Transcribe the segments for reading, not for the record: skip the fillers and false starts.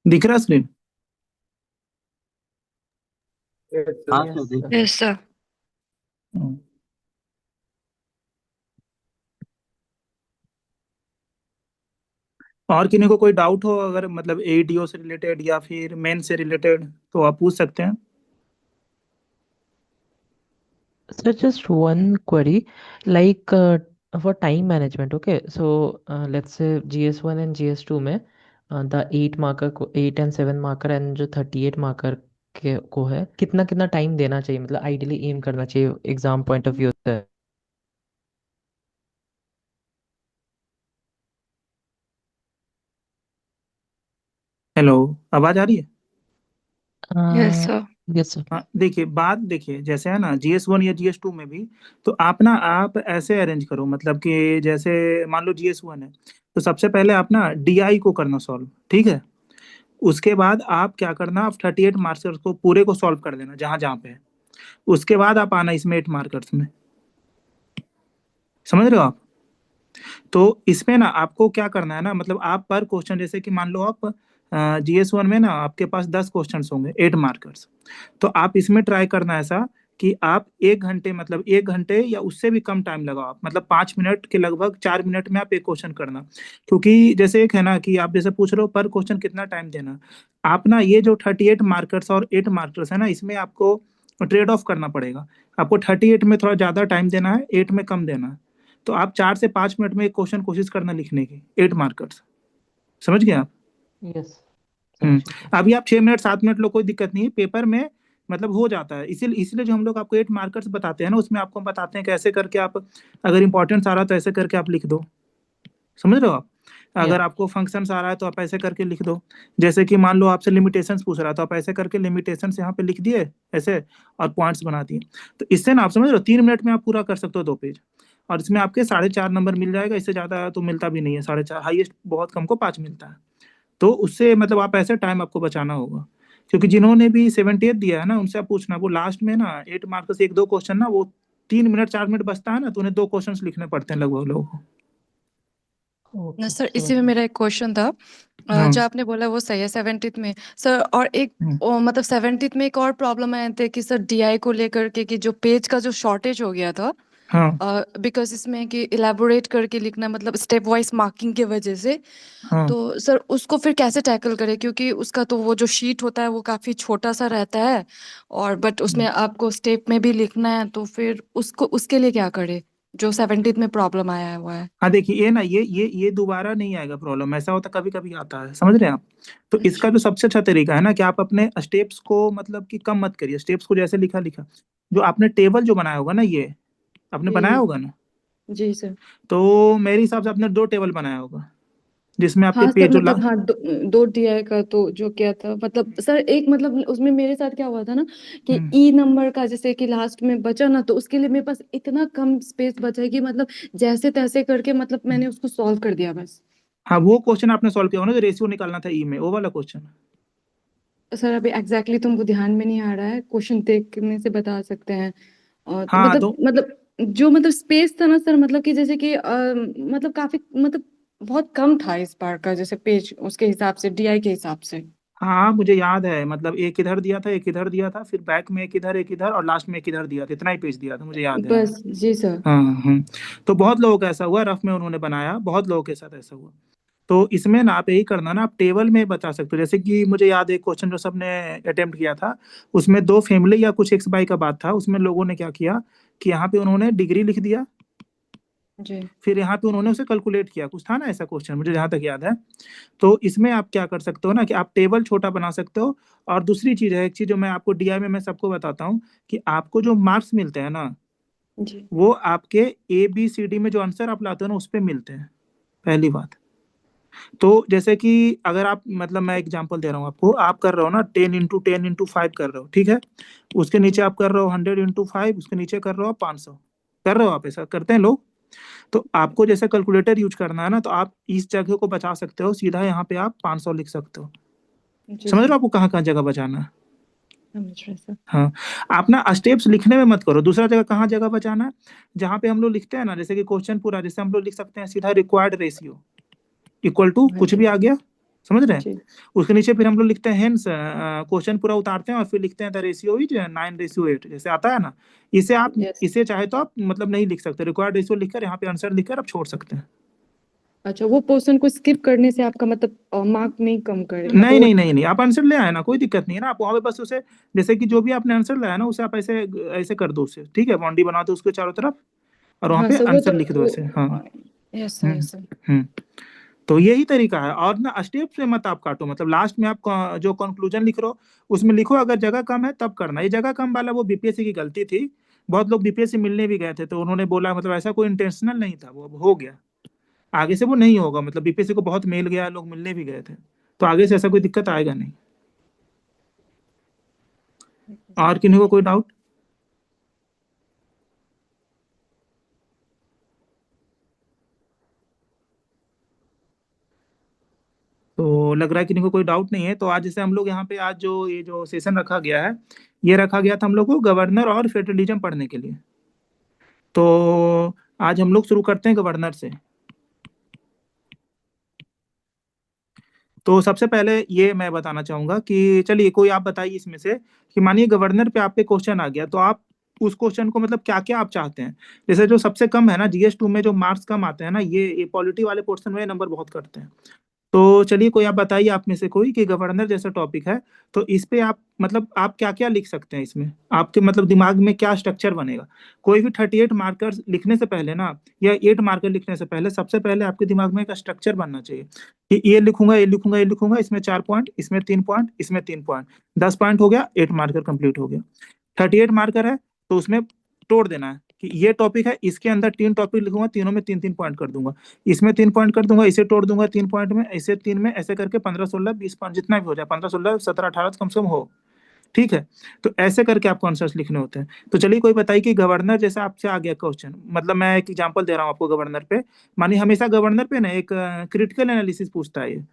दिख रहा स्क्रीन? हाँ Yes, sir, sir. Yes sir. और किन्हीं को कोई डाउट हो, अगर मतलब एडीओ से रिलेटेड या फिर मेन से रिलेटेड, तो आप पूछ सकते हैं। Sir, just one query, like for time management, okay? So let's say GS1 and GS2 में the 8 marker को 8 and 7 marker and जो 38 marker के को है, कितना कितना टाइम देना चाहिए, मतलब आइडियली एम करना चाहिए एग्जाम पॉइंट ऑफ व्यू से? हेलो, आवाज आ रही है? Yes sir. Yes sir. हाँ, देखिए बात, देखिए जैसे है ना GS1 या GS2 में भी, तो आप ऐसे अरेंज करो, मतलब कि जैसे मान लो GS1 है, तो सबसे पहले आप ना DI को करना सॉल्व, ठीक है। उसके बाद आप क्या करना, आप 38 मार्कर्स को पूरे को सॉल्व कर देना जहां जहां पे है। उसके बाद आप आना इसमें 8 मार्कर्स में, समझ रहे हो आप? तो इसमें ना आपको क्या करना है ना, मतलब आप पर क्वेश्चन, जैसे कि मान लो आप GS1 में ना आपके पास 10 क्वेश्चन होंगे, 8 मार्कर्स। तो आप इसमें ट्राई करना ऐसा कि आप 1 घंटे, मतलब 1 घंटे या उससे भी कम टाइम लगाओ आप, मतलब 5 मिनट के लगभग 4 मिनट में आप एक क्वेश्चन करना। क्योंकि जैसे एक है ना कि आप जैसे पूछ रहे हो पर क्वेश्चन कितना टाइम देना, आप ना ये जो 38 मार्कर्स और 8 मार्कर्स है ना, इसमें आपको ट्रेड ऑफ करना पड़ेगा। आपको 38 में थोड़ा ज्यादा टाइम देना है, 8 में कम देना है। तो आप 4 से 5 मिनट में एक क्वेश्चन कोशिश करना लिखने की, 8 मार्कर्स। समझ गए आप? यस, हम्म। समझ गया। अभी आप 6 मिनट 7 मिनट लो, कोई दिक्कत नहीं है, पेपर में मतलब हो जाता है। इसीलिए इसीलिए जो हम लोग आपको 8 मार्कर्स बताते हैं ना, उसमें आपको हम बताते हैं कैसे करके आप, अगर इंपॉर्टेंस आ रहा है तो ऐसे करके आप लिख दो। समझ रहे हो आप? या अगर आपको फंक्शंस आ रहा है तो आप ऐसे करके लिख दो। जैसे कि मान लो आपसे लिमिटेशंस पूछ रहा है, तो आप ऐसे करके लिमिटेशंस यहाँ पे लिख दिए ऐसे, और पॉइंट्स बना दिए। तो इससे ना आप समझ रहे हो 3 मिनट में आप पूरा कर सकते हो 2 पेज। और इसमें आपके 4.5 नंबर मिल जाएगा, इससे ज्यादा तो मिलता भी नहीं है। 4.5 हाईएस्ट, बहुत कम को 5 मिलता है। तो उससे मतलब आप ऐसे टाइम आपको बचाना होगा। क्योंकि जिन्होंने भी 78 दिया है ना, उनसे आप पूछना, वो लास्ट में ना 8 मार्क्स से 1 2 क्वेश्चन ना, वो 3 मिनट 4 मिनट बचता है ना, तो उन्हें 2 क्वेश्चन लिखने पड़ते हैं लगभग लोगों को। ना ओके, सर, समझ इसी में गया। मेरा एक क्वेश्चन था। हाँ। जो आपने बोला वो सही है 70th में सर। और एक हम्म। मतलब 70th में एक और प्रॉब्लम आए थे कि सर डीआई को लेकर के कि जो पेज का जो शॉर्टेज हो गया था, हाँ। बिकॉज इसमें कि इलेबोरेट करके लिखना, मतलब स्टेप वाइज मार्किंग के वजह से। हाँ। तो सर उसको फिर कैसे टैकल करें, क्योंकि उसका तो वो जो शीट होता है वो काफी छोटा सा रहता है, और बट उसमें आपको स्टेप में भी लिखना है, तो फिर उसको उसके लिए क्या करें जो 70th में प्रॉब्लम आया हुआ है। हाँ, देखिए ये ना ये दोबारा नहीं आएगा प्रॉब्लम, ऐसा होता कभी कभी आता है, समझ रहे हैं आप? तो इसका अच्छा। जो सबसे अच्छा तरीका है ना कि आप अपने स्टेप्स को मतलब कि कम मत करिए, स्टेप्स को जैसे लिखा लिखा। जो आपने टेबल जो बनाया होगा ना, ये आपने बनाया जी होगा ना, जी सर। तो मेरे हिसाब से आपने 2 टेबल बनाया होगा, जिसमें आपके हाँ सर, पेज जो मतलब हाँ, दो डीआई का तो जो क्या था, मतलब सर एक मतलब उसमें मेरे साथ क्या हुआ था ना कि हम्म। ई नंबर का जैसे कि लास्ट में बचा ना, तो उसके लिए मेरे पास इतना कम स्पेस बचा है कि मतलब जैसे तैसे करके मतलब मैंने उसको सॉल्व कर दिया बस। हाँ, वो क्वेश्चन आपने सॉल्व किया होगा ना, जो रेशियो निकालना था ई में, वो वाला क्वेश्चन। सर अभी एग्जैक्टली तुमको ध्यान में नहीं आ रहा है, क्वेश्चन देखने से बता सकते हैं। और हाँ तो मतलब जो मतलब स्पेस था ना सर, मतलब कि जैसे कि मतलब काफी मतलब बहुत कम था इस बार का, जैसे पेज उसके हिसाब से डीआई के हिसाब से। हाँ, मुझे याद है, मतलब एक इधर दिया था, एक इधर दिया था, फिर बैक में एक इधर और लास्ट में एक इधर दिया था, इतना ही पेज दिया था, मुझे याद है, हाँ। बस जी सर। हाँ। हाँ। तो बहुत लोगों का ऐसा हुआ, रफ में उन्होंने बनाया, बहुत लोगों के साथ ऐसा हुआ। तो इसमें ना आप यही करना ना, आप टेबल में बता सकते हो। जैसे कि मुझे याद है क्वेश्चन जो सबने अटेम्प्ट किया था, उसमें दो फैमिली या कुछ एक्स बाई का बात था। उसमें लोगों ने क्या किया कि यहाँ पे उन्होंने डिग्री लिख दिया, जी फिर यहाँ पे उन्होंने उसे कैलकुलेट किया, कुछ था ना ऐसा क्वेश्चन, मुझे जहाँ तक याद है। तो इसमें आप क्या कर सकते हो ना कि आप टेबल छोटा बना सकते हो। और दूसरी चीज है, एक चीज जो मैं आपको डीआई में मैं सबको बताता हूँ, कि आपको जो मार्क्स मिलते हैं ना, जी। वो आपके ABCD में जो आंसर आप लाते हो ना, उस पे मिलते हैं, पहली बात। तो जैसे कि अगर आप, मतलब मैं एग्जांपल दे रहा हूँ आपको, आप कर रहे हो ना 10 × 10 × 5 कर रहे हो, ठीक है। उसके नीचे जी आप कर रहे हो 100 × 5, उसके नीचे कर रहे हो 500, कर रहे हो आप, ऐसा करते हैं लोग। तो आपको जैसे कैलकुलेटर यूज करना है ना, तो आप इस जगह को बचा सकते हो, सीधा यहाँ पे आप 500 लिख सकते हो। जी समझ रहे सर, हो आपको कहाँ कहाँ जगह बचाना है? समझ रहे सर। हाँ। आप ना स्टेप्स लिखने में मत करो, दूसरा जगह कहाँ जगह बचाना है, जहाँ पे हम लोग लिखते हैं ना, जैसे कि क्वेश्चन पूरा, जैसे हम लोग लिख सकते हैं सीधा रिक्वायर्ड रेशियो इक्वल टू हाँ कुछ जी। भी आ गया, समझ रहे हैं? जी उसके नीचे फिर हम लोग लिखते हैं हेंस, क्वेश्चन पूरा उतारते हैं और फिर लिखते हैं द रेशियो इज 9:8 जैसे आता है ना। इसे आप यस इसे चाहे तो आप मतलब नहीं लिख सकते, रिक्वायर्ड रेशियो लिखकर यहाँ पे आंसर लिखकर आप छोड़ सकते हैं। अच्छा, वो पोर्शन को स्किप करने से आपका मतलब मार्क नहीं कम करेगा नहीं मतलब वो नहीं नहीं नहीं, आप आंसर ले आए ना, कोई दिक्कत नहीं है ना। आप वहाँ पे बस उसे जैसे कि जो भी आपने आंसर लाया ना उसे आप ऐसे ऐसे कर दो उसे, ठीक है, बाउंड्री बना दो उसके चारों तरफ और वहाँ हाँ पे सर वो आंसर तो लिख दो ऐसे। हाँ। यस सर हम्म यस सर हम्म। तो यही तरीका है। और ना स्टेप से मत आप काटो, मतलब लास्ट में आप जो कंक्लूजन लिख रहे हो उसमें लिखो, अगर जगह कम है तब करना। ये जगह कम वाला वो बीपीएससी की गलती थी। बहुत लोग बीपीएससी मिलने भी गए थे तो उन्होंने बोला, मतलब ऐसा कोई इंटेंशनल नहीं था, वो अब हो गया। आगे से वो नहीं होगा, मतलब बीपीएससी को बहुत मेल गया, लोग मिलने भी गए थे, तो आगे से ऐसा कोई दिक्कत आएगा नहीं। और किन्हीं को कोई डाउट? तो लग रहा है किन्हीं को कोई डाउट नहीं है। तो आज जैसे हम लोग यहाँ पे आज जो ये जो सेशन रखा गया है, ये रखा गया था हम लोग को गवर्नर और फेडरलिज्म पढ़ने के लिए। तो आज हम लोग शुरू करते हैं गवर्नर से। तो सबसे पहले ये मैं बताना चाहूंगा कि चलिए कोई आप बताइए इसमें से कि मानिए गवर्नर पे आप पे क्वेश्चन आ गया, तो आप उस क्वेश्चन को मतलब क्या क्या आप चाहते हैं। जैसे जो सबसे कम है ना, जीएस 2 में जो मार्क्स कम आते हैं ना, ये पॉलिटी वाले पोर्शन में नंबर बहुत कटते हैं। तो चलिए कोई आप बताइए आप में से कोई कि गवर्नर जैसा टॉपिक है, तो इस पे आप मतलब आप क्या क्या लिख सकते हैं इसमें, आपके मतलब दिमाग में क्या स्ट्रक्चर बनेगा। कोई भी 38 मार्कर्स लिखने से पहले ना, या 8 मार्कर लिखने से पहले, सबसे पहले आपके दिमाग में एक स्ट्रक्चर बनना चाहिए कि ये लिखूंगा, ये लिखूंगा, ये लिखूंगा, इसमें 4 पॉइंट, इसमें 3 पॉइंट, इसमें 3 पॉइंट, 10 पॉइंट हो गया, 8 मार्कर कंप्लीट हो गया। 38 मार्कर है तो उसमें तोड़ देना है कि ये टॉपिक है, इसके अंदर 3 टॉपिक लिखूंगा, तीनों में 3-3 पॉइंट कर दूंगा, इसमें 3 पॉइंट कर दूंगा, इसे तोड़ दूंगा 3 पॉइंट में, ऐसे 3 में, ऐसे करके 15-16-20 पॉइंट जितना भी हो जाए, 15-16-17-18 कम से कम हो। ठीक है। तो ऐसे करके आपको आंसर्स लिखने होते हैं। तो चलिए कोई बताइए कि गवर्नर जैसा आपसे आ गया क्वेश्चन, मतलब मैं एक एग्जांपल दे रहा हूँ आपको गवर्नर पे। मानिए हमेशा गवर्नर पे ना एक क्रिटिकल एनालिसिस पूछता है ये,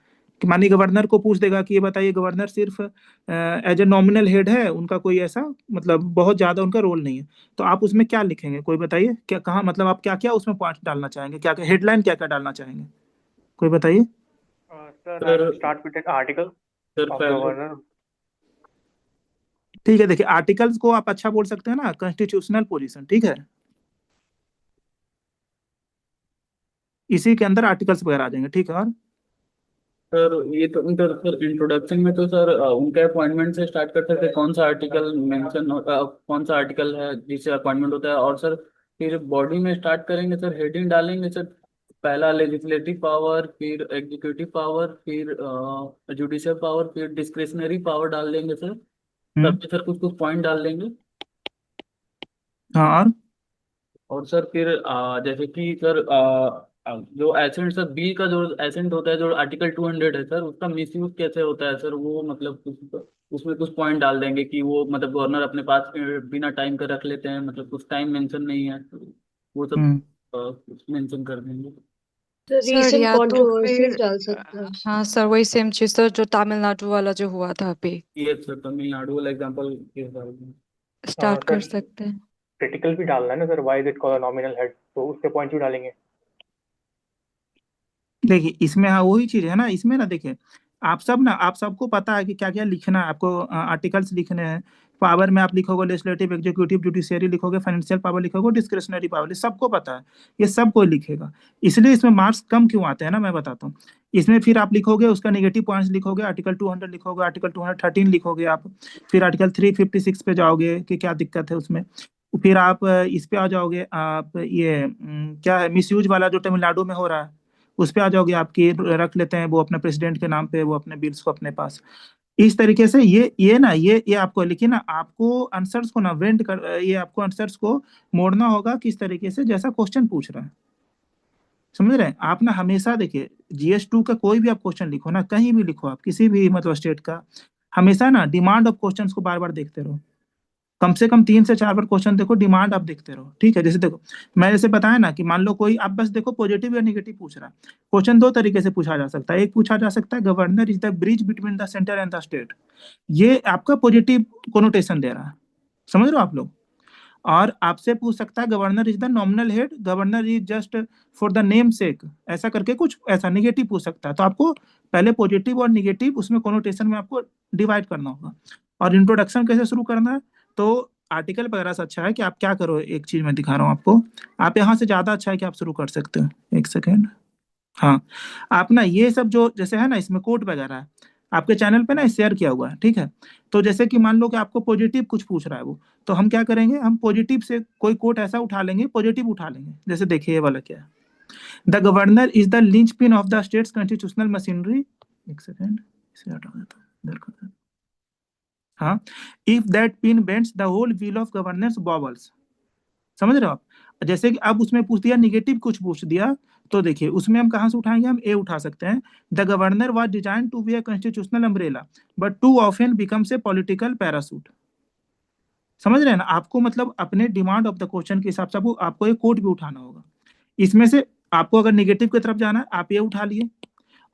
कि मानिए गवर्नर को पूछ देगा कि ये बताइए गवर्नर सिर्फ एज ए नॉमिनल हेड है, उनका कोई ऐसा मतलब बहुत ज्यादा उनका रोल नहीं है, तो आप उसमें क्या लिखेंगे? कोई बताइए क्या, कहाँ मतलब आप क्या क्या उसमें पॉइंट डालना चाहेंगे, क्या क्या हेडलाइन क्या क्या डालना चाहेंगे, कोई बताइए। Sir, I will start with an article of governor. ठीक है, देखिए आर्टिकल्स को आप अच्छा बोल सकते हैं ना, कॉन्स्टिट्यूशनल पोजीशन, ठीक है, इसी के अंदर आर्टिकल्स वगैरह आ जाएंगे। ठीक है। और सर ये तो इनका सर इंट्रोडक्शन में तो सर उनके अपॉइंटमेंट से स्टार्ट करते थे, कौन सा आर्टिकल मेंशन होता है, कौन सा आर्टिकल है जिससे अपॉइंटमेंट होता है। और सर फिर बॉडी में स्टार्ट करेंगे सर, हेडिंग डालेंगे सर, पहला लेजिस्लेटिव पावर, फिर एग्जीक्यूटिव पावर, फिर जुडिशियल पावर, फिर डिस्क्रिशनरी पावर डाल देंगे सर। हम्म। तब भी सर कुछ कुछ पॉइंट डाल देंगे। हाँ। और सर फिर जैसे कि सर जो एसेंट सर, बिल का जो एसेंट होता है, जो आर्टिकल 200 है सर, उसका मिसयूज कैसे होता है सर, वो मतलब उसमें कुछ पॉइंट डाल देंगे कि वो मतलब गवर्नर अपने पास बिना टाइम का रख लेते हैं, मतलब कुछ टाइम मेंशन नहीं है, वो सब हम्म। मेंशन कर देंगे। तो सर रीसेंट या तो कंट्रोवर्सीज फिर डाल सकते हैं। हाँ सर वही सेम चीज सर जो तमिलनाडु वाला जो हुआ था अभी ये सर तमिलनाडु वाला एग्जाम्पल डाल देंगे। स्टार्ट कर सर सकते हैं। क्रिटिकल भी डालना है ना sir, why is it called nominal head, तो उसके पॉइंट भी डालेंगे। देखिए इसमें हाँ वही चीज है ना, इसमें ना देखिए आप सब ना, आप सबको पता है कि क्या क्या लिखना है आपको। आर्टिकल्स लिखने हैं, पावर में आप लिखोगे लेजिस्लेटिव, एग्जीक्यूटिव, जुडिशियरी लिखोगे, फाइनेंशियल पावर लिखोगे, डिस्क्रिशनरी पावर, ये सबको पता है, ये सब कोई लिखेगा। इसलिए इसमें मार्क्स कम क्यों आते हैं ना, मैं बताता हूँ। इसमें फिर आप लिखोगे उसका नेगेटिव पॉइंट्स लिखोगे, आर्टिकल 200 लिखोगे, आर्टिकल 213 लिखोगे आप, फिर आर्टिकल 356 पे जाओगे कि क्या दिक्कत है उसमें, फिर आप इस पे आ जाओगे, आप ये क्या है मिसयूज वाला जो तमिलनाडु में हो रहा है उस पे आ जाओगे, आपकी रख लेते हैं वो अपने प्रेसिडेंट के नाम पे वो अपने बिल्स को अपने पास। इस तरीके से ये ना ये आपको, लेकिन ना आपको आंसर्स को ना वेंट कर, ये आपको आंसर्स को मोड़ना होगा किस तरीके से, जैसा क्वेश्चन पूछ रहा है। समझ रहे हैं आप ना, हमेशा देखिए जीएस 2 का कोई भी आप क्वेश्चन लिखो ना, कहीं भी लिखो आप किसी भी मतलब स्टेट का, हमेशा ना डिमांड ऑफ क्वेश्चंस को बार बार देखते रहो। कम से कम 3 से 4 बार क्वेश्चन देखो, डिमांड आप देखते रहो। ठीक है, जैसे देखो मैं जैसे बताया ना कि मान लो कोई आप बस देखो पॉजिटिव या नेगेटिव पूछ रहा है, क्वेश्चन 2 तरीके से पूछा जा सकता है। एक पूछा जा सकता है governor is the bridge between the centre and the state, ये आपका पॉजिटिव कोनोटेशन दे रहा है, समझ रहे हो आप लोग। और आपसे पूछ सकता है governor is the nominal head, governor is just for the name सेक, ऐसा करके कुछ ऐसा निगेटिव पूछ सकता है। तो आपको पहले पॉजिटिव और निगेटिव उसमें कोनोटेशन में आपको डिवाइड करना होगा। और इंट्रोडक्शन कैसे शुरू करना है, तो आर्टिकल वगैरह से अच्छा है कि आप क्या करो, एक चीज मैं दिखा रहा हूँ आपको, आप यहाँ से ज्यादा अच्छा है कि आप शुरू कर सकते हो। एक सेकेंड, हाँ, आप ना ये सब जो जैसे है ना, इसमें कोट वगैरह है आपके चैनल पे ना शेयर किया हुआ है, ठीक है। तो जैसे कि मान लो कि आपको पॉजिटिव कुछ पूछ रहा है वो, तो हम क्या करेंगे, हम पॉजिटिव से कोई कोट ऐसा उठा लेंगे, पॉजिटिव उठा लेंगे। जैसे देखिए ये वाला क्या है, the governor is the linchpin of the states constitutional machinery. एक सेकेंड, इसे हटा देता हूँ, इधर कर देता हूँ। हाँ, if that pin bends the whole wheel of governance bobbles. समझ रहे हो आप? जैसे कि अब उसमें पूछ दिया निगेटिव कुछ पूछ दिया, तो देखिए उसमें हम कहाँ से उठाएंगे, हम ए उठा सकते हैं। The governor was design to be a constitutional umbrella but too often becomes a political parachute. समझ रहे हैं ना? आपको मतलब अपने डिमांड ऑफ द क्वेश्चन के हिसाब से आपको एक कोट भी उठाना होगा। इसमें से आपको अगर निगेटिव की तरफ जाना है, आप ये उठा लिए।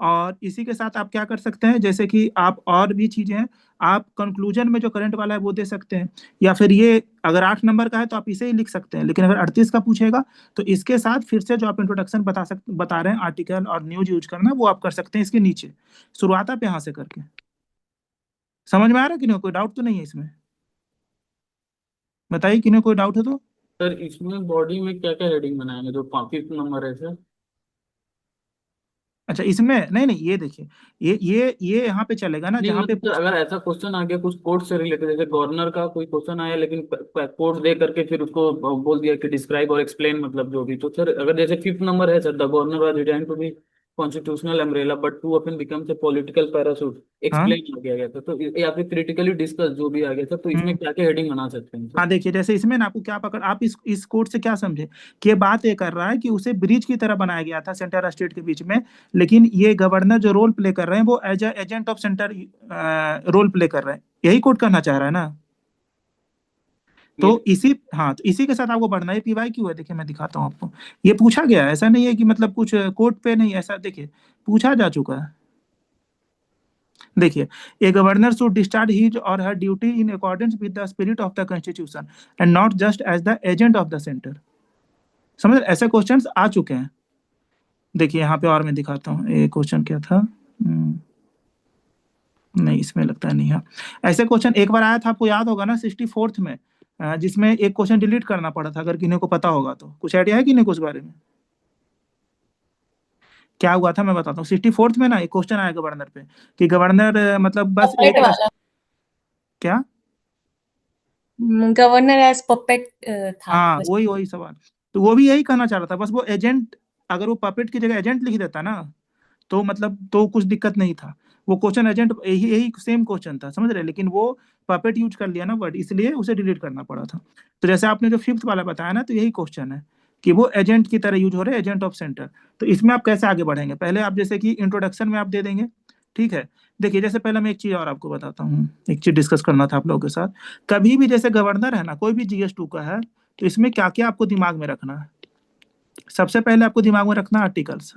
और इसी के साथ आप क्या कर सकते हैं, जैसे कि आप और भी चीजें हैं, आप कंक्लूजन में जो करंट वाला है वो दे सकते हैं, या फिर ये अगर 8 नंबर का है तो आप इसे ही लिख सकते हैं। लेकिन अगर 38 का पूछेगा तो इसके साथ फिर से जो आप इंट्रोडक्शन बता रहे हैं, आर्टिकल और न्यूज यूज करना, वो आप कर सकते हैं इसके नीचे। शुरुआत आप यहाँ से करके। समझ में आ रहा है कि नहीं? कोई डाउट तो नहीं है इसमें? बताइए कि नहीं कोई डाउट है तो। सर इसमें बॉडी में क्या क्या हेडिंग बनाएंगे जो 5th नंबर है सर? अच्छा, इसमें नहीं नहीं, ये देखिए, ये यहाँ पे चलेगा ना नहीं जहाँ पे मतलब सर, अगर ऐसा क्वेश्चन आ गया कुछ कोर्ट से रिलेटेड, जैसे गवर्नर का कोई क्वेश्चन आया लेकिन कोर्ट दे करके फिर उसको बोल दिया कि डिस्क्राइब और एक्सप्लेन मतलब जो भी, तो सर अगर जैसे 5th नंबर है sir, the governor was design to be constitutional umbrella but too often becomes a political parachute, हाँ। एक्सप्लेन आ गया था, तो या फिर क्रिटिकली डिस्कस जो भी आ गया था, तो इसमें क्या क्या हेडिंग बना सकते हैं सर? हाँ देखिए, जैसे इसमें ना आपको क्या पकड़, आप इस कोड से क्या समझे कि ये बात ये कर रहा है कि उसे ब्रिज की तरह बनाया गया था सेंटर और स्टेट के बीच में, लेकिन ये गवर्नर जो रोल प्ले कर रहे हैं वो as agent of centre role play कर रहे हैं, यही कोड करना चाह रहा है ना। तो इसी, हाँ, तो इसी के साथ आपको बढ़ना है। पीवाई क्यों है, देखिए मैं दिखाता हूँ आपको। ये पूछा गया है, ऐसा नहीं है कि मतलब कुछ कोर्ट पे नहीं, ऐसा देखिए पूछा जा चुका है। देखिए, a governor should discharge his or her duty in accordance with the spirit of the constitution and not just as the agent of the centre. समझ, ऐसे क्वेश्चंस आ चुके हैं। देखिए यहाँ पे और मैं दिखाता हूँ, ये क्वेश्चन क्या था। नहीं, इसमें लगता नहीं है। ऐसे क्वेश्चन एक बार आया था, आपको याद होगा ना, 64th में, जिसमें एक क्वेश्चन डिलीट करना पड़ा था। अगर किन्हीं को पता होगा तो कुछ आइडिया है कि नहीं कुछ बारे में, क्या हुआ था मैं बताता हूँ। 64th में ना एक क्वेश्चन आया गवर्नर पे कि गवर्नर मतलब बस पपेट एक वाला, क्या, गवर्नर एज पपेट था हाँ क्वेश्चन। वही वही सवाल। तो वो भी यही कहना चाह रहा था, बस वो एजेंट, अगर वो पपेट की जगह एजेंट लिख देता ना, तो मतलब तो कुछ दिक्कत नहीं था। वो क्वेश्चन एजेंट, यही यही सेम क्वेश्चन था, समझ रहे, लेकिन वो पपेट यूज कर लिया ना वर्ड, इसलिए उसे डिलीट करना पड़ा था। तो जैसे आपने जो 5th वाला बताया ना, तो यही क्वेश्चन है कि वो एजेंट की तरह यूज हो रहे हैं, एजेंट ऑफ सेंटर। तो इसमें आप कैसे आगे बढ़ेंगे, पहले आप जैसे कि इंट्रोडक्शन में आप दे देंगे, ठीक है। देखिए, जैसे पहले मैं एक चीज और आपको बताता हूँ, एक चीज डिस्कस करना था आप लोगों के साथ। कभी भी जैसे गवर्नर है ना, कोई भी GS2 का है, तो इसमें क्या क्या आपको दिमाग में रखना है। सबसे पहले आपको दिमाग में रखना आर्टिकल्स,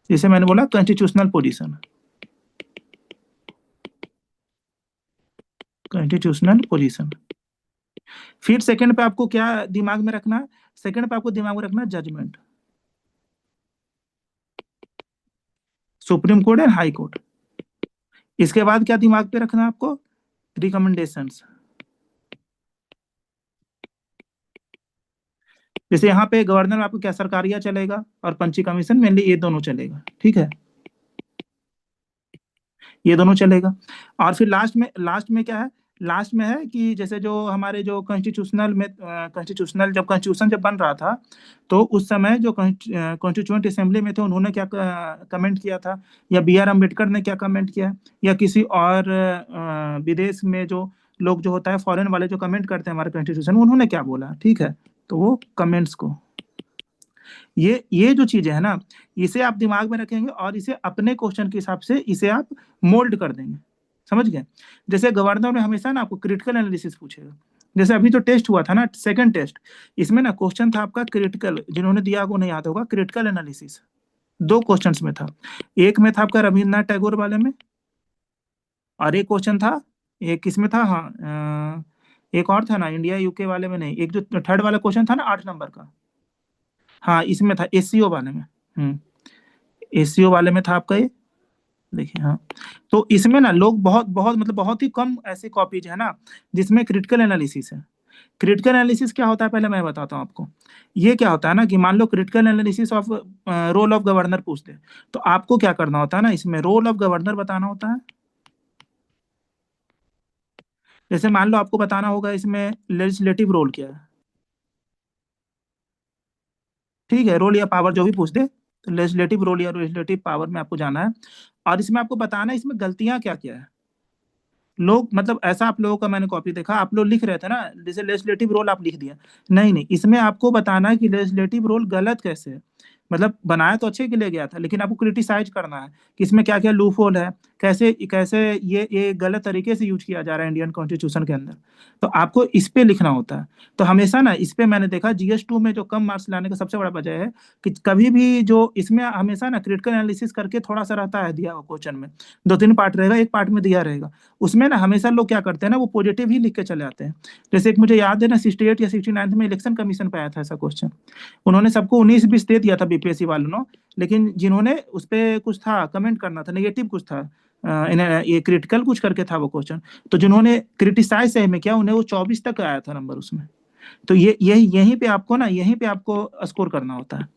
जैसे मैंने बोला कॉन्स्टिट्यूशनल पोजीशन, कॉन्स्टिट्यूशनल पोजीशन। फिर सेकंड पे आपको क्या दिमाग में रखना है, सेकंड पे आपको दिमाग में रखना है judgement, supreme court and high court. इसके बाद क्या दिमाग पे रखना है आपको, रिकमेंडेशंस। जैसे यहाँ पे गवर्नर में आपको क्या सरकारिया चलेगा और पंची कमीशन, मेनली ये दोनों चलेगा, ठीक है, ये दोनों चलेगा। और फिर लास्ट में क्या है, लास्ट में है कि जैसे जो हमारे जो कॉन्स्टिट्यूशनल में कॉन्स्टिट्यूशनल जब कॉन्स्टिट्यूशन जब बन रहा था, तो उस समय जो कॉन्स्टिट्यूएंट असेंबली में थे उन्होंने क्या कमेंट किया था, या BR अम्बेडकर ने क्या कमेंट किया, या किसी और विदेश में जो लोग जो होता है फॉरेन वाले जो कमेंट करते हैं हमारे कॉन्स्टिट्यूशन, उन्होंने क्या बोला, ठीक है। तो वो कमेंट्स को, ये जो चीजें है ना, इसे आप दिमाग में रखेंगे और इसे अपने क्वेश्चन के हिसाब से इसे आप मोल्ड कर देंगे। समझ गए? जैसे गवर्नर में हमेशा ना आपको क्रिटिकल एनालिसिस पूछेगा। जैसे अभी जो टेस्ट हुआ था ना, सेकंड टेस्ट, इसमें ना क्वेश्चन था आपका क्रिटिकल, जिन्होंने दिया वो नहीं याद होगा, क्रिटिकल एनालिसिस 2 क्वेश्चंस में था। एक में था आपका रविन्द्रनाथ टैगोर वाले में, और एक क्वेश्चन था, एक किसमें था, हाँ एक और था ना इंडिया यूके वाले में, नहीं, एक जो थर्ड वाला क्वेश्चन था ना 8 नंबर का, हाँ इसमें था एससीओ वाले में, एससीओ वाले में था आपका ये, देखिए हाँ। तो इसमें ना लोग बहुत बहुत मतलब बहुत ही कम ऐसे कॉपीज है ना जिसमें क्रिटिकल एनालिसिस है। क्रिटिकल एनालिसिस क्या होता है पहले मैं बताता हूँ आपको। ये क्या होता है ना कि मान लो critical analysis of role of governor पूछते हैं, तो आपको क्या करना होता है ना, इसमें रोल ऑफ गवर्नर बताना होता है। जैसे मान लो आपको बताना होगा इसमें लेजिस्लेटिव रोल क्या है, ठीक है, रोल या पावर जो भी पूछ दे, तो लेजिस्लेटिव रोल या लेजिस्लेटिव पावर में आपको जाना है। और इसमें आपको बताना है इसमें गलतियां क्या क्या है। लोग मतलब ऐसा आप लोगों का मैंने कॉपी देखा, आप लोग लिख रहे थे ना जैसे लेजिस्लेटिव रोल आप लिख दिया, नहीं नहीं, इसमें आपको बताना है कि लेजिस्लेटिव रोल गलत कैसे है। मतलब बनाया तो अच्छे के लिए गया था, लेकिन आपको क्रिटिसाइज करना है कि इसमें क्या क्या लूप होल है, कैसे कैसे ये गलत तरीके से यूज किया जा रहा है इंडियन कॉन्स्टिट्यूशन के अंदर। तो आपको इस पे लिखना होता है। तो हमेशा ना इस पे मैंने देखा जीएस2 में जो कम मार्क्स लाने का सबसे बड़ा वजह है कि कभी भी जो इसमें हमेशा ना क्रिटिकल एनालिसिस करके थोड़ा सा रहता है दिया हुआ क्वेश्चन में, 2-3 पार्ट रहेगा, एक पार्ट में दिया रहेगा, उसमें ना हमेशा लोग क्या करते हैं ना वो पॉजिटिव ही लिख के चले आते हैं। जैसे एक मुझे याद है ना 68 या 69 में इलेक्शन कमीशन पे आया था ऐसा क्वेश्चन, उन्होंने सबको 19-20 दे दिया था बीपीएससी वालों ने, लेकिन जिन्होंने उस पर कुछ था कमेंट करना था, नेगेटिव कुछ था, ये क्रिटिकल कुछ करके था वो क्वेश्चन, तो जिन्होंने क्रिटिसाइज सही में किया उन्हें वो 24 तक आया था नंबर उसमें। तो ये यहीं पे आपको ना यहीं पे आपको स्कोर करना होता है।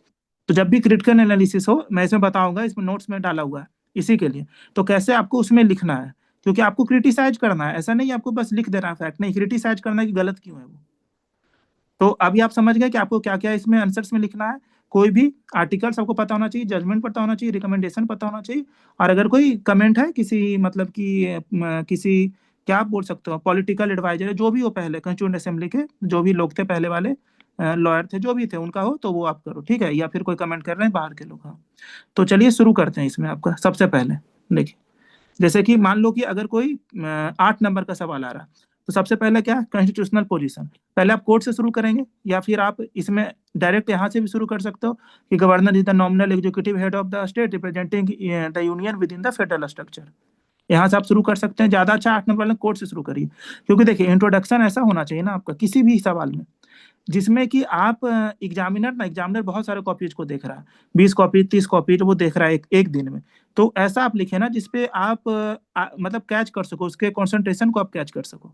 तो जब भी क्रिटिकल एनालिसिस हो मैं इसमें बताऊंगा, इसमें नोट्स में डाला हुआ है इसी के लिए। तो कैसे आपको उसमें लिखना है, क्योंकि आपको क्रिटिसाइज करना है, ऐसा नहीं आपको बस लिख देना है फैक्ट, नहीं, क्रिटिसाइज करना है कि गलत क्यों है वो। तो अभी आप समझ गए कि आपको क्या क्या इसमें आंसर्स में लिखना है। कोई भी आर्टिकल्स आपको पता होना चाहिए, जजमेंट पता होना चाहिए, रिकमेंडेशन पता होना चाहिए, और अगर कोई कमेंट है किसी मतलब कि किसी क्या आप बोल सकते हो पॉलिटिकल एडवाइजर है जो भी हो, पहले कंस्टिट्यूएंट असेंबली के जो भी लोग थे पहले वाले लॉयर थे जो भी थे उनका हो तो वो आप करो, ठीक है, या फिर कोई कमेंट कर रहे हैं बाहर के लोग। हाँ, तो चलिए शुरू करते हैं इसमें। आपका सबसे पहले देखिए, जैसे कि मान लो कि अगर कोई 8 नंबर का सवाल आ रहा है, तो सबसे पहले क्या कॉन्स्टिट्यूशनल पोजीशन, पहले आप कोर्ट से शुरू करेंगे या फिर आप इसमें डायरेक्ट यहाँ से भी शुरू कर सकते हो कि governor is the nominal executive head of the state representing the union with in the federal structure. यहाँ से आप शुरू कर सकते हैं, ज्यादा अच्छा 8 नंबर वाले कोर्ट से शुरू करिए, क्योंकि देखिए इंट्रोडक्शन ऐसा होना चाहिए ना आपका किसी भी सवाल में जिसमें कि आप एग्जामिनर बहुत सारे कॉपीज को देख रहा है, 20 कॉपी 30 कॉपी वो देख रहा है एक दिन में। तो ऐसा आप लिखे ना जिसपे आप मतलब कैच कर सको, उसके कंसंट्रेशन को आप कैच कर सको,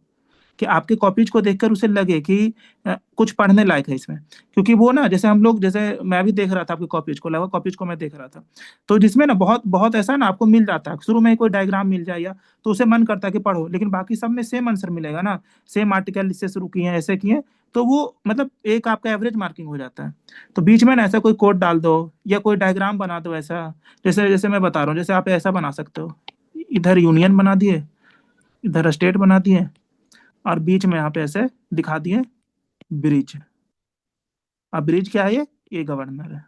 कि आपके कॉपीज को देखकर उसे लगे कि कुछ पढ़ने लायक है इसमें। क्योंकि वो ना जैसे हम लोग, जैसे मैं भी देख रहा था आपके कॉपीज को, लगा कॉपीज को मैं देख रहा था, तो जिसमें ना बहुत बहुत ऐसा ना आपको मिल जाता है, शुरू में कोई डायग्राम मिल जाए या तो उसे मन करता है कि पढ़ो, लेकिन बाकी सब में सेम आंसर मिलेगा ना, सेम आर्टिकल इससे शुरू किए ऐसे किए, तो वो मतलब एक आपका एवरेज मार्किंग हो जाता है। तो बीच में ना ऐसा कोई कोड डाल दो या कोई डायग्राम बना दो ऐसा, जैसे जैसे मैं बता रहा हूँ, जैसे आप ऐसा बना सकते हो, इधर यूनियन बना दिए, इधर स्टेट बना दिए, और बीच में यहाँ पे ऐसे दिखा दिए ब्रिज। अब ब्रिज क्या है, ये गवर्नर है,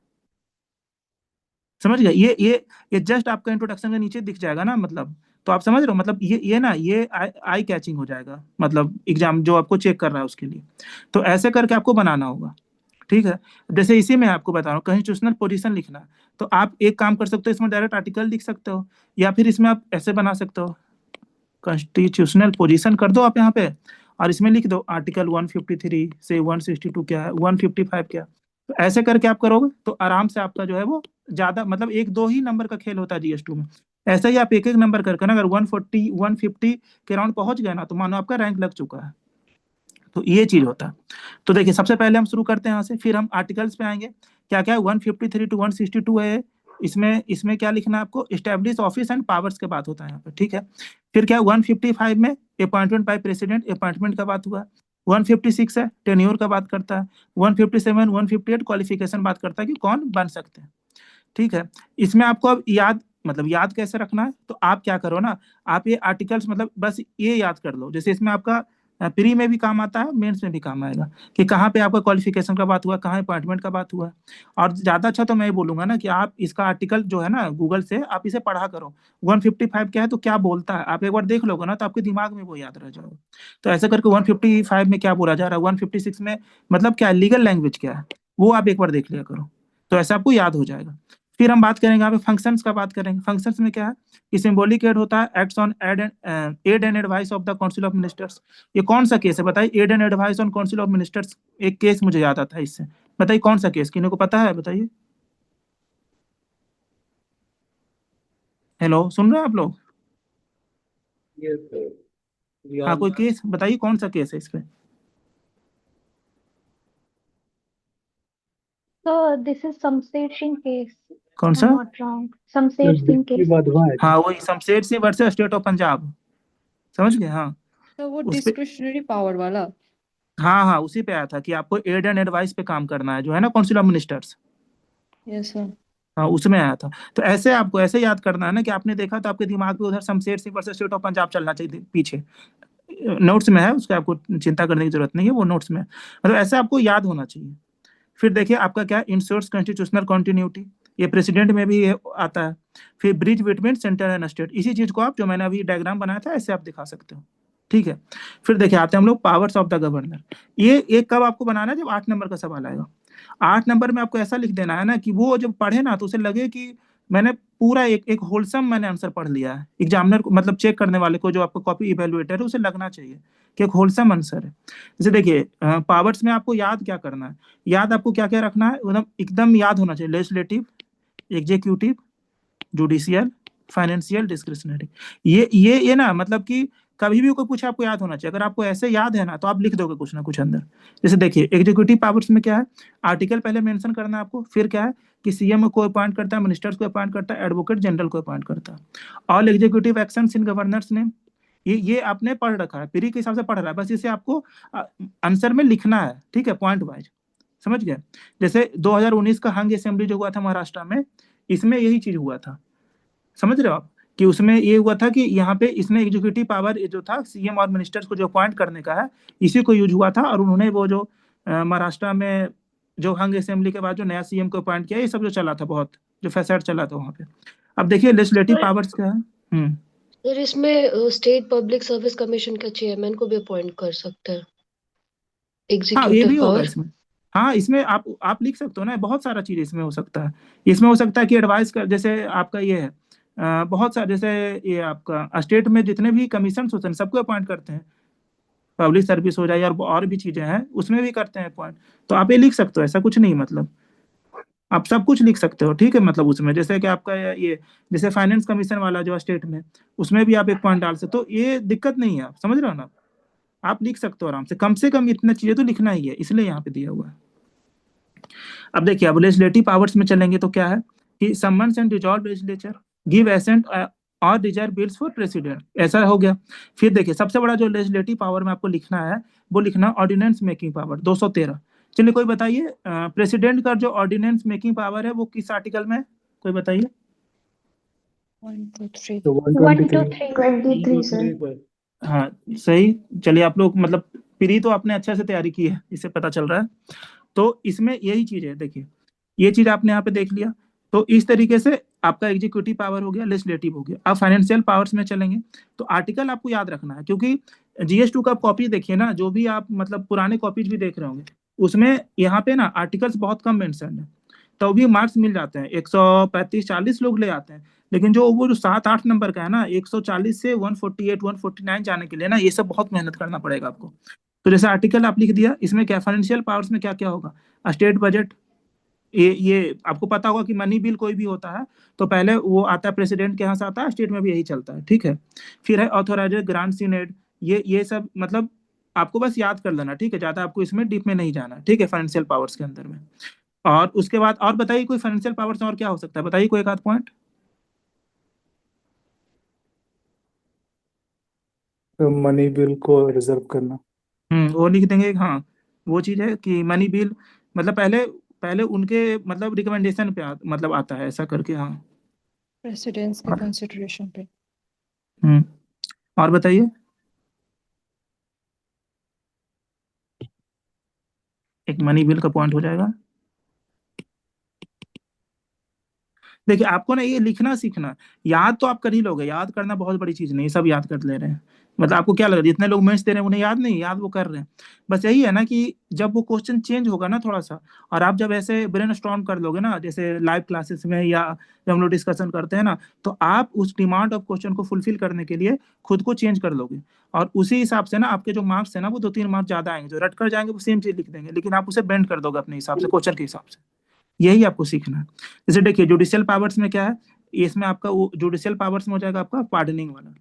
समझ गए। ये जस्ट आपका इंट्रोडक्शन के नीचे दिख जाएगा ना, मतलब तो आप समझ रहे हो, मतलब ये ना ये आई कैचिंग हो जाएगा, मतलब एग्जाम जो आपको चेक कर रहा है उसके लिए। तो ऐसे करके आपको बनाना होगा, ठीक है। जैसे इसी में आपको बता रहा हूँ कॉन्स्टिट्यूशनल पोजीशन लिखना, तो आप एक काम कर सकते हो, इसमें डायरेक्ट आर्टिकल लिख सकते हो, या फिर इसमें आप ऐसे बना सकते हो, कॉन्स्टिट्यूशनल पोजीशन कर दो आप यहाँ पे, और इसमें लिख दो आर्टिकल 153 से 162 क्या है, 155 क्या। तो ऐसे करके आप करोगे तो आराम से आपका जो है वो ज्यादा, मतलब 1-2 ही नंबर का खेल होता है जीएस2 में। ऐसा ही आप एक एक नंबर करके ना अगर 140 150 के राउंड पहुंच गए ना, तो मानो आपका रैंक लग चुका है। तो ये चीज होता है। तो देखिए सबसे पहले हम शुरू करते हैं यहाँ से, फिर हम आर्टिकल्स पे आएंगे। क्या क्या 153 to 162 है, इसमें क्या लिखना है आपको, एस्टैब्लिश ऑफिस एंड पावर्स के बात होता है यहाँ पे, ठीक है। फिर क्या 155 में अपॉइंटमेंट बाय प्रेसिडेंट, अपॉइंटमेंट का बात हुआ। 156 है टेन्योर का बात करता है। 157 158 क्वालिफिकेशन बात करता है कि कौन बन सकते हैं, ठीक है। इसमें आपको अब याद कैसे रखना है, तो आप क्या करो ना, आप ये आर्टिकल्स मतलब बस ये याद कर लो, जैसे इसमें आपका प्री में भी काम आता है, मेंस में भी काम आएगा, कि कहाँ पे आपका क्वालिफिकेशन का बात हुआ, कहाँ अपॉइंटमेंट का बात हुआ। और ज्यादा अच्छा तो मैं ये बोलूंगा ना कि आप इसका आर्टिकल जो है ना गूगल से आप इसे पढ़ा करो, 155 क्या है तो क्या बोलता है, आप एक बार देख लोगे ना तो आपके दिमाग में वो याद रह जाएगा। तो ऐसा करके 155 में क्या बोला जा रहा है, 156 में मतलब क्या लीगल लैंग्वेज क्या है, वो आप एक बार देख लिया करो, तो ऐसा आपको याद हो जाएगा। फिर हम बात करेंगे यहाँ पे फंक्शंस का बात करेंगे। फंक्शंस में क्या है कि सिंबॉलिक एड होता है, acts on aid and advice of the council of ministers. ये कौन सा केस है बताइए? Aid and advice on council of ministers, एक केस मुझे याद आता है इससे, बताइए कौन सा केस, किन्हीं को पता है बताइए? हेलो, सुन रहे हैं आप लोग? Yes, sir. We हाँ, are कोई केस बताइए, कौन सा केस है इस पे? So this is Samsher Singh case. कौन I'm सा? not wrong. Samsher Singh case. हाँ, वही Shamsher Singh versus state of Punjab, समझ गए? हाँ, तो वो उस पे, डिस्क्रिशनरी पावर वाला। हाँ हाँ, उसी पे आया था कि आपको एड एंड एडवाइस पे काम करना है, जो है ना council of ministers. Yes sir. हाँ, उसमें आया था। तो ऐसे आपको ऐसे याद करना है ना कि आपने देखा तो आपके दिमाग में उधर Shamsher Singh versus state of Punjab चलना चाहिए पीछे। नोट्स में है, उसका आपको चिंता करने की जरूरत नहीं है, वो नोट्स में है। मतलब ऐसे आपको याद होना चाहिए। फिर देखिए आपका क्या, इंश्योर्स कॉन्स्टिट्यूशनल कंटिन्यूटी, ये प्रेसिडेंट में भी ये आता है। फिर bridge between centre and state, इसी चीज को आप, जो मैंने अभी डायग्राम बनाया था, ऐसे आप दिखा सकते हो, ठीक है। फिर देखिए आते हैं हम लोग पावर्स ऑफ द गवर्नर। ये कब आपको बनाना है? जब 8 नंबर का सवाल आएगा। 8 नंबर में आपको ऐसा लिख देना है ना कि वो जब पढ़े ना तो उसे लगे कि मैंने पूरा एक होलसम मैंने आंसर पढ़ लिया है। एग्जामिनर को, मतलब चेक करने वाले को, जो आपको कॉपी इवेलुएटर है, उसे लगना चाहिए कि एक होलसम आंसर है। जैसे देखिए पावर्स में आपको याद क्या करना है, याद आपको क्या क्या रखना है, एकदम एकदम याद होना चाहिए। Legislative, executive, judicial, financial, discretionary. ये ना, मतलब कि कभी भी कोई पूछे आपको याद होना चाहिए। अगर आपको ऐसे याद है ना तो आप लिख दोगे कुछ ना कुछ अंदर। जैसे देखिए एग्जीक्यूटिव पावर्स में क्या है, आर्टिकल पहले मेंशन करना है आपको। फिर क्या है कि सीएम को अपॉइंट करता है, मिनिस्टर्स को अपॉइंट करता है, एडवोकेट जनरल को अपॉइंट करता है। All executive actions in governors name, ये आपने पढ़ रखा है, प्री के हिसाब से पढ़ रहा है, बस इसे आपको आंसर में लिखना है, ठीक है, पॉइंट वाइज, समझ गए? जैसे 2019 का हंग असेंबली जो हुआ था महाराष्ट्र में, इसमें यही चीज हुआ था, समझ रहे हो आप? कि उसमें ये हुआ था कि यहाँ पे इसने एग्जीक्यूटिव पावर जो था सीएम और मिनिस्टर्स को जो अपॉइंट करने का है, इसी को यूज हुआ था। और उन्होंने वो जो महाराष्ट्र में जो हंग असेंबली के बाद जो नया सीएम को अपॉइंट किया, ये सब जो चला था, बहुत जो फैसद चला था वहाँ पे। अब देखिए लेजिस्लेटिव पावर्स क्या है। सर इसमें स्टेट पब्लिक सर्विस कमीशन का चेयरमैन को भी अपॉइंट कर सकते हैं, हाँ, ये भी एग्जीक्यूटिव होगा पावर। इसमें। हाँ, इसमें आप लिख सकते हो ना, बहुत सारा चीज इसमें हो सकता है। इसमें हो सकता है कि एडवाइस कर, जैसे आपका ये है बहुत सारा, जैसे ये आपका स्टेट में जितने भी कमीशन होते हैं सबको अपॉइंट करते हैं। पब्लिक सर्विस हो जाए और भी चीजें हैं, उसमें भी करते हैं अपॉइंट। तो आप ये लिख सकते हो, ऐसा कुछ नहीं, मतलब आप सब कुछ लिख सकते हो, ठीक है। मतलब उसमें जैसे कि आपका ये जैसे फाइनेंस कमीशन वाला जो स्टेट में, उसमें भी आप एक पॉइंट डाल सकते हो, तो ये दिक्कत नहीं है, आप समझ रहे हो ना? आप लिख सकते हो आराम से कम इतना चीजें तो लिखना ही है, इसलिए यहाँ पे दिया हुआ है। अब देखिए अब लेजिस्लेटिव पावर्स में चलेंगे तो क्या है कि summons and dissolve legislature, give assent और डिजायर बिल्स फॉर प्रेसिडेंट, ऐसा हो गया। फिर देखिए सबसे बड़ा जो लेजिस्लेटिव पावर में आपको लिखना है, वो लिखना ऑर्डिनेंस मेकिंग पावर 213। चलिए कोई बताइए प्रेसिडेंट का जो ऑर्डिनेंस मेकिंग पावर है वो किस आर्टिकल में है? कोई बताइए। 1 2 3। 1 2 3 23 sir. हाँ सही। चलिए आप लोग, मतलब प्री तो आपने अच्छे से तैयारी की है, इससे पता चल रहा है। तो इसमें यही चीज है, देखिए ये चीज आपने यहाँ पे देख लिया। तो इस तरीके से आपका एग्जीक्यूटिव पावर हो गया, लेजिस्लेटिव हो गया। अब फाइनेंशियल पावर्स में चलेंगे तो आर्टिकल आपको याद रखना है, क्योंकि जीएस2 का कॉपी देखिए ना, जो भी आप मतलब पुराने कॉपीज भी देख रहे होंगे, उसमें यहाँ पे ना आर्टिकल्स बहुत कम मेंशन है, तो भी मार्क्स मिल जाते हैं। 135-40 लोग ले आते हैं। लेकिन जो वो जो 7-8 नंबर का है ना, 140 से 148-149 जाने के लिए ना, ये सब बहुत मेहनत करना पड़ेगा आपको। तो जैसे आर्टिकल आप लिख दिया, इसमें क्या फाइनेंशियल पावर्स में क्या क्या होगा, स्टेट बजट, ये आपको पता होगा कि मनी बिल कोई भी होता है तो पहले वो आता है प्रेसिडेंट के यहाँ से आता है, स्टेट में भी यही चलता है, ठीक है। फिर है ऑथोराइजर ग्रांट सीनेट, ये सब मतलब आपको बस याद कर लेना, ठीक है, ज्यादा आपको इसमें डीप में नहीं जाना, ठीक है, फाइनेंशियल पावर्स के अंदर में। और उसके बाद और बताइए कोई फाइनेंशियल पावर्स और क्या हो सकता है, बताइए कोई एक आध पॉइंट। मनी बिल को रिजर्व करना। वो लिख देंगे, हाँ वो चीज है कि मनी बिल, मतलब पहले पहले उनके मतलब रिकमेंडेशन पे मतलब आता है, ऐसा करके, हाँ। प्रेसिडेंट्स के कंसिडरेशन पे। हम्म और बताइए, एक मनी बिल का पॉइंट हो जाएगा। देखिए आपको ना ये लिखना सीखना, याद तो आप कर ही लोगे, याद करना बहुत बड़ी चीज नहीं, सब याद कर ले रहे हैं। मतलब आपको क्या लग रहा है जितने लोग मेंस दे रहे हैं उन्हें याद नहीं, याद वो कर रहे हैं। बस यही है ना कि जब वो क्वेश्चन चेंज होगा ना थोड़ा सा, और आप जब ऐसे ब्रेन स्टॉर्म कर लोगे ना, जैसे लाइव क्लासेस में या जब हम लोग डिस्कशन करते हैं ना, तो आप उस डिमांड ऑफ क्वेश्चन को फुलफिल करने के लिए खुद को चेंज कर लोगे, और उसी हिसाब से ना आपके जो मार्क्स है ना वो 2-3 मार्क्स ज्यादा आएंगे। जो रट कर जाएंगे वो सेम चीज लिख देंगे, लेकिन आप उसे बेंड कर दोगे अपने हिसाब से, क्वेश्चन के हिसाब से। यही आपको सीखना है। जैसे देखिए जुडिशियल पावर्स में क्या है, इसमें आपका वो जुडिशियल पावर्स में हो जाएगा आपका पार्डनिंग वाला,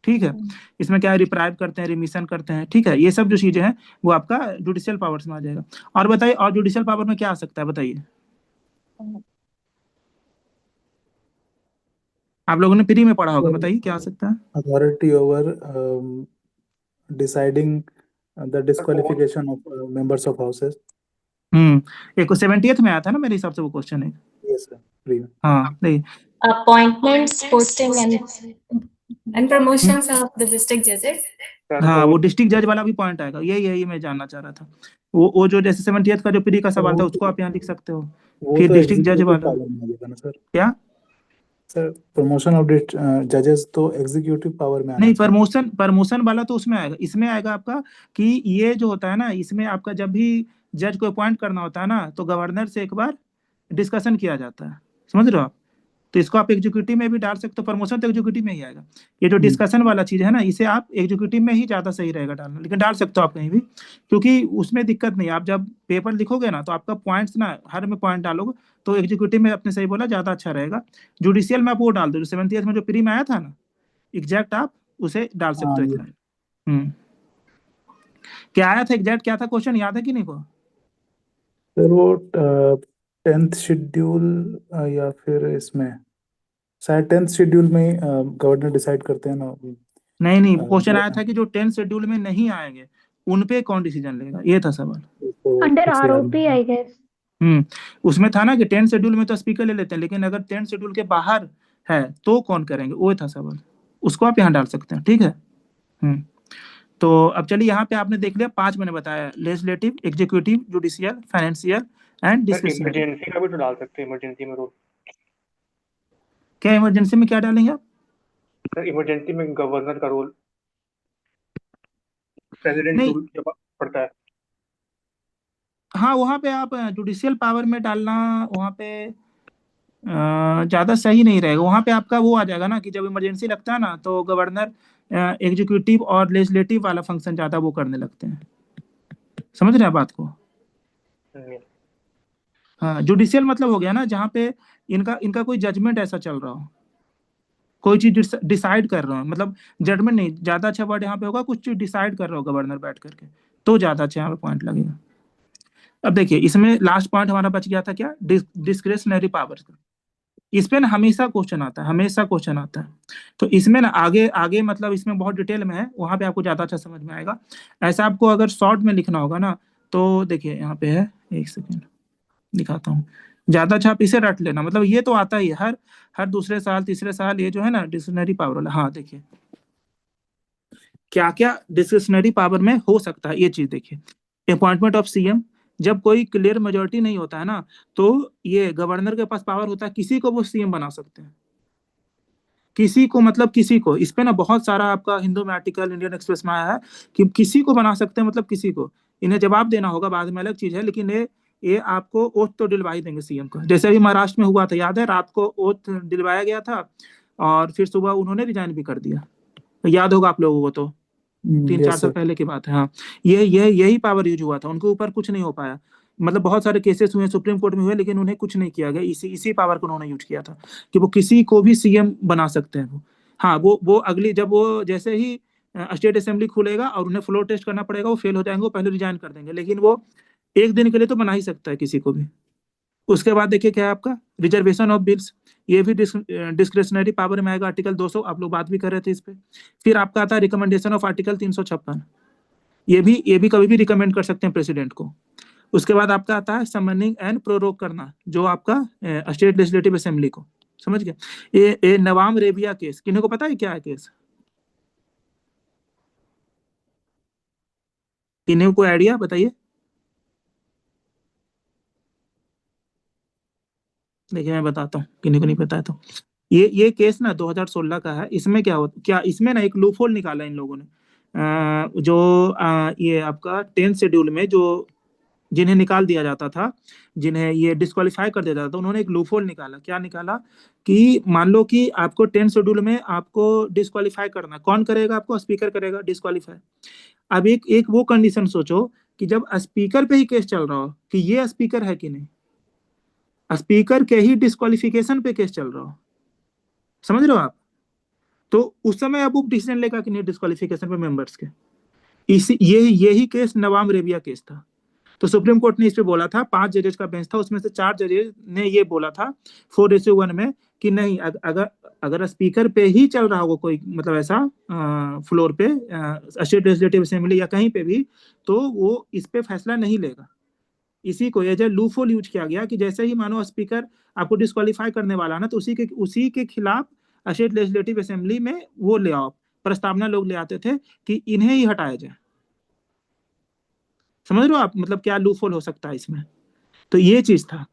ठीक है। इसमें क्या है, रिप्राइव करते हैं, रिमिशन करते हैं, ठीक है। ये सब जो चीजें हैं वो आपका जुडिशियल पावर्स में आ जाएगा। और बताइए, और जुडिशियल पावर में क्या आ सकता है बताइए। आप लोगों ने प्री में पढ़ा होगा, बताइए क्या आ सकता है। Authority over deciding the disqualification of members of houses. एक 70th में आया था ना मेरे हिसाब से वो क्वेश्चन है। यस सर, प्री में। हाँ नहीं, Appointments, posting and promotions of the district judges. हाँ वो डिस्ट्रिक्ट जज वाला भी पॉइंट आएगा, यही मैं जानना चाह रहा था। वो जो जैसे 70th का जो प्री का सवाल था उसको आप यहाँ लिख सकते हो। वो फिर तो डिस्ट्रिक्ट जज एग्जीक्यूटिव वाला पावर में आ जाएगा ना सर। क्या, सर प्रमोशन ऑफ जजेस तो एग्जीक्यूटिव पावर में आना नहीं चाहिए। प्रमोशन वाला तो उसमें आएगा, इसमें आएगा आपका कि ये जो होता है ना, इसमें आपका जब भी जज को अपॉइंट करना होता है ना, तो गवर्नर से एक बार डिस्कशन किया जाता है, समझ रहे हो आप। तो इसको आप एग्जीक्यूटिव में भी डाल सकते हो, प्रमोशन तो एग्जीक्यूटिव में ही आएगा। ये जो डिस्कशन वाला चीज है ना, इसे आप एग्जीक्यूटिव में ही ज्यादा सही रहेगा डालना, लेकिन डाल सकते हो आप कहीं भी, क्योंकि उसमें दिक्कत नहीं। आप जब पेपर लिखोगे ना तो आपका पॉइंट्स ना हर में पॉइंट डालोगे, तो एग्जीक्यूटिव में आपने सही बोला ज्यादा अच्छा रहेगा। जुडिशियल में आप वो डाल दो, 70th में जो प्री में आया था ना, एग्जैक्ट आप उसे डाल सकते हाँ हो इतना। क्या आया था एग्जैक्ट, क्या था क्वेश्चन, याद है कि नहीं को। सर वो 10th शेड्यूल या फिर इसमें शायद 10th शेड्यूल में गवर्नर डिसाइड करते हैं ना। नहीं क्वेश्चन आया था कि जो 10 शेड्यूल में नहीं आएंगे उन पे कौन डिसीजन लेगा, ये था सवाल। तो Under ठीक से याद ROP, नहीं है। I guess. उसमें था ना कि 10 शेड्यूल में तो स्पीकर ले लेते हैं, लेकिन अगर 10 शेड्यूल के बाहर है तो कौन करेंगे, वो था सवाल। उसको आप यहाँ डाल सकते हैं, ठीक है। तो अब चलिए, यहाँ पे आपने देख लिया 5 मैंने बताया, legislative, executive, judicial, financial and discretionary. Emergency का भी तो डाल सकते हैं, इमरजेंसी में रोल। क्या इमरजेंसी में क्या डालेंगे आप। सर इमरजेंसी में गवर्नर का रोल, प्रेसिडेंट नहीं, रूल जब पड़ता है। हाँ वहाँ पे आप जुडिशियल पावर में डालना, वहाँ पे ज्यादा सही नहीं रहेगा। वहाँ पे आपका वो आ जाएगा ना कि जब इमरजेंसी लगता है ना तो गवर्नर एग्जीक्यूटिव और लेजिस्लेटिव वाला फंक्शन ज्यादा वो करने लगते हैं, समझ रहे हैं बात को। हाँ जुडिशियल मतलब हो गया ना जहाँ पे इनका इनका कोई जजमेंट ऐसा चल रहा हो, कोई चीज डिसाइड कर रहा हो, मतलब जजमेंट नहीं, ज्यादा अच्छा वर्ड यहाँ पे होगा, कुछ चीज डिसाइड कर रहा हो गवर्नर बैठ करके, तो ज्यादा अच्छा यहाँ पे पॉइंट लगेगा। अब देखिए इसमें लास्ट पॉइंट हमारा बच गया था क्या, डिस्क्रिशनरी पावर्स का। इस पे ना हमेशा क्वेश्चन आता है, हमेशा क्वेश्चन आता है। तो इसमें ना आगे आगे मतलब इसमें बहुत डिटेल में है, वहां पे आपको ज्यादा अच्छा समझ में आएगा। ऐसा आपको अगर शॉर्ट में लिखना होगा ना, तो देखिए यहाँ पे है, एक सेकेंड दिखाता हूँ। ज्यादा अच्छा आप इसे रट लेना, मतलब ये तो आता ही है हर हर दूसरे साल तीसरे साल, ये जो है ना डिस्क्रिशनरी पावर वाला। हाँ देखिए क्या क्या डिस्क्रिशनरी पावर में हो सकता है, ये चीज देखिए। अपॉइंटमेंट ऑफ सीएम, जब कोई क्लियर मेजोरिटी नहीं होता है ना, तो ये गवर्नर के पास पावर होता है, किसी को वो सीएम बना सकते हैं, किसी को, मतलब किसी को। इस पे ना बहुत सारा आपका हिंदू में आर्टिकल, इंडियन एक्सप्रेस में आया है कि किसी को बना सकते हैं, मतलब किसी को। इन्हें जवाब देना होगा बाद में, अलग चीज है, लेकिन ये आपको ओथ तो दिलवा ही देंगे सीएम का। जैसे अभी महाराष्ट्र में हुआ था, याद है, रात को ओथ दिलवाया गया था और फिर सुबह उन्होंने रिजाइन भी कर दिया, याद होगा आप लोगों को। तो 3-4 यस साल सर। पहले की बात है। हाँ यही पावर यूज हुआ था, उनके ऊपर कुछ नहीं हो पाया। मतलब बहुत सारे केसेस हुए सुप्रीम कोर्ट में हुए, लेकिन उन्हें कुछ नहीं किया गया, इसी पावर को उन्होंने यूज किया था कि वो किसी को भी सीएम बना सकते हैं वो। हाँ वो अगली, जब वो जैसे ही स्टेट असेंबली खुलेगा और उन्हें फ्लोर टेस्ट करना पड़ेगा, वो फेल हो जाएंगे, वो पहले रिजाइन कर देंगे, लेकिन वो एक दिन के लिए तो बना ही सकता है किसी को भी। उसके बाद देखिए क्या है आपका रिजर्वेशन ऑफ बिल्स, ये भी डिस्क्रिशनरी पावर में आएगा, आर्टिकल 200, आप लोग बात भी कर रहे थे इस पे। फिर आपका आता है रिकमेंडेशन ऑफ आर्टिकल 356, ये भी कभी भी रिकमेंड कर सकते हैं प्रेसिडेंट को। उसके बाद आपका आता है समनिंग एंड प्रोरोग करना, जो आपका स्टेट लेजिस्लेटिव असेंबली को, समझ गए। ये नवाम रेबिया केस, किन्हीं को पता है क्या है केस, किन्हीं को आइडिया बताइए। देखिए मैं बताता हूँ किन्हीं को नहीं पता है तो। ये केस ना 2016 का है। इसमें क्या इसमें ना एक लूपहोल निकाला इन लोगों ने। ये आपका 10th शेड्यूल में जो जिन्हें निकाल दिया जाता था, जिन्हें ये डिस्क्वालीफाई कर दिया जाता था, उन्होंने एक लूपहोल निकाला। क्या निकाला कि मान लो कि आपको 10th शेड्यूल में आपको डिस्क्वालीफाई करना, कौन करेगा? आपको स्पीकर करेगा डिस्क्वालीफाई। अब एक एक वो कंडीशन सोचो कि जब स्पीकर पे ही केस चल रहा हो कि ये स्पीकर है कि नहीं, स्पीकर के ही डिस्क्वालिफिकेशन पे केस चल रहा हो, समझ रहे हो आप? तो उस समय अब वो डिसीजन लेगा कि नहीं डिस्क्वालिफिकेशन पे मेंबर्स के। इसी यही केस नवाम रेबिया केस था। तो सुप्रीम कोर्ट ने इस पे बोला था, 5 जजेस का बेंच था, उसमें से 4 जजेस ने ये बोला था 4:1 में कि नहीं, अगर स्पीकर पे ही चल रहा होगा कोई, मतलब ऐसा फ्लोर पे स्टेट लेजिस्लेटिव असेंबली या कहीं पे भी, तो वो इस पे फैसला नहीं लेगा। इसी को एज ए लूपहोल यूज किया गया कि जैसे ही मानो स्पीकर आपको डिस्क्वालीफाई करने वाला ना, तो उसी के खिलाफ स्टेट लेजिस्लेटिव असेंबली में वो ले आओ, प्रस्तावना लोग ले आते थे कि इन्हें ही हटाया जाए। समझ रहे हो आप मतलब क्या लूपहोल हो सकता है इसमें? तो ये चीज था।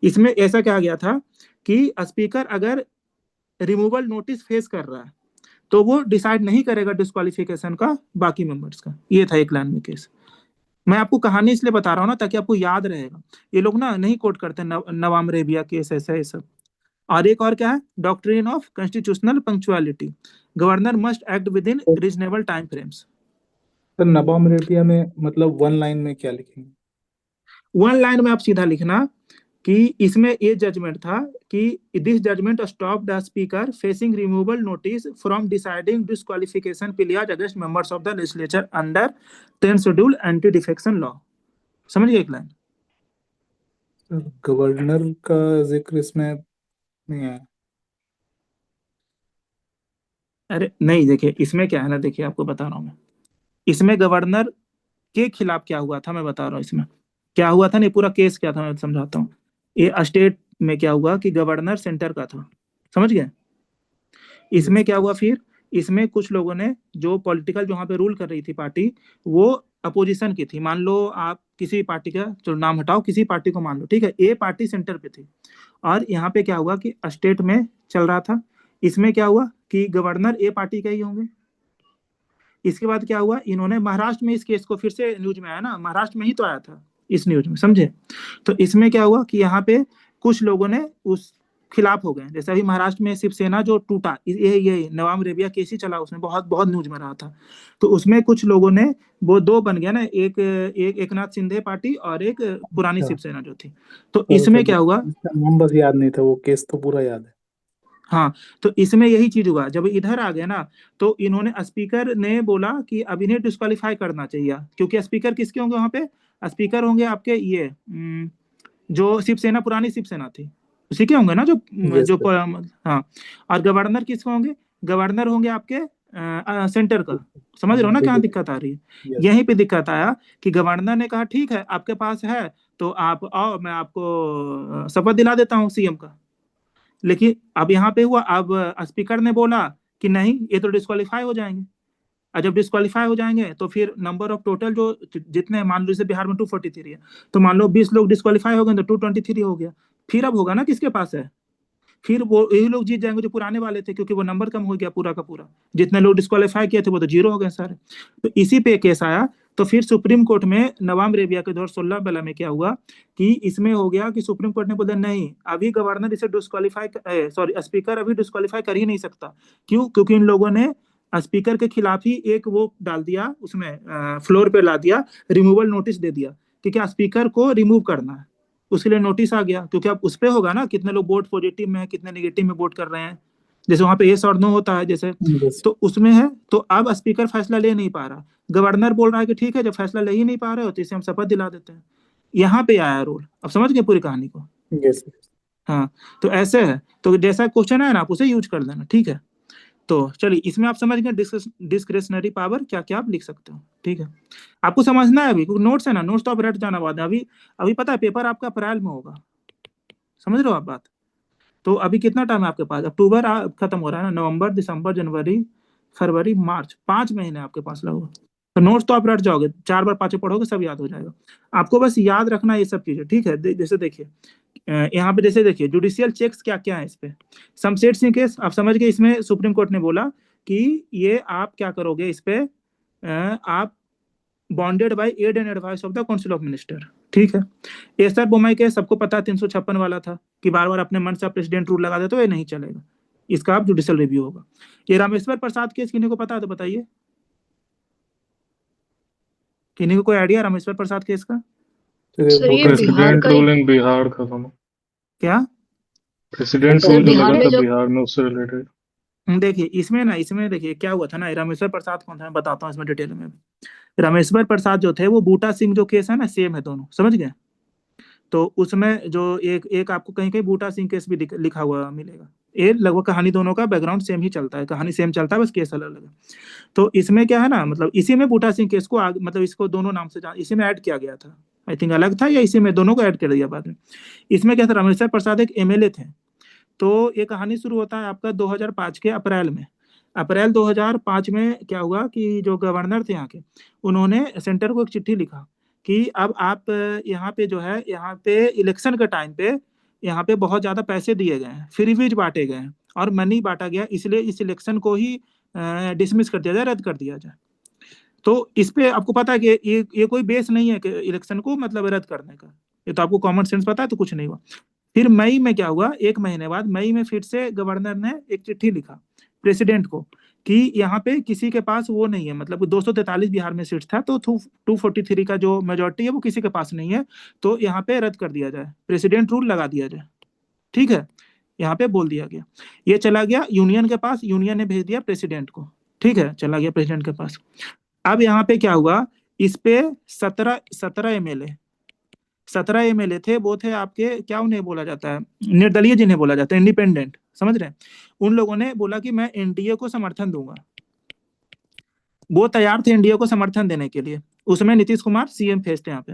इसमें ऐसा कहा गया था कि स्पीकर अगर रिमूवल नोटिस फेस कर रहा है तो वो डिसाइड नहीं करेगा डिस्क्वालिफिकेशन का बाकी मेंबर्स का। ये था एक लाइन में केस। मैं आपको कहानी इसलिए बता रहा हूँ ना ताकि आपको याद रहेगा। ये लोग ना नहीं कोट करते नवाम रेबिया केस ऐसा ये सब। और एक और क्या है, doctrine of constitutional punctuality, governor must act with in reasonable time frames. तो नवाम रेबिया में मतलब 1 लाइन में क्या लिखेंगे? 1 लाइन में आप सीधा लिखना कि इसमें ये जजमेंट था कि this judgment stop the speaker facing removal notice from deciding disqualification period against members of the legislature under 10th schedule anti defection law. समझ गए एक लाइन? गवर्नर का जिक्र इसमें नहीं आया। अरे नहीं, देखिए इसमें क्या है ना, देखिए आपको बता रहा हूँ मैं। इसमें गवर्नर के खिलाफ क्या हुआ था मैं बता रहा हूँ। इसमें क्या हुआ था, नहीं पूरा केस क्या था मैं समझाता हूँ। ये स्टेट में क्या हुआ कि गवर्नर सेंटर का था, समझ गए? इसमें क्या हुआ फिर, इसमें कुछ लोगों ने जो पॉलिटिकल जो वहां पे रूल कर रही थी पार्टी, वो अपोजिशन की थी। मान लो आप किसी पार्टी का, चलो नाम हटाओ, किसी पार्टी को मान लो, ठीक है, ए पार्टी सेंटर पे थी और यहाँ पे क्या हुआ कि स्टेट में चल रहा था। इसमें क्या हुआ कि गवर्नर ए पार्टी का ही होंगे। इसके बाद क्या हुआ, इन्होंने महाराष्ट्र में इस केस को फिर से न्यूज में आया ना, महाराष्ट्र में ही तो आया था इस न्यूज में, समझे? तो इसमें क्या हुआ कि यहाँ पे कुछ लोगों ने उस खिलाफ हो गए। जैसे अभी महाराष्ट्र में शिवसेना जो टूटा, ये नवाम रेबिया केस ही चला, उसमें बहुत बहुत न्यूज में रहा था। तो उसमें कुछ लोगों ने, वो 2 बन गया ना, एक एकनाथ शिंदे पार्टी और एक पुरानी अच्छा, शिवसेना जो थी। तो इसमें क्या हुआ, इसका नाम बस याद नहीं था, वो केस तो पूरा याद है। हाँ, तो इसमें यही चीज हुआ। जब इधर आ गए ना, तो इन्होंने, स्पीकर ने बोला कि अब इन्हें डिस्क्वालीफाई करना चाहिए, क्योंकि स्पीकर किसके होंगे वहां पे? स्पीकर होंगे आपके ये जो शिवसेना, पुरानी शिवसेना थी, उसी के होंगे ना जो यस जो सर। हाँ। और गवर्नर किसके होंगे? गवर्नर होंगे आपके सेंटर का। समझ रहे हो ना क्या दिक्कत आ रही है? यस यहीं पे दिक्कत आया कि गवर्नर ने कहा ठीक है आपके पास है तो आप आओ, मैं आपको शपथ दिला देता हूँ सीएम का। लेकिन अब यहाँ पे हुआ, अब स्पीकर ने बोला कि नहीं, ये तो डिस्क्वालीफाई हो जाएंगे। और जब डिस्क्वालीफाई हो जाएंगे तो फिर नंबर ऑफ टोटल जो जितने, मान लो जैसे बिहार में 243 है, तो मान लो 20 लोग डिस्क्वालीफाई हो गए तो 223 हो गया। फिर अब होगा ना किसके पास है, फिर वो यही लोग जीत जाएंगे जो पुराने वाले थे, क्योंकि वो नंबर कम हो गया पूरा का पूरा। जितने लोग डिस्क्वालीफाई किए थे वो तो 0 हो गए सारे। तो इसी पे केस आया। तो फिर सुप्रीम कोर्ट में नवाम रेबिया के 2016 वाला में क्या हुआ कि इसमें हो गया कि सुप्रीम कोर्ट ने बोला नहीं, अभी गवर्नर इसे डिस्क्वालीफाई, सॉरी स्पीकर अभी डिस्क्वालीफाई कर ही नहीं सकता। क्यों? क्योंकि इन लोगों ने स्पीकर के खिलाफ ही एक वो डाल दिया, उसमें फ्लोर पे ला दिया, रिमूवल नोटिस दे दिया कि क्या स्पीकर को रिमूव करना है। उसके लिए नोटिस आ गया, क्योंकि अब उस पे होगा ना कितने लोग वोट पॉजिटिव में है, कितने नेगेटिव में वोट कर रहे हैं, जैसे वहां पे येस और नो होता है जैसे, यस तो उसमें है। तो अब स्पीकर फैसला ले नहीं पा रहा, गवर्नर बोल रहा है कि ठीक है, जब फैसला ले ही नहीं पा रहे हो तो इसे हम शपथ दिला देते हैं। यहाँ पे आया रोल। अब समझ गए पूरी कहानी को? यस हाँ, तो ऐसे है। तो जैसा क्वेश्चन है ना, आप उसे यूज कर लेना, ठीक है? तो चलिए, इसमें आप समझ गए डिस्क्रिशनरी पावर क्या क्या आप लिख सकते हो, ठीक है? आपको समझना है अभी, क्योंकि नोट्स है ना, नोट्स तो आप रट जाना बाद में। अभी अभी पता है पेपर आपका अप्रैल में होगा, समझ रहे हो आप बात? तो अभी कितना टाइम है आपके पास? अक्टूबर खत्म हो रहा है ना, नवंबर, दिसंबर, जनवरी, फरवरी, मार्च, 5 महीने आपके पास लगभग। तो नोट्स तो आप रट जाओगे, 4 बार 5 पढ़ोगे सब याद हो जाएगा। आपको बस याद रखना ये सब चीजें, ठीक है। जैसे देखिए यहाँ पे जैसे देखिए जुडिशियल चेक्स क्या क्या है इस पे। समसेट सिंह केस आप समझ गए, इसमें सुप्रीम कोर्ट ने बोला कि ये आप क्या करोगे इस पे, आप bonded bye add and advice of the council of minister, ठीक है। एसआर बोमाई केस सबको पता 356 वाला था कि बार बार अपने मन से प्रेसिडेंट रूल लगा दे तो ये नहीं चलेगा, इसका आप जुडिशियल रिव्यू होगा। ये रामेश्वर प्रसाद केस किन्हीं को पता है तो बताइए, किन्हीं को कोई आइडिया रामेश्वर प्रसाद केस का? सर ये बिहार प्रेसिडेंट का रूल इन बिहार का था ना, क्या प्रेसिडेंट सर रूल जो बिहार लगा में था जब बिहार में उससे रिलेटेड। देखिए इसमें देखिए क्या हुआ था ना, रामेश्वर प्रसाद कौन था मैं बताता हूँ इसमें डिटेल में। रामेश्वर प्रसाद जो थे वो बूटा सिंह जो केस है ना सेम है दोनों, समझ गए। तो उसमें जो एक आपको कहीं कहीं बूटा सिंह केस भी लिखा हुआ मिलेगा। ये लगभग कहानी दोनों का बैकग्राउंड सेम ही चलता है, कहानी सेम चलता है, बस केस अलग अलग है। तो इसमें क्या है ना, मतलब इसी में बूटा सिंह केस को मतलब इसको दोनों नाम से इसी में ऐड किया गया था, आई थिंक अलग था या इसी में दोनों को ऐड कर दिया बाद में। इसमें क्या था, रामेश्वर प्रसाद एक एमएलए थे। तो ये कहानी शुरू होता है आपका 2005 के अप्रैल में। अप्रैल 2005 में क्या हुआ कि जो गवर्नर थे यहाँ के, उन्होंने सेंटर को एक चिट्ठी लिखा कि अब आप यहाँ पे जो है, यहाँ पे इलेक्शन के टाइम पे यहाँ पे बहुत ज्यादा पैसे दिए गए हैं, फ्रीबीज बांटे गए हैं और मनी बांटा गया, इसलिए इस इलेक्शन को ही डिसमिस कर दिया जाए, रद्द कर दिया जाए। तो इस पे आपको पता है कि ये कोई बेस नहीं है कि इलेक्शन को मतलब रद्द करने का, ये तो आपको कॉमन सेंस पता है, तो कुछ नहीं हुआ। फिर मई में क्या हुआ, 1 महीने बाद मई में फिर से गवर्नर ने एक चिट्ठी लिखा प्रेसिडेंट को कि यहाँ पे किसी के पास वो नहीं है, मतलब 243 बिहार में सीट था तो 243 का जो मेजोरिटी है वो किसी के पास नहीं है, तो यहाँ पे रद्द कर दिया जाए, प्रेसिडेंट रूल लगा दिया जाए, ठीक है। यहाँ पे बोल दिया गया, ये चला गया यूनियन के पास, यूनियन ने भेज दिया प्रेसिडेंट को, ठीक है, चला गया प्रेसिडेंट के पास। अब यहाँ पे क्या हुआ, इस पे 17 एमएलए थे, वो थे आपके क्या उन्हें बोला जाता है, निर्दलीय जिन्हें बोला जाता है, इंडिपेंडेंट, समझ रहे हैं। उन लोगों ने बोला कि मैं एनडीए को समर्थन दूंगा, वो तैयार थे एनडीए को समर्थन देने के लिए। उसमें नीतीश कुमार सीएम फेस थे यहाँ पे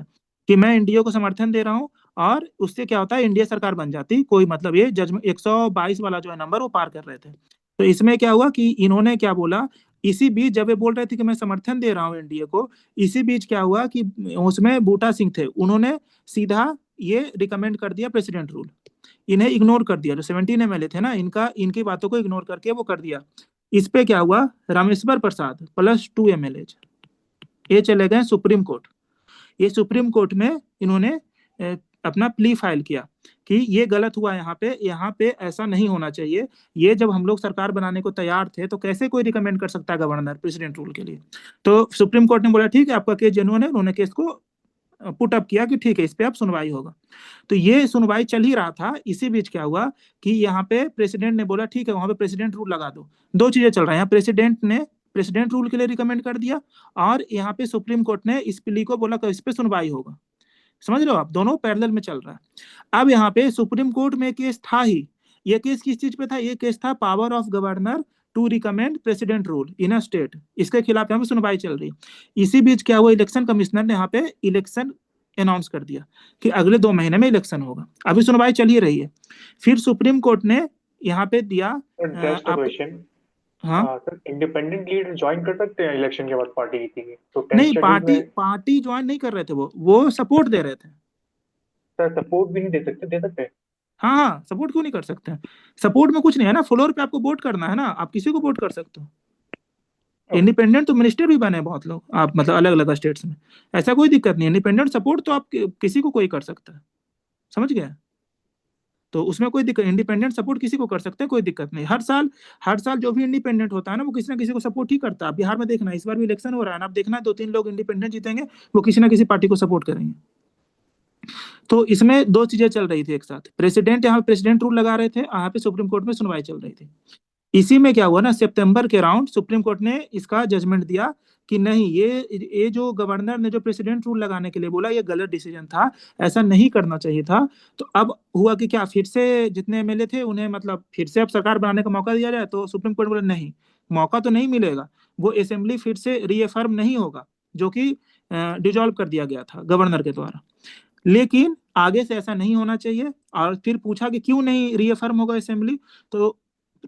कि मैं एनडीए को समर्थन दे रहा हूँ, और उससे क्या होता है एनडीए सरकार बन जाती, कोई मतलब ये जजमेंट 122 वाला जो है नंबर वो पार कर रहे थे। तो इसमें क्या हुआ कि इन्होंने क्या बोला, इसी बीच जब ये बोल रहे थे कि मैं समर्थन दे रहा हूँ एनडीए को, इसी बीच क्या हुआ कि उसमें बूटा सिंह थे, उन्होंने सीधा ये रिकमेंड कर दिया प्रेसिडेंट रूल, इन्हें इग्नोर कर दिया। जो 17 एमएलए थे ना, इनकी बातों को इग्नोर करके वो कर दिया। इस पे क्या हुआ, रामेश्वर प्रसाद प्लस 2 एमएलए ये चले गए सुप्रीम कोर्ट। ये सुप्रीम कोर्ट में इन्होंने अपना प्ली फाइल किया कि ये गलत हुआ, यहाँ पे ऐसा नहीं होना चाहिए। ये जब हम लोग सरकार बनाने को तैयार थे तो कैसे कोई रिकमेंड कर सकता है गवर्नर प्रेसिडेंट रूल के लिए। तो सुप्रीम कोर्ट ने बोला ठीक है आपका केस जेन्युइन है, उन्होंने केस को पुट अप किया कि ठीक है इस पे अब सुनवाई होगा। तो ये सुनवाई चल ही रहा था, इसी बीच क्या हुआ कि यहाँ पे प्रेसिडेंट ने बोला ठीक है वहां पे प्रेसिडेंट रूल लगा दो। दो चीजें चल रहा है, यहाँ प्रेसिडेंट ने प्रेसिडेंट रूल के लिए रिकमेंड कर दिया, और यहाँ पे सुप्रीम कोर्ट ने इस प्ली को बोला कि इस पे सुनवाई होगा। समझ रहे हो आप, दोनों पैरेलल में चल रहा है। अब यहाँ पे सुप्रीम कोर्ट में केस था ही, ये केस किस चीज पे था, ये केस था power of governor to recommend president rule in a state, इसके खिलाफ यहाँ पे सुनवाई चल रही। इसी बीच क्या हुआ, इलेक्शन कमिश्नर ने यहाँ पे इलेक्शन अनाउंस कर दिया कि अगले 2 महीने में इलेक्शन होगा, अभी सुनवाई चल ही रही है। फिर सुप्रीम कोर्ट ने यहाँ पे दिया जस्ट क्वेश्चन, हाँ सर इंडिपेंडेंट लीडर ज्वाइन कर सकते हैं इलेक्शन के बाद पार्टी जीती है तो नहीं, पार्टी ज्वाइन नहीं कर रहे थे, वो सपोर्ट दे रहे थे। सर सपोर्ट भी नहीं दे सकते हैं। हाँ सपोर्ट क्यों नहीं कर सकते हैं, सपोर्ट में कुछ नहीं है ना, फ्लोर पे आपको वोट करना है ना, आप किसी को वोट कर सकते हो। इंडिपेंडेंट तो मिनिस्टर भी बने बहुत लोग, आप मतलब अलग अलग स्टेट्स में, ऐसा कोई दिक्कत नहीं। इंडिपेंडेंट सपोर्ट तो आप किसी को कोई कर सकता है, समझ गए। तो उसमें कोई दिक्कत, इंडिपेंडेंट सपोर्ट किसी को कर सकते हैं, कोई दिक्कत नहीं। हर साल जो भी इंडिपेंडेंट होता है ना वो किसी ना किसी को सपोर्ट ही करता है। बिहार में देखना, इस बार भी इलेक्शन हो रहा है ना, आप देखना 2-3 लोग इंडिपेंडेंट जीतेंगे, वो किसी ना किसी पार्टी को सपोर्ट करेंगे। तो इसमें 2 चीजें चल रही थी एक साथ, प्रेसिडेंट यहाँ प्रेसिडेंट रूल लगा रहे थे, यहाँ पे सुप्रीम कोर्ट में सुनवाई चल रही थी। इसी में क्या हुआ ना, सितंबर के राउंड सुप्रीम कोर्ट ने इसका जजमेंट दिया कि नहीं, ये जो गवर्नर ने जो प्रेसिडेंट रूल लगाने के लिए बोला ये गलत डिसीजन था, ऐसा नहीं करना चाहिए था। तो अब हुआ कि क्या फिर से जितने एमएलए थे उन्हें मतलब फिर से अब सरकार बनाने का मौका दिया जाए, तो सुप्रीम कोर्ट बोला नहीं, मौका तो नहीं मिलेगा, वो असेंबली फिर से रीअफर्म नहीं होगा, जो कि डिजॉल्व कर दिया गया था गवर्नर के द्वारा। लेकिन आगे से ऐसा नहीं होना चाहिए, और फिर पूछा कि क्यों नहीं रीअफर्म होगा असेंबली, तो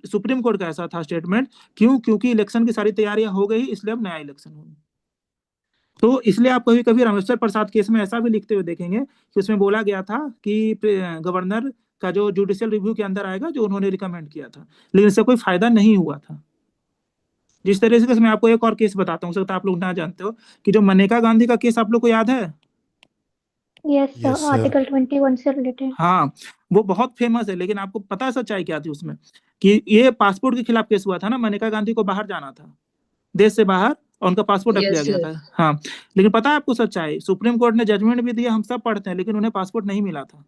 सुप्रीम कोर्ट का ऐसा था स्टेटमेंट, क्योंकि इलेक्शन की सारी तैयारियां हो गई, इसलिए अब नया इलेक्शन होगा। तो इसलिए आप कभी कभी रामेश्वर प्रसाद केस में ऐसा भी लिखते हुए देखेंगे कि उसमें बोला गया था कि गवर्नर का जो जुडिशियल रिव्यू के अंदर आएगा जो उन्होंने रिकमेंड किया था, लेकिन इससे कोई फायदा नहीं हुआ था। जिस तरीके से मैं आपको एक और केस बताता हूँ, सकता आप लोग ना जानते हो, कि जो मनेका गांधी का केस आप लोग को याद है? Yes sir, Yes, sir. Article 21 से रिलेटेड। हाँ, वो बहुत फेमस है, लेकिन आपको पता है सच्चाई क्या थी उसमें? कि ये पासपोर्ट के खिलाफ केस हुआ था ना, मनेका गांधी को बाहर जाना था, देश से बाहर, और उनका पासपोर्ट रख लिया यस गया सर। था। हाँ, लेकिन पता है आपको सच्चाई, सुप्रीम कोर्ट ने जजमेंट भी दिया, हम सब पढ़ते हैं, लेकिन उन्हें पासपोर्ट नहीं मिला था।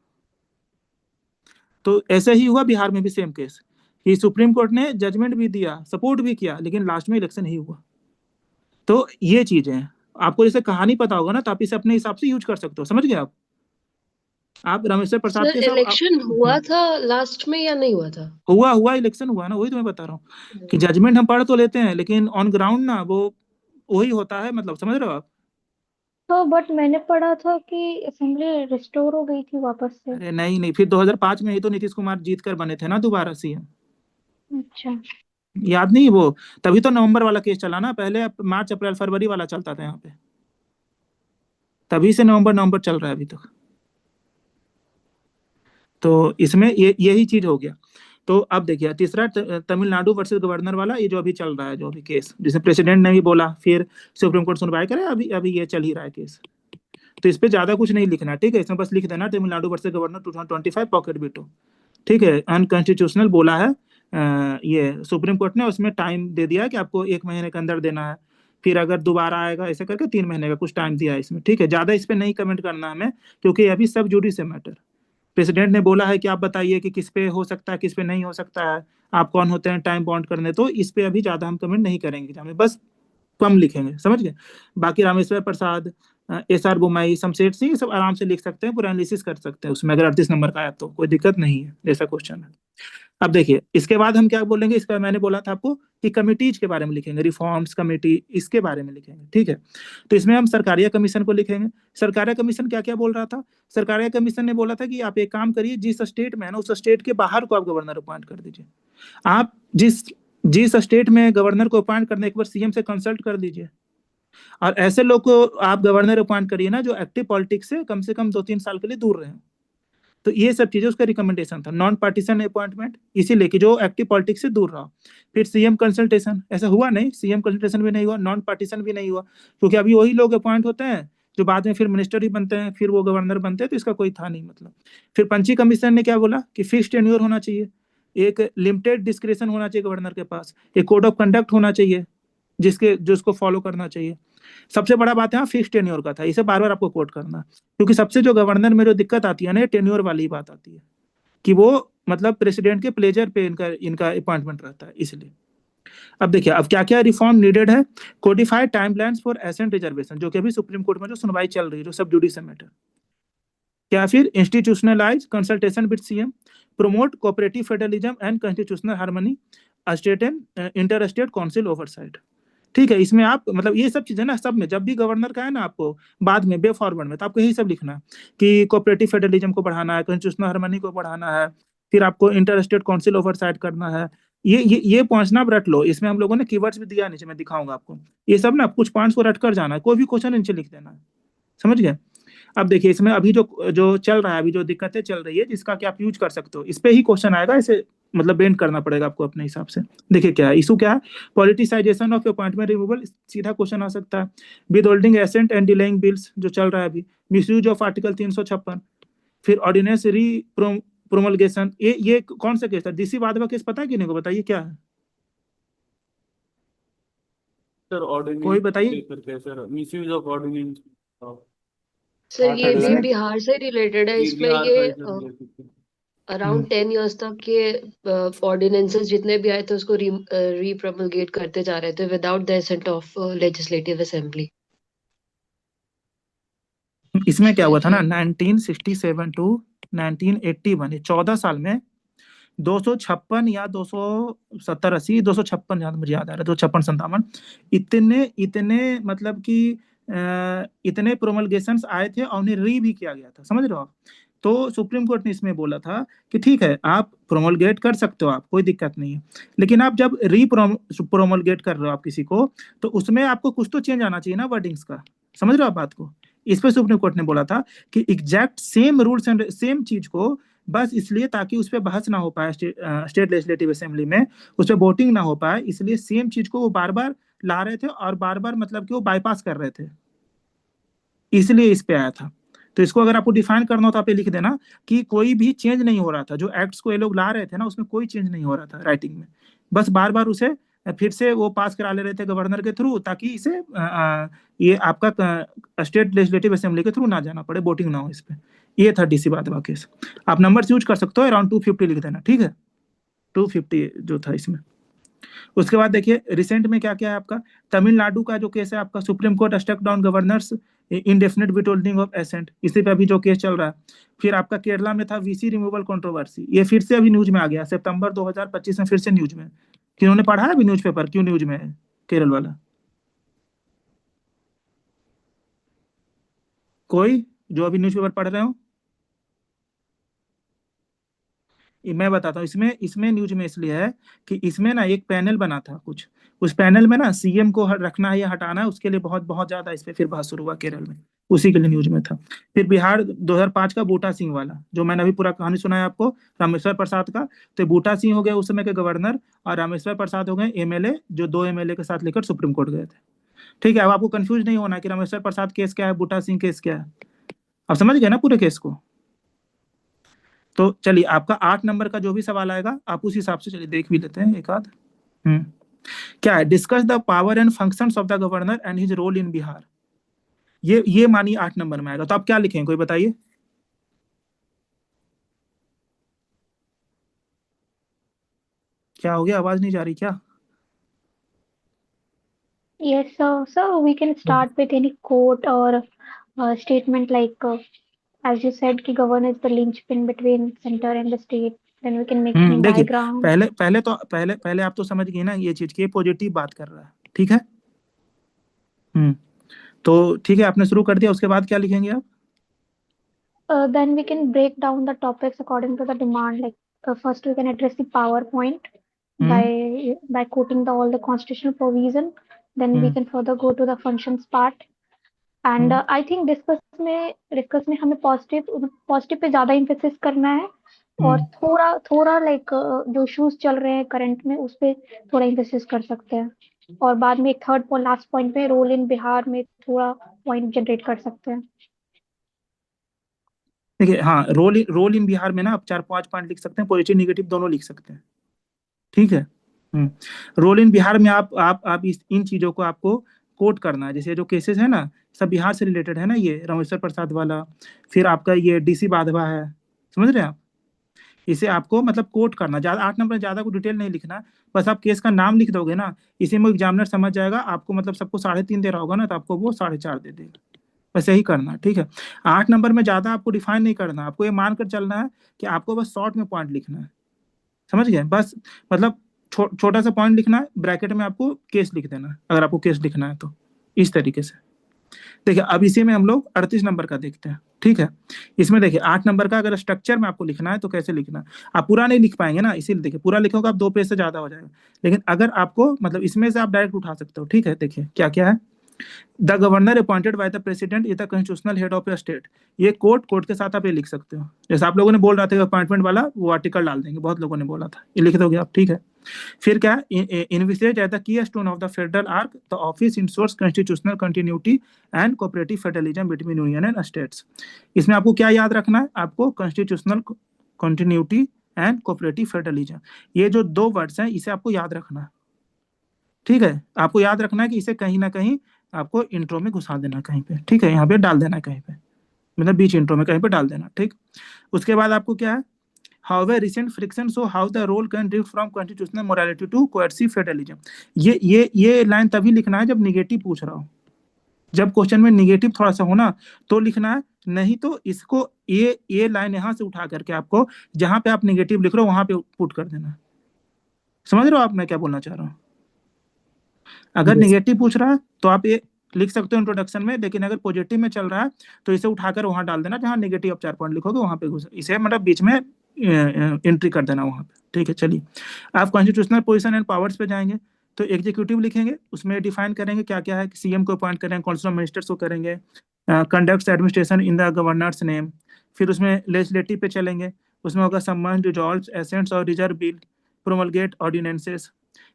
तो ऐसे ही हुआ बिहार में भी सेम केस, कि सुप्रीम कोर्ट ने जजमेंट भी दिया, सपोर्ट भी किया, लेकिन लास्ट में इलेक्शन ही हुआ। तो ये चीजें हैं, आपको जैसे कहानी पता होगा ना, तो आप इसे अपने हिसाब से यूज कर सकते हो, समझ गए आप रामेश्वर प्रसाद सर के सब इलेक्शन हुआ था लास्ट में या नहीं हुआ था? हुआ इलेक्शन हुआ ना, वही तो मैं बता रहा हूँ कि जजमेंट हम पढ़ तो लेते हैं, लेकिन ऑन ग्राउंड ना वो वही होता है, मतलब समझ रहे हो आप? तो बट मैंने पढ़ा था कि असेंबली रिस्टोर हो गई थी वापस से। अरे नहीं, फिर 2005 में ही तो नीतीश कुमार जीत कर बने थे ना दोबारा सीएम, अच्छा। याद नहीं वो? तभी तो नवंबर वाला केस चला ना, पहले मार्च अप्रैल फरवरी वाला चलता था यहाँ पे, तभी से नवंबर चल रहा है अभी तक। तो इसमें यही चीज हो गया। तो अब देखिए तीसरा तमिलनाडु वर्सेस गवर्नर वाला, ये जो अभी चल रहा है, जो अभी केस जिसमें प्रेसिडेंट ने भी बोला, फिर सुप्रीम कोर्ट सुनवाई करे, अभी ये चल ही रहा है केस। तो इस पे ज्यादा कुछ नहीं लिखना, ठीक है? इसमें बस लिख देना Tamil Nadu versus governor 2025 pocket veto, ठीक है? अनकॉन्स्टिट्यूशनल बोला है ये सुप्रीम कोर्ट ने, उसमें टाइम दे दिया है कि आपको 1 महीने के अंदर देना है, फिर अगर दोबारा आएगा ऐसे करके 3 महीने का कुछ टाइम दिया है इसमें, ठीक है? ज्यादा इस पे नहीं कमेंट करना हमें, क्योंकि अभी सब जुडिस से मैटर। प्रेसिडेंट ने बोला है कि आप बताइए कि किस पे हो सकता है, किस पे नहीं हो सकता है, आप कौन होते हैं टाइम बॉन्ड करने, तो इस पे अभी ज्यादा हम कमेंट नहीं करेंगे, हमें बस कम लिखेंगे, समझ गए? बाकी रामेश्वर प्रसाद, SR बुमाई, शमशेर सिंह, सब आराम से लिख सकते हैं, पूरा एनालिसिस कर सकते हैं उसमें, अगर 38 नंबर का आया तो कोई दिक्कत नहीं है, जैसा क्वेश्चन है। अब देखिए इसके बाद हम क्या बोलेंगे, इसका मैंने बोला था आपको कि कमिटीज के बारे में लिखेंगे, रिफॉर्म्स कमेटी, इसके बारे में लिखेंगे, ठीक है? तो इसमें हम सरकारिया कमीशन को लिखेंगे। सरकारिया कमीशन क्या क्या बोल रहा था? सरकारिया कमीशन ने बोला था कि आप एक काम करिए, जिस स्टेट में है ना, उस स्टेट के बाहर को आप गवर्नर अपॉइंट कर दीजिए। आप जिस स्टेट में गवर्नर को अपॉइंट करने, एक बार सीएम से कंसल्ट कर लीजिए, और ऐसे लोग को आप गवर्नर अपॉइंट करिए ना जो एक्टिव पॉलिटिक्स से कम 2-3 साल के लिए दूर रहे। तो ये सब चीजें उसका रिकमेंडेशन था, नॉन पार्टीशन अपॉइंटमेंट, इसीलिए कि जो एक्टिव पॉलिटिक्स से दूर रहा। फिर सीएम कंसल्टेशन, ऐसा हुआ नहीं, सीएम कंसल्टेशन भी नहीं हुआ, नॉन पार्टीशन भी नहीं हुआ, क्योंकि अभी वही लोग अपॉइंट होते हैं जो बाद में फिर मिनिस्टर ही बनते हैं, फिर वो गवर्नर बनते हैं, तो इसका कोई था नहीं मतलब। फिर पंची कमीशन ने क्या बोला कि फिक्स टेन्योर होना चाहिए, एक लिमिटेड डिस्क्रिप्शन होना चाहिए गवर्नर के पास, एक कोड ऑफ कंडक्ट होना चाहिए जो उसको फॉलो करना चाहिए। सबसे बड़ा बात यहाँ फिक्स टेन्योर का था, इसे बार बार आपको कोट करना, क्योंकि सबसे जो गवर्नर में जो दिक्कत आती है ना, टेन्योर वाली बात आती है कि वो मतलब प्रेसिडेंट के प्लेजर पे इनका अपॉइंटमेंट रहता है, इसलिए। अब देखिए अब क्या क्या रिफॉर्म नीडेड है। Codified timelines for assent reservation, जो कि अभी सुप्रीम कोर्ट में जो सुनवाई चल रही है, जो सब जुडिस मैटर। क्या फिर institutionalise consultation with CM, promote cooperative federalism and constitutional harmony, state and inter state council oversight, ठीक है? इसमें आप मतलब ये सब चीजें ना, सब में जब भी गवर्नर का है ना, आपको बाद में बे फॉरवर्ड में तो आपको यही सब लिखना है कि कोऑपरेटिव फेडरलिज्म को बढ़ाना है, कॉन्स्टिट्यूशनल हार्मनी को बढ़ाना है, फिर आपको इंटर स्टेट काउंसिल ओवरसाइट करना है। ये पॉइंट्स ना आप रट लो, इसमें हम लोगों ने कीवर्ड्स भी दिया नीचे, मैं दिखाऊंगा आपको, ये सब ना कुछ पॉइंट्स को रट कर जाना है, कोई भी क्वेश्चन नीचे लिख देना है, समझ गए? अब देखिए इसमें अभी जो चल रहा है, अभी जो दिक्कतें चल रही है, जिसका कि आप यूज कर सकते हो, इस पे ही क्वेश्चन आएगा, इसे मतलब बेंड करना पड़ेगा आपको अपने हिसाब से। देखिए क्या है इशू, क्या है? पॉलिटिसाइजेशन ऑफ अपॉइंटमेंट रिमूवल, सीधा क्वेश्चन आ सकता है। Withholding assent and delaying bills, जो चल रहा है अभी। मिसयूज ऑफ आर्टिकल 356, फिर ऑर्डिनेंस री प्रोमलगेशन, ये कौन सा केस था? डीसी वाधवा केस, पता है कि नहीं को? बताइए क्या है सर? ऑर्डिनेंस कोई बताइए। Sir, misuse of ordinance. Sir ये भी इसमें बिहार से रिलेटेड है, इसमें बिहार ये का ही सर। अराउंड 10 इयर्स तक के ऑर्डिनेंसेस जितने भी आए थे उसको रीप्रomulgate करते जा रहे थे without the ascent of legislative assembly. इसमें क्या हुआ था ना, 1967 टू 1981, 14 साल में 256 या 270-80, 256 जहाँ मुझे याद आ रहा है, 256-57 इतने मतलब कि इतने प्रोमलगेशंस आए थे, और उन्हें री भी किया गया था, समझ रहे हो आप? तो सुप्रीम कोर्ट ने इसमें बोला था कि ठीक है आप प्रोमलगेट कर सकते हो, आप कोई दिक्कत नहीं है, लेकिन आप जब प्रोमलगेट कर रहे हो आप किसी को, तो उसमें आपको कुछ तो चेंज आना चाहिए ना वर्डिंग्स का, समझ रहे हो आप बात को? इस पे सुप्रीम कोर्ट ने बोला था कि exact same rules and same चीज को बस इसलिए ताकि उस पर बहस ना हो पाए स्टेट लेजिस्लेटिव असेंबली में, उस पर वोटिंग ना हो पाए, इसलिए सेम चीज को वो बार बार ला रहे थे और बार बार मतलब कि वो बाईपास कर रहे थे, इसलिए इस पे आया था। तो इसको अगर आपको डिफाइन करना हो तो आप ये लिख देना कि कोई भी चेंज नहीं हो रहा था, जो एक्ट्स को ये लोग ला रहे थे ना उसमें कोई चेंज नहीं हो रहा था राइटिंग में, बस बार बार उसे फिर से वो पास करा ले रहे थे गवर्नर के थ्रू, ताकि इसे ये आपका स्टेट लेजिस्लेटिव असेंबली के थ्रू ना जाना पड़े, वोटिंग ना हो इस पे। ये था डीसी वाधवा केस। आप नंबर यूज कर सकते हो, अराउंड 250 लिख देना, ठीक है, 250 जो था इसमें। उसके बाद देखिए रिसेंट में क्या क्या है आपका, तमिलनाडु का जो केस है आपका, Supreme Court step down governors indefinite withholding of assent, इसी पे अभी जो केस चल रहा है। फिर आपका केरला में था वीसी रिमूवल कंट्रोवर्सी, ये फिर से अभी न्यूज में आ गया, सितंबर 2025 में फिर से न्यूज में। किन्होंने पढ़ा है अभी न्यूज़पेपर, क्यों न्यूज में है केरल वाला? कोई जो अभी न्यूज़पेपर पढ़ रहे हो? मैं बताता हूँ, इसमें न्यूज में इसलिए है कि इसमें ना एक पैनल बना था कुछ, उस पैनल में ना सीएम को रखना है या हटाना है, उसके लिए बहुत बहुत ज्यादा इस पे फिर बहस शुरू हुआ केरल में, उसी के लिए न्यूज में था। फिर बिहार 2005 का बूटा सिंह वाला, जो मैंने अभी पूरा कहानी सुनाया आपको, रामेश्वर प्रसाद का। तो बूटा सिंह हो गए उस समय के गवर्नर और रामेश्वर प्रसाद हो गए एमएलए, जो 2 एमएलए के साथ लेकर सुप्रीम कोर्ट गए थे। ठीक है, अब आपको कंफ्यूज नहीं होना कि रामेश्वर प्रसाद केस क्या है, बूटा सिंह केस क्या है, आप समझ गए ना पूरे केस को? तो चलिए आपका 8 नंबर का जो भी सवाल आएगा आप उस हिसाब से चलिए देख भी लेते हैं एक आध। क्या है, discuss the power and functions of the governor and his role in Bihar. ये मानिए 8 नंबर में आएगा, तो आप क्या लिखेंगे, कोई बताइए? क्या हो गया, आवाज नहीं जा रही क्या? Yes, so we can start with any quote or statement like, as you said, कि governor is the linchpin between center and the state. Then we can make any देखिए diagram. पहले आप तो समझ गए ना ये चीज की, पॉजिटिव बात कर रहा है, ठीक है। तो ठीक है, आपने शुरू कर दिया, उसके बाद क्या लिखेंगे आप? Then we can break down the topics according to the demand. Like first we can address the PowerPoint by quoting all the constitutional provision. Then we can further go to the functions part. And I think discuss में हमें positive pay ज्यादा emphasis करना है, और थोड़ा like जो issues चल रहे हैं करंट में उस पे थोड़ा इम्फेसिस कर सकते हैं, और बाद में एक थर्ड और लास्ट पॉइंट पे रोल इन बिहार में थोड़ा पॉइंट जनरेट कर सकते हैं। देखिए हाँ, रोल इन बिहार में ना आप 4-5 पॉइंट लिख सकते हैं, पॉजिटिव निगेटिव दोनों लिख सकते हैं, ठीक है। रोल इन बिहार में आप इन चीजों को आपको कोट करना है, जैसे जो केसेस है ना सब बिहार से रिलेटेड है ना, ये रामेश्वर प्रसाद वाला, फिर आपका ये डीसी वाधवा है, समझ रहे हैं आप? इसे आपको मतलब कोट करना, ज्यादा 8 नंबर ज्यादा को डिटेल नहीं लिखना, बस आप केस का नाम लिख दोगे ना, इसी में एग्जामिनर समझ जाएगा आपको, मतलब सबको 3.5 दे रहा होगा ना तो आपको वो 4.5 दे देगा, बस यही करना, ठीक है। 8 नंबर में ज्यादा आपको डिफाइन नहीं करना, आपको ये मानकर चलना है कि आपको बस शॉर्ट में पॉइंट लिखना है, समझ गए? बस मतलब छोटा सा पॉइंट लिखना है, ब्रैकेट में आपको केस लिख देना है अगर आपको केस लिखना है तो, इस तरीके से। देखिए अब इसी में हम लोग 38 नंबर का देखते हैं, ठीक है। इसमें देखिए 8 नंबर का अगर स्ट्रक्चर में आपको लिखना है तो कैसे लिखना है, आप पूरा नहीं लिख पाएंगे ना, इसीलिए देखिए पूरा लिखोगे आप 2 पेज से ज्यादा हो जाएगा, लेकिन अगर आपको मतलब इसमें से आप डायरेक्ट उठा सकते हो, ठीक है। देखिए क्या क्या है, the governor appointed by the president is the constitutional head of A state. ये कोर्ट के साथ आप ये लिख सकते हो, जैसे आप लोगों ने बोल रहा था अपॉइंटमेंट वाला, वो आर्टिकल डाल देंगे, बहुत लोगों ने बोला था, ये लिख दोगे आप, ठीक है। फिर क्या है, envisages as the keystone of the federal arch, the office ensures constitutional continuity and cooperative federalism between union and states. इसमें आपको क्या याद रखना है, आपको constitutional continuity and cooperative federalism, ये जो 2 वर्ड्स हैं इसे आपको याद रखना है, ठीक है। आपको याद रखना है कि इसे कहीं ना कहीं आपको इंट्रो में घुसा देना कहीं पे, ठीक है, यहाँ पे डाल देना कहीं पे, मतलब बीच इंट्रो में कहीं पे डाल देना, ठीक। उसके बाद आपको क्या है, however recent friction show how the role can drift from constitutional morality to coercive federalism। ये लाइन तभी लिखना है जब निगेटिव पूछ रहा हो, जब क्वेश्चन में निगेटिव थोड़ा सा हो ना तो लिखना है, नहीं तो इसको ये लाइन यहाँ से उठा करके आपको जहां पे आप निगेटिव लिख रहे हो वहां पे पुट कर देना। समझ रहे हो आप मैं क्या बोलना चाह रहा हूँ? अगर निगेटिव पूछ रहा है तो आप ये लिख सकते हो इंट्रोडक्शन में, लेकिन अगर पॉजिटिव में चल रहा है तो इसे उठाकर वहां डाल देना जहां निगेटिव आप 4 पॉइंट लिखोगे वहां पे इसे मतलब बीच में एंट्री कर देना वहां पे, ठीक है। चलिए आप कॉन्स्टिट्यूशनल पोजीशन एंड पावर्स पे जाएंगे, तो एग्जीक्यूटिव लिखेंगे, उसमें डिफाइन करेंगे क्या क्या है, सीएम को अपॉइंट करेंगे, काउंसिल ऑफ मिनिस्टर्स को करेंगे, conducts administration in the governors name. फिर उसमें लेजिस्लेटिव पे चलेंगे, उसमें होगा सम्मन, रिजॉल्व्स, एसेंट्स और रिजर्व बिल, प्रोमलगेट ऑर्डिनेंसेस।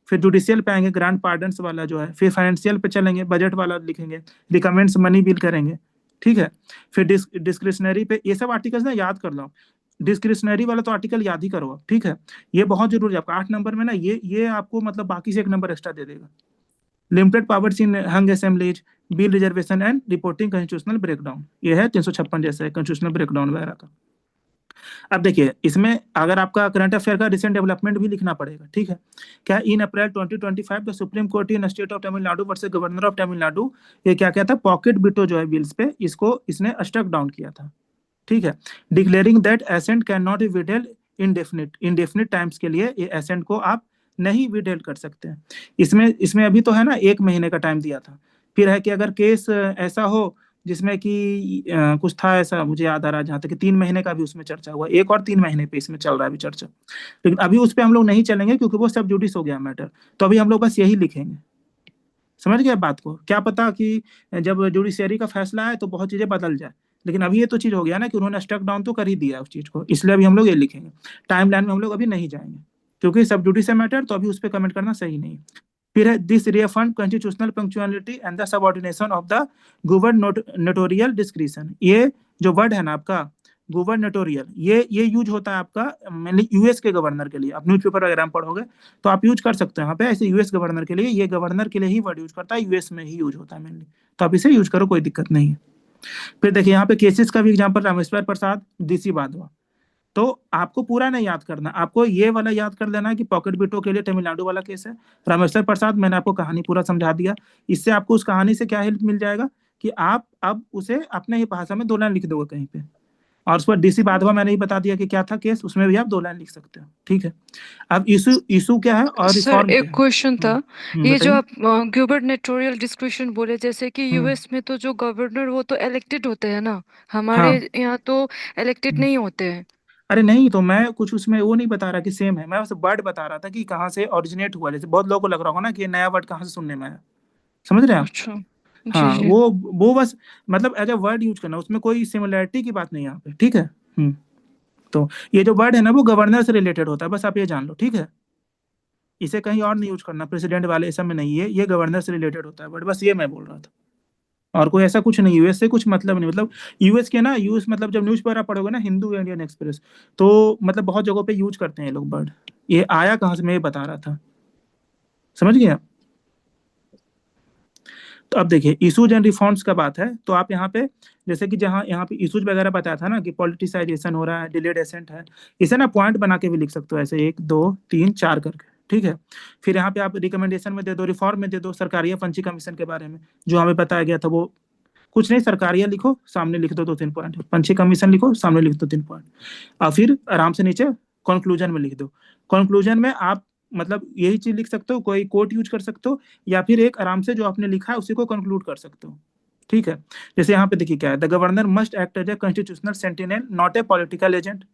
फिर जुडिशियल पे आएंगे, ग्रांट पार्डन्स वाला जो है। फिर फाइनेंशियल पे चलेंगे, बजट वाला लिखेंगे, रिकमेंड्स मनी बिल करेंगे, ठीक है। फिर डिस्क्रिशनरी पे, ये सब आर्टिकल्स ना याद कर लो। डिस्क्रिशनरी वाला तो आर्टिकल याद ही करो आप, ठीक है। ये बहुत जरूरी है आपका 8 नंबर में ना, ये आपको मतलब बाकी से 1 नंबर एक्स्ट्रा दे देगा। Limited powers in hung assemblies, bill reservation and reporting constitutional breakdown, ये है 356 जैसा है कॉन्स्टिट्यूशनल ब्रेकडाउन वगैरह का। अब देखिए इसमें अगर आपका करंट अफेयर का रिसेंट डेवलपमेंट भी लिखना पड़ेगा, ठीक है। क्या इन अप्रैल 2025 the supreme court in state of Tamil Nadu versus governor of Tamil Nadu, ये क्या कहता है, पॉकेट बिटो जो है बिल्स पे, इसको इसने स्ट्रक डाउन किया था, ठीक है। Declaring that assent cannot be withheld indefinite times के लिए ये एसेंट को आप नहीं विथहेल्ड कर सकते हैं। इसमें अभी तो है ना 1 महीने का टाइम दिया था। फिर है कि अगर केस ऐसा हो जिसमें कि कुछ था ऐसा, मुझे याद आ रहा है जहाँ तक कि 3 महीने का भी उसमें चर्चा हुआ, 1 और 3 महीने पे इसमें चल रहा है अभी चर्चा, लेकिन अभी उस पर हम लोग नहीं चलेंगे क्योंकि वो सब जुडिस हो गया मैटर। तो अभी हम लोग बस यही लिखेंगे, समझ गए बात को। क्या पता कि जब जुडिशियरी का फैसला आए तो बहुत चीजें बदल जाए, लेकिन अभी ये तो चीज हो गया ना कि उन्होंने स्ट्रक डाउन तो कर ही दिया उस चीज को, इसलिए अभी हम लोग ये लिखेंगे। टाइम लाइन में हम लोग अभी नहीं जाएंगे क्योंकि सब जुडिस मैटर, तो अभी उस पर कमेंट करना सही नहीं। फिर है this reaffirm constitutional punctuality and the subordination of the gubernatorial discretion. ये जो वर्ड है ना आपका गुबर्नेटोरियल, ये यूज होता है आपका मेनली यूएस के गवर्नर के लिए। आप न्यूज़पेपर वगैरह में पढ़ोगे तो आप यूज कर सकते हैं यहाँ पे, ऐसे यूएस गवर्नर के लिए, ये गवर्नर के लिए ही वर्ड यूज करता है, यूएस में ही यूज होता है मेनली, तो आप इसे यूज करो, कोई दिक्कत नहीं है। फिर देखिए यहाँ पे केसेस का भी एग्जाम्पल, रामेश्वर प्रसाद, डीसी बाधवा। तो आपको पूरा नहीं याद करना, आपको ये वाला याद कर लेना है कि पॉकेट बिटो के लिए तमिलनाडु वाला केस है, रामेश्वर प्रसाद, मैंने आपको कहानी पूरा समझा दिया। इससे आपको उस कहानी से क्या हेल्प मिल जाएगा कि आप अब उसे अपने ही भाषा में 2 लाइन लिख दोगे कहीं पे, और उस पर डीसी बाधवा मैंने ही बता दिया कि क्या था केस, उसमें भी आप 2 लाइन लिख सकते हो, ठीक है। अब इशू क्या है और सर रिफॉर्म एक क्या है। क्वेश्चन था, ये जो बताइए। आप गुबर्नेटोरियल डिस्क्रिप्शन बोले, जैसे कि यूएस में तो जो गवर्नर वो तो इलेक्टेड होते हैं ना, हमारे हाँ। यहाँ तो इलेक्टेड नहीं होते हैं। अरे नहीं, तो मैं कुछ उसमें वो नहीं बता रहा कि सेम है, मैं बस वर्ड बता रहा था कि कहाँ से ओरिजिनेट हुआ। जैसे बहुत लोगों को लग रहा होगा ना कि ये नया वर्ड कहाँ से सुनने में आया, समझ रहे हैं आप। अच्छा जी हाँ, जी। वो बस मतलब एज अ वर्ड यूज करना, उसमें कोई सिमिलैरिटी की बात नहीं है यहाँ पे, ठीक है। तो ये जो वर्ड है ना वो गवर्नर से रिलेटेड होता है, बस आप ये जान लो, ठीक है। इसे कहीं और नहीं यूज करना, प्रेसिडेंट वाले सब में नहीं है, ये गवर्नर से रिलेटेड होता है वर्ड, बस ये मैं बोल रहा था। और कोई ऐसा कुछ नहीं, यूएस से कुछ मतलब नहीं। मतलब यूएस के ना, यूएस मतलब जब न्यूज़ पेपर पढ़ोगे ना, हिंदू, इंडियन एक्सप्रेस, तो मतलब बहुत जगहों पे यूज करते हैं ये लोग वर्ड। ये आया कहाँ से मैं ये बता रहा था, समझ गए आप। तो अब देखिए इशूज एंड रिफॉर्म्स का बात है, तो आप यहाँ पे जैसे कि जहाँ यहाँ पे इशूज वगैरह बताया था ना कि पॉलिटिसाइजेशन हो रहा है, डिलेड एसेंट है, इसे ना पॉइंट बना के भी लिख सकते हो ऐसे 1 2 3 4 करके, ठीक है। फिर यहाँ पे आप रिकमेंडेशन में दे दो, रिफॉर्म में दे दो, सरकारी पंची कमीशन के बारे में जो हमें बताया गया था, वो कुछ नहीं, सरकारिया लिखो, सामने लिख दो 2-3 पॉइंट, पंची कमीशन लिखो, सामने लिख दो 3 पॉइंट, और फिर आराम से नीचे कंक्लूजन में लिख दो। कंक्लूजन में आप मतलब यही चीज लिख सकते हो, कोई कोट यूज कर सकते हो, या फिर एक आराम से जो आपने लिखा है उसी को कंक्लूड कर सकते हो, ठीक है। जैसे यहाँ पे देखिए क्या है, the governor must act as a constitutional sentinel not a political agent,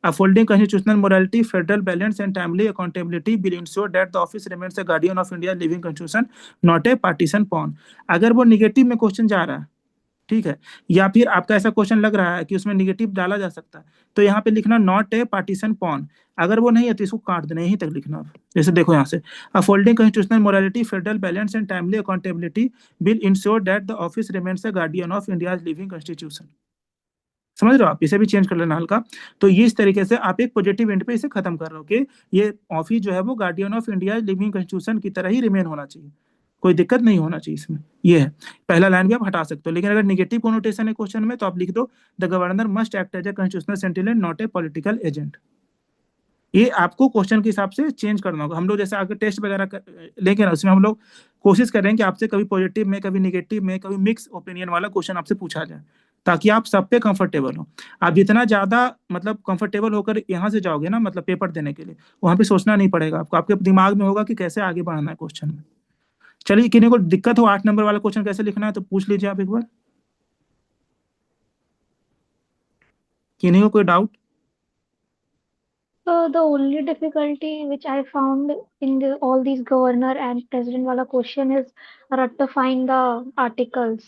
upholding constitutional morality, federal balance and timely accountability will ensure that the office remains a guardian of India's living constitution, not a partisan pawn। अगर वो negative में question जा रहा है, ठीक है, या फिर आपका ऐसा क्वेश्चन लग रहा है कि उसमें निगेटिव डाला जा सकता है, तो यहाँ पे लिखना नॉट ए पार्टीशन पॉन। अगर वो नहीं है तो इसको काट देना, यहीं तक लिखना। जैसे देखो यहाँ से, upholding constitutional morality, federal balance and timely accountability will ensure that the office remains a guardian of India's living constitution. समझ रहे हो आप, इसे भी चेंज कर लेना हल्का। तो ये इस तरीके से आप एक पॉजिटिव एंड पे इसे खत्म कर रहे हो कि ये ऑफिस जो है वो guardian of India living constitution की तरह ही रिमेन होना चाहिए, कोई दिक्कत नहीं होना चाहिए इसमें। ये है पहला लाइन भी आप हटा सकते हो, लेकिन अगर नेगेटिव कोनोटेशन है क्वेश्चन में तो आप लिख दो the governor must act as a constitutional sentinel not a political agent. ये आपको क्वेश्चन के हिसाब से चेंज करना होगा। हम लोग जैसे आगे टेस्ट वगैरह लेंगे ना, उसमें हम लोग कोशिश करेंगे आपसे कभी पॉजिटिव में, कभी निगेटिव में, कभी मिक्स ओपिनियन वाला क्वेश्चन आपसे पूछा जाए, ताकि आप सब पे कंफर्टेबल हो। आप जितना ज्यादा मतलब कंफर्टेबल होकर यहाँ से जाओगे ना, मतलब पेपर देने के लिए, वहां पे सोचना नहीं पड़ेगा आपको, आपके दिमाग में होगा कि कैसे आगे बढ़ना है क्वेश्चन में। चलिए, किन्हीं को दिक्कत हो 8 नंबर वाला क्वेश्चन कैसे लिखना है तो पूछ लीजिए आप एक बार, किन्हीं को कोई doubt. The only difficulty which I found in all these governor and president वाला question is rectifying the articles.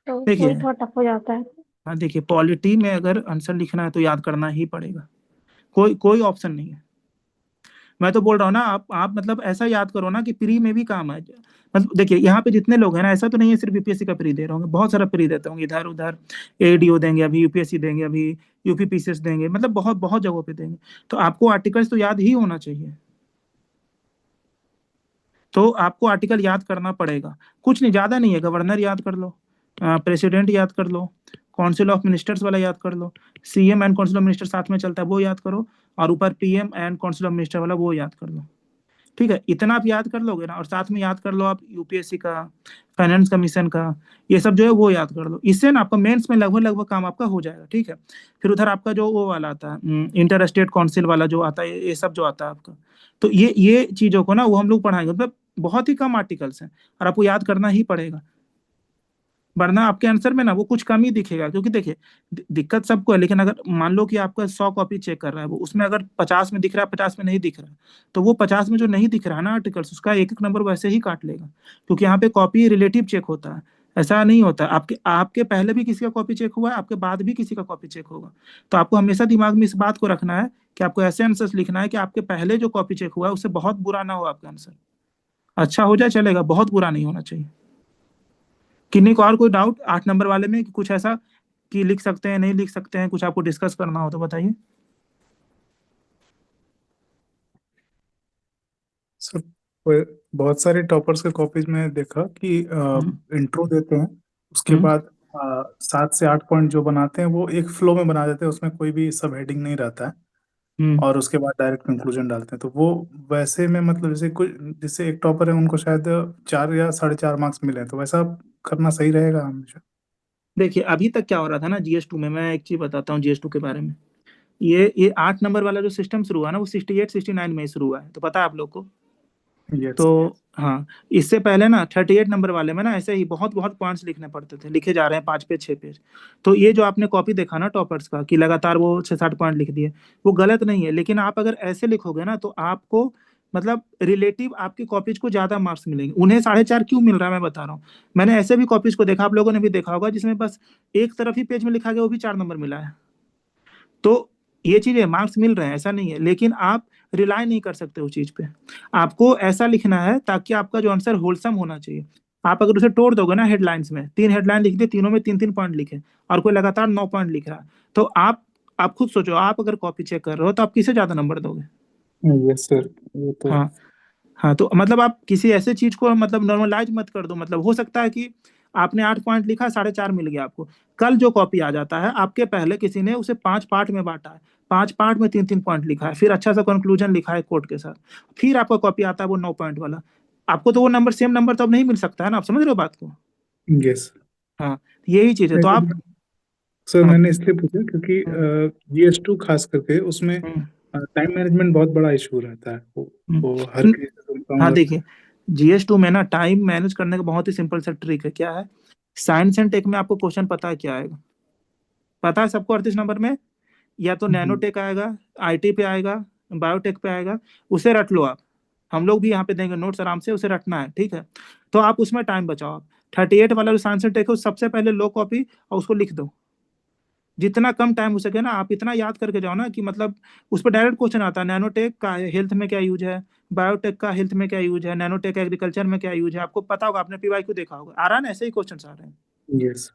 तो देखिए वही थोड़ा टफ हो जाता है. हाँ देखिए, पॉलिटी में अगर आंसर लिखना है तो याद करना ही पड़ेगा, कोई कोई ऑप्शन नहीं है। मैं तो बोल रहा हूँ ना, आप मतलब ऐसा याद करो ना कि प्री में भी काम है। मतलब देखिए यहाँ पे जितने लोग हैं ना, ऐसा तो नहीं है सिर्फ यूपीएससी का प्री दे रहा हूँ, बहुत सारा प्री देता हूँ, इधर उधर एडीओ देंगे, अभी यूपीएससी देंगे, अभी यूपीपीसीएस देंगे, मतलब बहुत बहुत जगहों पे देंगे। तो आपको आर्टिकल्स तो याद ही होना चाहिए, तो आपको आर्टिकल याद करना पड़ेगा। कुछ नहीं, ज्यादा नहीं है, गवर्नर याद कर लो, प्रेसिडेंट याद कर लो, काउंसिल ऑफ मिनिस्टर्स वाला याद कर लो, CM and council of minister साथ में चलता है वो याद करो, और ऊपर PM and council of minister वाला वो याद कर लो। ठीक है, इतना आप याद कर लोगे ना, और साथ में याद कर लो आप यूपीएससी का, फाइनेंस कमीशन का, ये सब जो है वो याद कर लो। इससे ना आपका मेंस में लगभग लगभग काम आपका हो जाएगा। ठीक है, फिर उधर आपका जो वो वाला आता है, इंटर स्टेट काउंसिल वाला जो आता है, ये सब जो आता है आपका, तो ये चीजों को ना वो हम लोग पढ़ाएंगे। मतलब बहुत ही कम आर्टिकल्स हैं और आपको याद करना ही पड़ेगा, वरना आपके आंसर में ना वो कुछ कम ही दिखेगा। क्योंकि देखिए दिक्कत सबको है, लेकिन अगर मान लो कि आपका 100 कॉपी चेक कर रहा है, वो उसमें अगर 50 में दिख रहा है, 50 में नहीं दिख रहा है, तो वो 50 में जो नहीं दिख रहा है ना आर्टिकल्स, उसका एक एक नंबर वैसे ही काट लेगा। क्योंकि यहाँ पे कॉपी रिलेटिव चेक होता है, ऐसा नहीं होता आपके पहले भी किसी का कॉपी चेक हुआ है, आपके बाद भी किसी का कॉपी चेक होगा। तो आपको हमेशा दिमाग में इस बात को रखना है कि आपको ऐसे आंसर लिखना है कि आपके पहले जो कॉपी चेक हुआ है उससे बहुत बुरा ना हो आपका आंसर, अच्छा हो जाए चलेगा, बहुत बुरा नहीं होना चाहिए। किन्हीं को और कोई डाउट 8 नंबर वाले में, कि कुछ ऐसा कि लिख सकते हैं नहीं लिख सकते हैं, कुछ आपको डिस्कस करना हो तो बताइए। सर बहुत सारे टॉपर्स के कॉपीज में देखा कि इंट्रो देते हैं, उसके हम्म। बाद 7 से 8 पॉइंट जो बनाते हैं वो एक फ्लो में बना देते हैं, उसमें कोई भी सब हेडिंग नहीं रहता है, हम्म। और उसके बाद डायरेक्ट कंक्लूजन डालते हैं। तो वो वैसे में मतलब जैसे कुछ, जैसे एक टॉपर है उनको शायद 4 या 4.5 मार्क्स मिले हैं, तो वैसा करना सही रहेगा हमेशा? देखिए अभी तक क्या हो रहा था ना जीएस 2 में, मैं एक चीज बताता हूँ जीएस 2 के बारे में। ये 8 नंबर वाला जो सिस्टम शुरू हुआ ना, वो 68 69 में ही शुरू हुआ है, तो पता है आप लोग को। यस। तो हाँ, इससे पहले ना 38 नंबर वाले में ना ऐसे ही बहुत बहुत पॉइंट्स लिखने पड़ते थे, लिखे जा रहे हैं 5 पेज 6 पेज। तो ये जो आपने कॉपी देखा ना टॉपर्स का कि लगातार वो 6-7 पॉइंट लिख दिए, वो गलत नहीं है। लेकिन आप अगर ऐसे लिखोगे ना तो आपको मतलब रिलेटिव आपकी कॉपीज को ज्यादा मार्क्स मिलेंगे। उन्हें 4.5 क्यों मिल रहा है मैं बता रहा हूँ। मैंने ऐसे भी कॉपीज को देखा, आप लोगों ने भी देखा होगा, जिसमें बस एक तरफ ही पेज में लिखा गया, वो भी 4 नंबर मिला है। तो ये चीजें मार्क्स मिल रहे हैं, ऐसा नहीं है, लेकिन आप रिलाई नहीं कर सकते उस चीज पे। आपको ऐसा लिखना है ताकि आपका जो आंसर होलसम होना चाहिए। आप अगर उसे तोड़ दोगे ना हेडलाइंस में, 3 हेडलाइन लिख दे, तीनों में 3-3 पॉइंट लिखे, और कोई लगातार 9 पॉइंट लिख रहा है, तो आप खुद सोचो, आप अगर कॉपी चेक कर रहे हो तो आप किसे ज्यादा नंबर दोगे। यस सर, वो तो हाँ हाँ, तो मतलब आप किसी ऐसे चीज को मतलब नॉर्मलाइज मत कर दो। मतलब हो सकता है कि आपने 8 पॉइंट लिखा, 4.5 मिल गया आपको, कल जो कॉपी आ जाता है आपके पहले किसी ने उसे 5 पार्ट में बांटा है, 5 पार्ट में 3-3 पॉइंट लिखा है, फिर अच्छा सा कंक्लूजन लिखा है कोट के साथ, फिर आपका कॉपी आता है वो 9 पॉइंट वाला, आपको तो वो नंबर सेम नंबर तो अब नहीं मिल सकता है ना। आप समझ रहे हो बात को। यस। हाँ, यही चीज है, तो आप सर हाँ। मैंने इसलिए पूछा क्योंकि GS2 खास करके उसमें हम्म, टाइम मैनेजमेंट बहुत बड़ा इशू रहता है, वो हर हम्म। किसी से सुनता हाँ हूँ। देखिए, जीएस 2 में ना टाइम मैनेज करने का बहुत ही सिंपल सा ट्रिक है। क्या है, साइंस एंड टेक में आपको क्वेश्चन पता है क्या आएगा, पता है सबको 38 नंबर में, या तो नैनो टेक आएगा, आईटी पे आएगा, बायोटेक पे आएगा, उसे रट लो आप। हम लोग भी यहाँ पे देंगे नोट्स, आराम से उसे रटना है। ठीक है, तो आप उसमें टाइम बचाओ। आप 38 वाला जो साइंस एंड टेक है सबसे पहले लो कॉपी और उसको लिख दो, जितना कम टाइम हो सके ना आप इतना याद करके जाओ ना कि मतलब उस पर डायरेक्ट क्वेश्चन आता है, नैनोटेक का हेल्थ में क्या यूज है, बायोटेक का हेल्थ में क्या यूज है, नैनोटेक एग्रीकल्चर में क्या यूज है, आपको पता होगा, आपने पीवाईक्यू देखा होगा, आ रहा है ना, ऐसे ही क्वेश्चन आ रहे हैं। यस।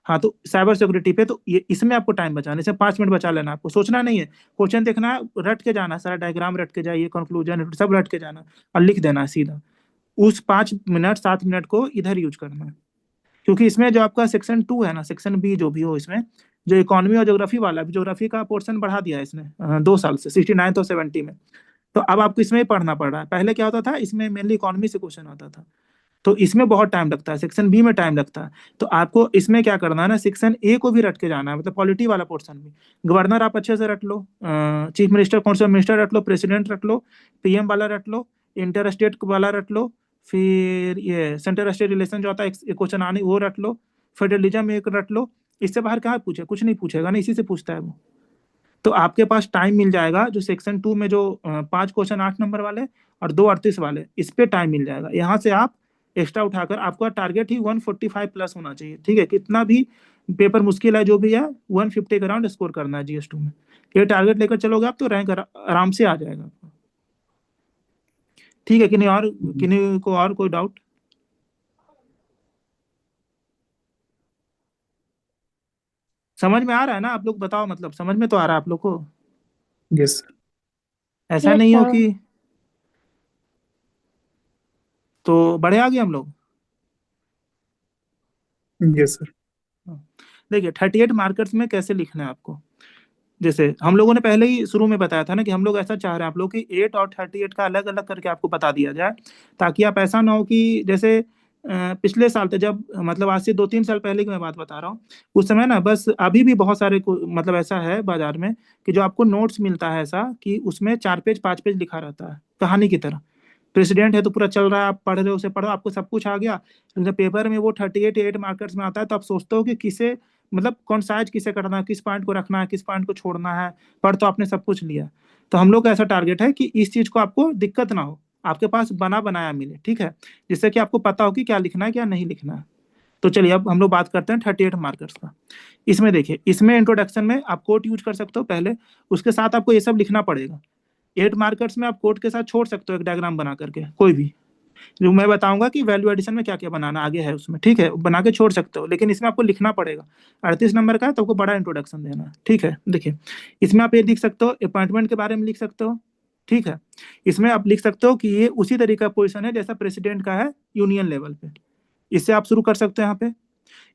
हाँ, तो साइबर सिक्योरिटी पे तो ये इसमें आपको टाइम बचाना, इसे 5 मिनट बचा लेना, आपको सोचना नहीं है, क्वेश्चन देखना है, रट के जाना, सारा डायग्राम रट के जाइए, कंक्लूजन सब रट के जाना और लिख देना है सीधा। उस 5 मिनट 7 मिनट को इधर यूज करना है। क्योंकि इसमें जो आपका सेक्शन 2 है ना, सेक्शन बी जो भी हो, इसमें जो इकोनॉमी और ज्योग्राफी वाला, ज्योग्राफी का पोर्शन बढ़ा दिया है इसने 2 साल से 69 और 70 में। तो अब आपको इसमें ही पढ़ना पड़ रहा है, पहले क्या होता था, इसमें मेनली इकोनॉमी से क्वेश्चन आता था, तो इसमें बहुत टाइम लगता है, सेक्शन बी में टाइम लगता है। तो आपको इसमें क्या करना है ना, सेक्शन ए को भी रट के जाना है, मतलब पॉलिटी वाला पोर्शन भी। गवर्नर आप अच्छे से रट लो, चीफ मिनिस्टर काउंसिल मिनिस्टर रट लो, प्रेसिडेंट रट लो, पीएम वाला रट लो, इंटर स्टेट वाला रट लो, फिर ये सेंटर स्टेट रिलेशन जो आता है एक क्वेश्चन आने वो रट लो, फेडरलिज्म एक रट लो। इससे बाहर कहाँ पूछे, कुछ नहीं पूछेगा ना, इसी से पूछता है वो। तो आपके पास टाइम मिल जाएगा जो सेक्शन 2 में जो 5 क्वेश्चन 8 नंबर वाले और 2 38 वाले, इस पे टाइम मिल जाएगा। यहाँ से आप एक्स्ट्रा उठाकर, आपका टारगेट ही 145 प्लस होना चाहिए, ठीक है। कितना भी पेपर मुश्किल है जो भी है, 150 के अराउंड स्कोर करना है GS2 में। ये टारगेट लेकर चलोगे आप तो रैंक आराम से आ जाएगा आपको, ठीक है। किन्हीं को और कोई डाउट? समझ में आ रहा है ना आप लोग? बताओ, मतलब समझ में तो आ रहा है आप लोग को? Yes sir. ऐसा Yes, नहीं हो sir. कि तो बढ़े आगे हम लोग। Yes sir. देखिए 38 मार्कर्स में कैसे लिखना है आपको, जैसे हम लोगों ने पहले ही शुरू में बताया था ना कि हम लोग ऐसा चाह रहे हैं आप लोग कि 8 और 38 का अलग अलग करके आपको बता दिया जाए, ताकि आप ऐसा ना हो कि जैसे पिछले साल थे, जब मतलब आज से 2-3 साल पहले की मैं बात बता रहा हूँ, उस समय ना, बस अभी भी बहुत सारे मतलब ऐसा है बाजार में कि जो आपको नोट्स मिलता है ऐसा कि उसमें 4 पेज 5 पेज लिखा रहता है कहानी की तरह। प्रेसिडेंट है तो पूरा चल रहा है, आप पढ़ रहे हो, उसे पढ़ो, आपको सब कुछ आ गया। जब पेपर में वो 38 मार्कर्स में आता है तो आप सोचते हो कि किसे, मतलब कौन साइज किसे करना है, किस पॉइंट को रखना है, किस पॉइंट को छोड़ना है, पढ़ तो आपने सब कुछ लिया। तो हम लोग का ऐसा टारगेट है कि इस चीज को आपको दिक्कत ना हो, आपके पास बना बनाया मिले, ठीक है, जिससे कि आपको पता हो कि क्या लिखना है क्या नहीं लिखना है। तो चलिए अब हम लोग बात करते हैं 38 मार्कर्स का। इसमें देखिए, इसमें इंट्रोडक्शन में आप कोट यूज कर सकते हो पहले, उसके साथ आपको ये सब लिखना पड़ेगा। 8 मार्कर्स में आप कोट के साथ छोड़ सकते हो एक डायग्राम बना करके, कोई भी, जो मैं बताऊंगा कि वैल्यू एडिशन में क्या क्या बनाना आगे है उसमें, ठीक है, बना के छोड़ सकते हो, लेकिन इसमें आपको लिखना पड़ेगा। 38 नंबर का है तो आपको बड़ा इंट्रोडक्शन देना है, ठीक है। देखिए इसमें आप ये लिख सकते हो, अपॉइंटमेंट के बारे में लिख सकते हो, ठीक है। इसमें आप लिख सकते हो कि ये उसी तरीके का पोजीशन है जैसा प्रेसिडेंट का है यूनियन लेवल पे, इससे आप शुरू कर सकते हो यहाँ पे।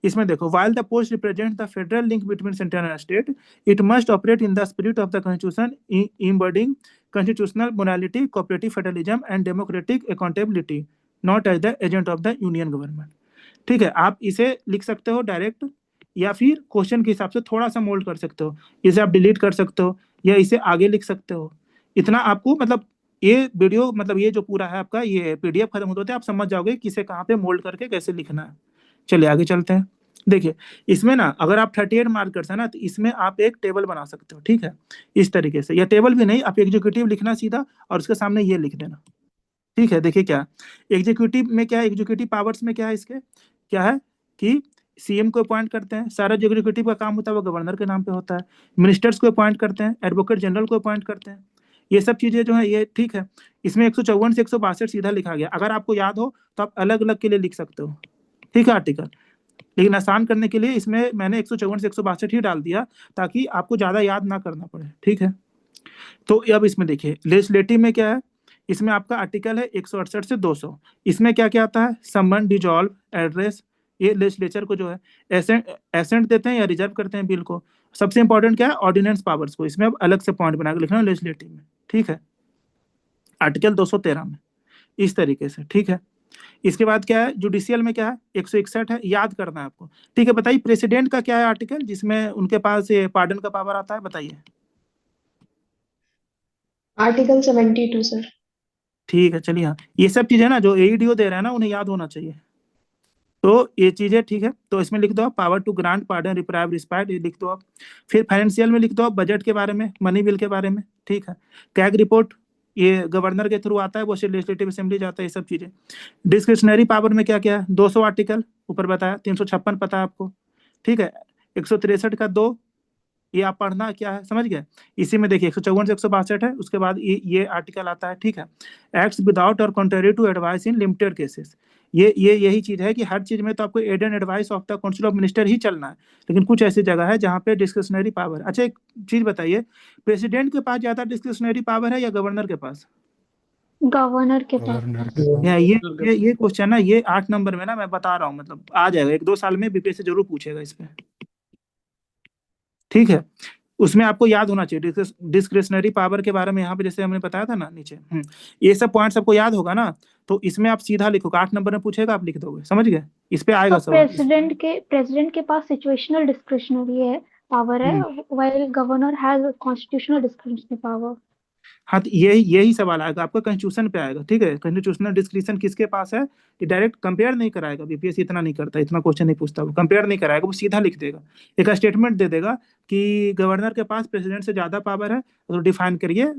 इसमें देखो, while the post represents the federal link between center and state, it must operate in the spirit of the constitution, embodying constitutional morality, cooperative federalism and democratic accountability, not as the agent of the union government। ठीक है, आप इसे लिख सकते हो direct, या फिर question के हिसाब से थोड़ा सा मोल्ड कर सकते हो, इसे आप डिलीट कर सकते हो या इसे आगे लिख सकते हो। इतना आपको, मतलब ये वीडियो, मतलब ये जो पूरा है आपका, ये PDF खत्म होते आप समझ जाओगे कि इसे कहाँ पे मोल्ड करके कैसे लिखना है। चलिए आगे चलते हैं। देखिए इसमें ना, अगर आप 38 मार्कर्स है ना, तो इसमें आप एक टेबल बना सकते हो, ठीक है, इस तरीके से, या टेबल भी नहीं, आप एग्जीक्यूटिव लिखना सीधा और उसके सामने ये लिख देना, ठीक है। देखिए क्या एग्जीक्यूटिव में क्या है, एग्जीक्यूटिव पावर्स में क्या है, इसके क्या है कि CM को अपॉइंट करते हैं, सारा जो एग्जीक्यूटिव का काम होता है वो गवर्नर के नाम पे होता है, मिनिस्टर्स को अपॉइंट करते हैं, एडवोकेट जनरल को अपॉइंट करते हैं, ये सब चीजें जो है ये, ठीक है। इसमें 154 से 162 सीधा लिखा गया, अगर आपको याद हो तो आप अलग अलग के लिए लिख सकते हो, ठीक है, आर्टिकल, लेकिन आसान करने के लिए इसमें मैंने 154 से 162 ही डाल दिया, ताकि आपको ज्यादा याद ना करना पड़े, ठीक है। तो अब इसमें देखिए लेजिस्लेटिव में क्या है, इसमें आपका आर्टिकल है 168 से 200। इसमें क्या क्या आता है, समन, डिजॉल्व, एड्रेस, ये लेजिस्लेचर को जो है एसेंट देते हैं या रिजर्व करते हैं बिल को। सबसे इंपॉर्टेंट क्या है, ऑर्डिनेंस पावर्स को इसमें अब अलग से पॉइंट बना के लिखना लेजिस्लेटिव में, ठीक है, आर्टिकल 213 में, इस तरीके से, ठीक है। इसके बाद क्या है, जुडिशियल में क्या है, 161 है, याद करना है आपको, ठीक है। बताइए प्रेसिडेंट का क्या है आर्टिकल जिसमें उनके पास ये पार्डन का पावर आता है, बताइए। Article 72 sir. ठीक है, चलिए, हाँ, ये सब चीजें ना जो AEDO दे रहे हैं ना, उन्हें याद होना चाहिए, तो ये चीजें, ठीक है। तो इसमें लिख दो आप power to grant pardon reprieve respite, ये लिख दो आप। फिर फाइनेंशियल में लिख दो आप बजट के बारे में, मनी बिल के बारे में, ठीक है। कैग रिपोर्ट ये गवर्नर के थ्रू आता है, वो लेजिस्लेटिव असेंबली जाता है, ये सब चीजें। डिस्क्रिशनरी पावर में क्या क्या है, 200 आर्टिकल ऊपर बताया, 356 पता है आपको, ठीक है। 163 का 2, ये आप पढ़ना क्या है, समझ गए। इसी में देखिए 154 से 162 है, उसके बाद ये आर्टिकल आता है, ठीक है। एक्ट्स विदाउट और contrary to advice in limited cases, ये यही चीज है कि हर चीज में तो आपको aid and advice of the council of minister ही चलना है, लेकिन कुछ ऐसी जगह है जहाँ पे डिस्क्रिशनरी पावर। अच्छा एक चीज बताइए, प्रेसिडेंट के पास ज्यादा डिस्क्रिशनरी पावर है या गवर्नर के पास? गवर्नर के पास। ये क्वेश्चन ना, ये 8 नंबर में ना, मैं बता रहा हूँ, मतलब आ जाएगा 1-2 साल में, BPSC जरूर पूछेगा इस पे, ठीक है। उसमें आपको याद होना चाहिए डिस्क्रिशनरी पावर के बारे में, यहाँ पे जैसे हमने बताया था ना नीचे, ये सब पॉइंट्स आपको याद होगा ना, तो इसमें आप सीधा लिखोगे, 8 नंबर में पूछेगा आप लिख दोगे, समझ गए, इस पे आएगा तो सवाल। प्रेसिडेंट के पास सिचुएशनल डिस्क्रिशनरी है पावर है, while governor has constitutional discretionary power. हाँ, तो यही सवाल आएगा आपका, कॉन्स्टिट्यूशन पे आएगा, ठीक है। कॉन्स्टिट्यूशनल डिस्क्रिप्शन किसके पास है, कि डायरेक्ट कंपेयर नहीं कराएगा, बीपीएससी इतना नहीं करता, इतना क्वेश्चन नहीं पूछता, वो कंपेयर नहीं कराएगा, वो सीधा लिख देगा, एक स्टेटमेंट दे देगा कि गवर्नर के पास प्रेसिडेंट से ज्यादा पावर है, तो डिफाइन करिए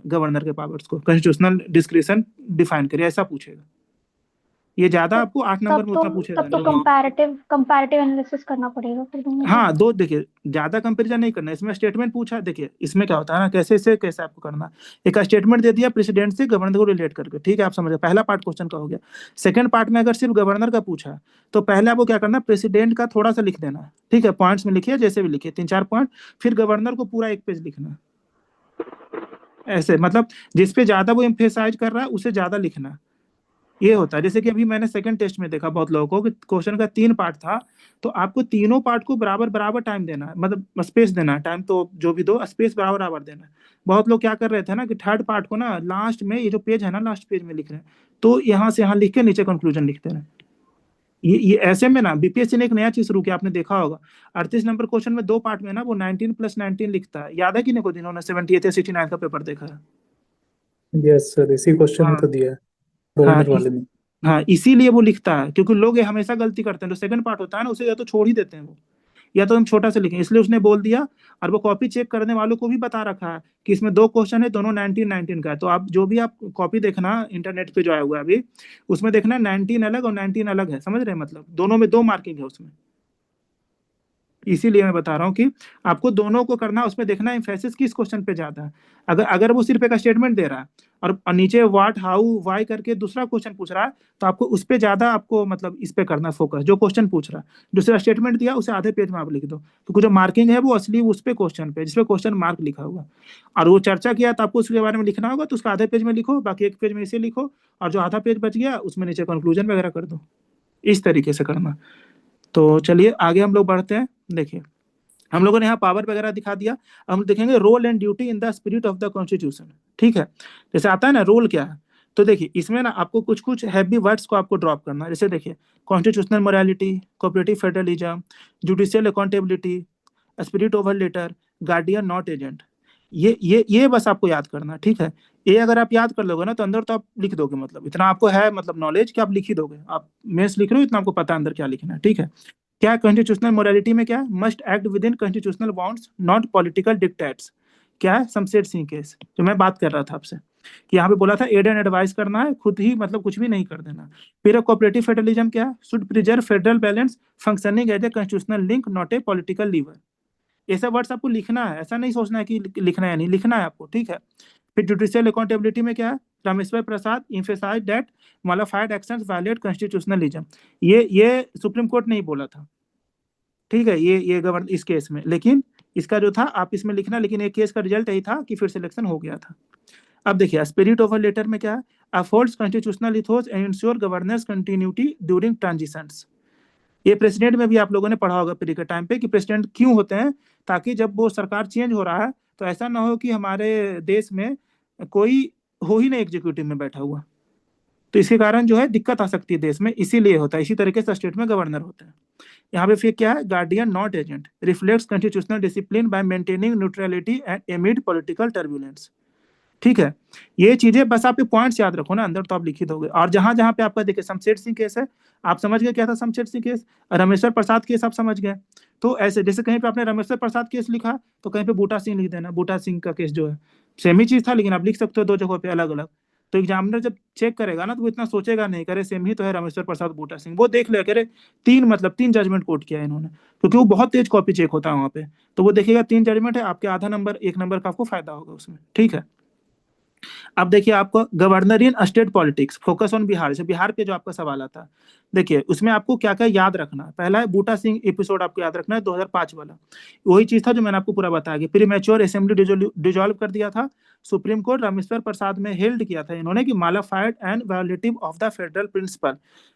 गवर्नर के पावर्स को, कॉन्स्टिट्यूशनल डिस्क्रिप्शन डिफाइन करिए, ऐसा पूछेगा। ये ज्यादा आपको 8 नंबर में उतना पूछेगा तब तो नहीं। कंपैरेटिव एनालिसिस करना पड़ेगा फिर दोनों का। हाँ, दो देखिए, ज्यादा कंपेरिजन नहीं करना, इसमें स्टेटमेंट पूछा, देखिए इसमें क्या होता है ना, कैसे से कैसे आपको करना, एक स्टेटमेंट दे दिया प्रेसिडेंट से गवर्नर को रिलेट करके, ठीक है, आप समझ गए, पहला पार्ट क्वेश्चन का हो गया। सेकंड पार्ट में अगर सिर्फ गवर्नर का पूछा, तो पहले आपको क्या करना, प्रेसिडेंट का थोड़ा सा लिख देना, ठीक है, पॉइंट्स में लिखिए, जैसे भी लिखिए 3-4 पॉइंट, फिर गवर्नर को पूरा 1 पेज लिखना, ऐसे मतलब जिसपे ज्यादा वो एम्फेसाइज कर रहा है उसे ज्यादा लिखना, ये होता है। जैसे कि अभी मैंने सेकंड टेस्ट में देखा बहुत लोगों को कि क्वेश्चन का 3 पार्ट था, तो आपको तीनों पार्ट को बराबर बराबर टाइम देना है, मतलब स्पेस देना है, टाइम तो जो भी दो, स्पेस बराबर बराबर देना है। बहुत लोग क्या कर रहे थे ना कि थर्ड पार्ट को ना लास्ट में, ये जो पेज है ना लास्ट पेज में लिख रहे हैं, तो यहाँ से यहाँ लिख के नीचे कंक्लूजन लिखते रहे। ये ऐसे में ना बीपीएससी ने एक नया चीज शुरू किया, आपने देखा होगा 38 नंबर क्वेश्चन में 2 पार्ट में ना वो 19+19 लिखता है, याद है कि नहीं को, जिन्होंने 78 या 69 का पेपर देखा है? यस सर, इसी क्वेश्चन में तो दिया है हाँ, गवर्नर वाले में। हाँ, इसीलिए वो लिखता है, क्योंकि लोग ये हमेशा गलती करते हैं, जो सेकंड पार्ट होता है ना उसे या तो छोड़ ही देते हैं वो, या तो हम छोटा से लिखें, इसलिए उसने बोल दिया। और वो कॉपी चेक करने वालों को भी बता रखा है कि इसमें 2 क्वेश्चन है, दोनों 19 का है, तो आप जो भी आप कॉपी देखना इंटरनेट पे जो आया हुआ है अभी, उसमें देखना 19 अलग और 19 अलग है, समझ रहे हैं, मतलब दोनों में 2 मार्किंग है उसमें। इसीलिए मैं बता रहा हूँ कि आपको दोनों को करना, उसमें देखना एम्फेसिस किस क्वेश्चन पे ज्यादा है। अगर वो सिर्फ एक स्टेटमेंट दे रहा है और नीचे व्हाट, हाउ, व्हाई करके दूसरा क्वेश्चन पूछ रहा है, तो आपको उस पे ज्यादा, आपको मतलब इस पे करना फोकस, जो क्वेश्चन पूछ रहा है। दूसरा स्टेटमेंट दिया उसे आधे पेज में आप लिख दो, क्योंकि जो मार्किंग है वो असली उस पे क्वेश्चन पे, जिसपे क्वेश्चन मार्क लिखा हुआ, और वो चर्चा किया तो आपको उसके बारे में लिखना होगा, तो उसका आधे पेज में लिखो, बाकी 1 पेज में इसे लिखो, और जो आधा पेज बच गया उसमें नीचे कंक्लूजन वगैरह कर दो, इस तरीके से करना। तो चलिए आगे हम लोग बढ़ते हैं। देखिए हम लोगों ने यहाँ पावर वगैरह दिखा दिया, हम देखेंगे role and duty in the spirit of the constitution, ठीक है। जैसे आता है ना रोल क्या है, तो देखिए इसमें ना आपको कुछ कुछ हैवी वर्ड्स को आपको ड्रॉप करना है। जैसे देखिए constitutional morality, cooperative federalism, judicial accountability, spirit over letter, guardian not agent, ये बस आपको याद करना, ठीक है। ये अगर आप याद कर लोगे ना तो अंदर तो आप लिख दोगे, मतलब इतना आपको है, मतलब नॉलेज कि आप लिख ही दोगे, आप मेंस लिख रहे हो इतना आपको पता अंदर क्या लिखना है, ठीक है। क्या कॉन्स्टिट्यूशनल मोरालिटी में क्या है, must act with in constitutional bounds not political dictates. क्या है, शमशेर सिंह केस जो मैं बात कर रहा था आपसे, कि यहाँ पे बोला था एड एंड एडवाइस करना है, खुद ही मतलब कुछ भी नहीं कर देना। फिर कोऑपरेटिव फेडरलिज्म क्या है, should preserve federal balance functioning as a constitutional link not a political lever. ऐसा वर्ड्स आपको लिखना है, ऐसा नहीं सोचना है कि लिखना है, नहीं लिखना है आपको, ठीक है। फिर जुडिशियल अकाउंटेबिलिटी में क्या है, Rameshwar Prasad emphasized that modified actions violate constitutionalism। ये सुप्रीम कोर्ट ने ही बोला था, ठीक है, ये गवर्न इस केस में, लेकिन इसका जो था आप इसमें लिखना, लेकिन एक केस का रिजल्ट यही था कि फिर सिलेक्शन हो गया था। अब देखिए स्पिरिट ओवर लेटर में क्या है, upholds constitutional ethos and ensure governance continuity during transitions. ये प्रेसिडेंट में भी आप लोगों ने पढ़ा होगा प्री के टाइम पे कि प्रेसिडेंट क्यों होते हैं, ताकि जब वो सरकार चेंज हो रहा है तो ऐसा ना हो कि हमारे देश में कोई हो ही नहीं एग्जीक्यूटिव में बैठा हुआ, तो इसके कारण जो है दिक्कत आ सकती है देश में, इसीलिए होता है। इसी तरीके से स्टेट में गवर्नर होता है। यहाँ पे फिर क्या है, guardian not agent, reflects constitutional discipline bye maintaining neutrality and एमिड political turbulence, ठीक है। ये चीजें बस आप पॉइंट्स याद रखो ना, अंदर तो आप लिख ही दोगे। और जहां जहां पे आपका देखिए शमशेर सिंह केस है, आप समझ गए क्या था शमशेर सिंह केस, रामेश्वर प्रसाद केस आप समझ गए, तो ऐसे जैसे कहीं पे आपने रामेश्वर प्रसाद केस लिखा तो कहीं पे बूटा सिंह लिख देना, बूटा सिंह का केस जो है सेम ही चीज था, लेकिन आप लिख सकते हो 2 जगहों पे अलग अलग। तो एग्जामिनर जब चेक करेगा ना तो वो इतना सोचेगा नहीं, करे सेम ही तो है रामेश्वर प्रसाद बूटा सिंह, वो देख ले करे 3 जजमेंट कोट किया है इन्होंने, क्योंकि वो बहुत तेज कॉपी चेक होता है वहाँ पे, तो वो देखेगा 3 जजमेंट है, आपके आधा नंबर 1 नंबर का आपको फायदा होगा उसमें, ठीक है। अब देखिए आपको governor in state politics, focus on Bihar, से बिहार पे जो आपका सवाल आता है, देखिए उसमें आपको क्या क्या याद रखना है। पहला है बूटा सिंह एपिसोड आपको याद रखना है 2005 वाला, वही चीज था जो मैंने आपको पूरा बताया कि प्रीमैच्योर असेंबली डिसॉल्व कर दिया था सुप्रीम कोर्ट, रामेश्वर प्रसाद में हेल्ड किया था इन्होंने कि modified and violative of the federal principle,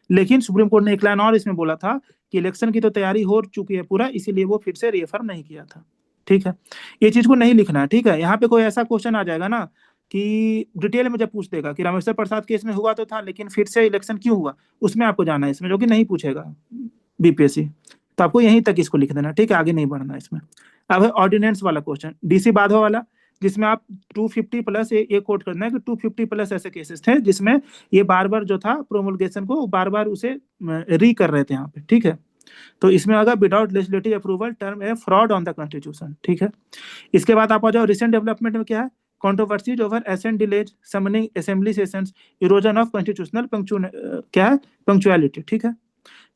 लेकिन सुप्रीम कोर्ट ने एक लाइन और इसमें बोला था कि इलेक्शन की तो तैयारी हो चुकी है पूरा, इसीलिए वो फिर से रिफर्म नहीं किया था, ठीक है। ये चीज को नहीं लिखना है, ठीक है। यहाँ पे कोई ऐसा क्वेश्चन आ जाएगा ना कि डिटेल में जब पूछ देगा कि रामेश्वर प्रसाद केस में हुआ तो था लेकिन फिर से इलेक्शन क्यों हुआ, उसमें आपको जाना है इसमें, जो कि नहीं पूछेगा बीपीएससी, तो आपको यहीं तक इसको लिख देना, ठीक है, आगे नहीं बढ़ना इसमें। अब है ऑर्डिनेंस वाला क्वेश्चन, डीसी बाधा वाला, जिसमें आप 250 प्लस ये कोट करना है कि 250 प्लस ऐसे केसेस थे जिसमें ये बार बार जो था प्रोमulgation को बार बार उसे री कर रहे थे यहाँ पे, ठीक है। तो इसमें अगर विदाउट लेजिस्लेटिव अप्रूवल टर्म है फ्रॉड ऑन द कॉन्स्टिट्यूशन, ठीक है। इसके बाद आप आ जाओ रिसेंट डेवलपमेंट में क्या है, controversies over assent delays summoning assembly sessions erosion of constitutional क्या है पंक्चुअलिटी, ठीक है।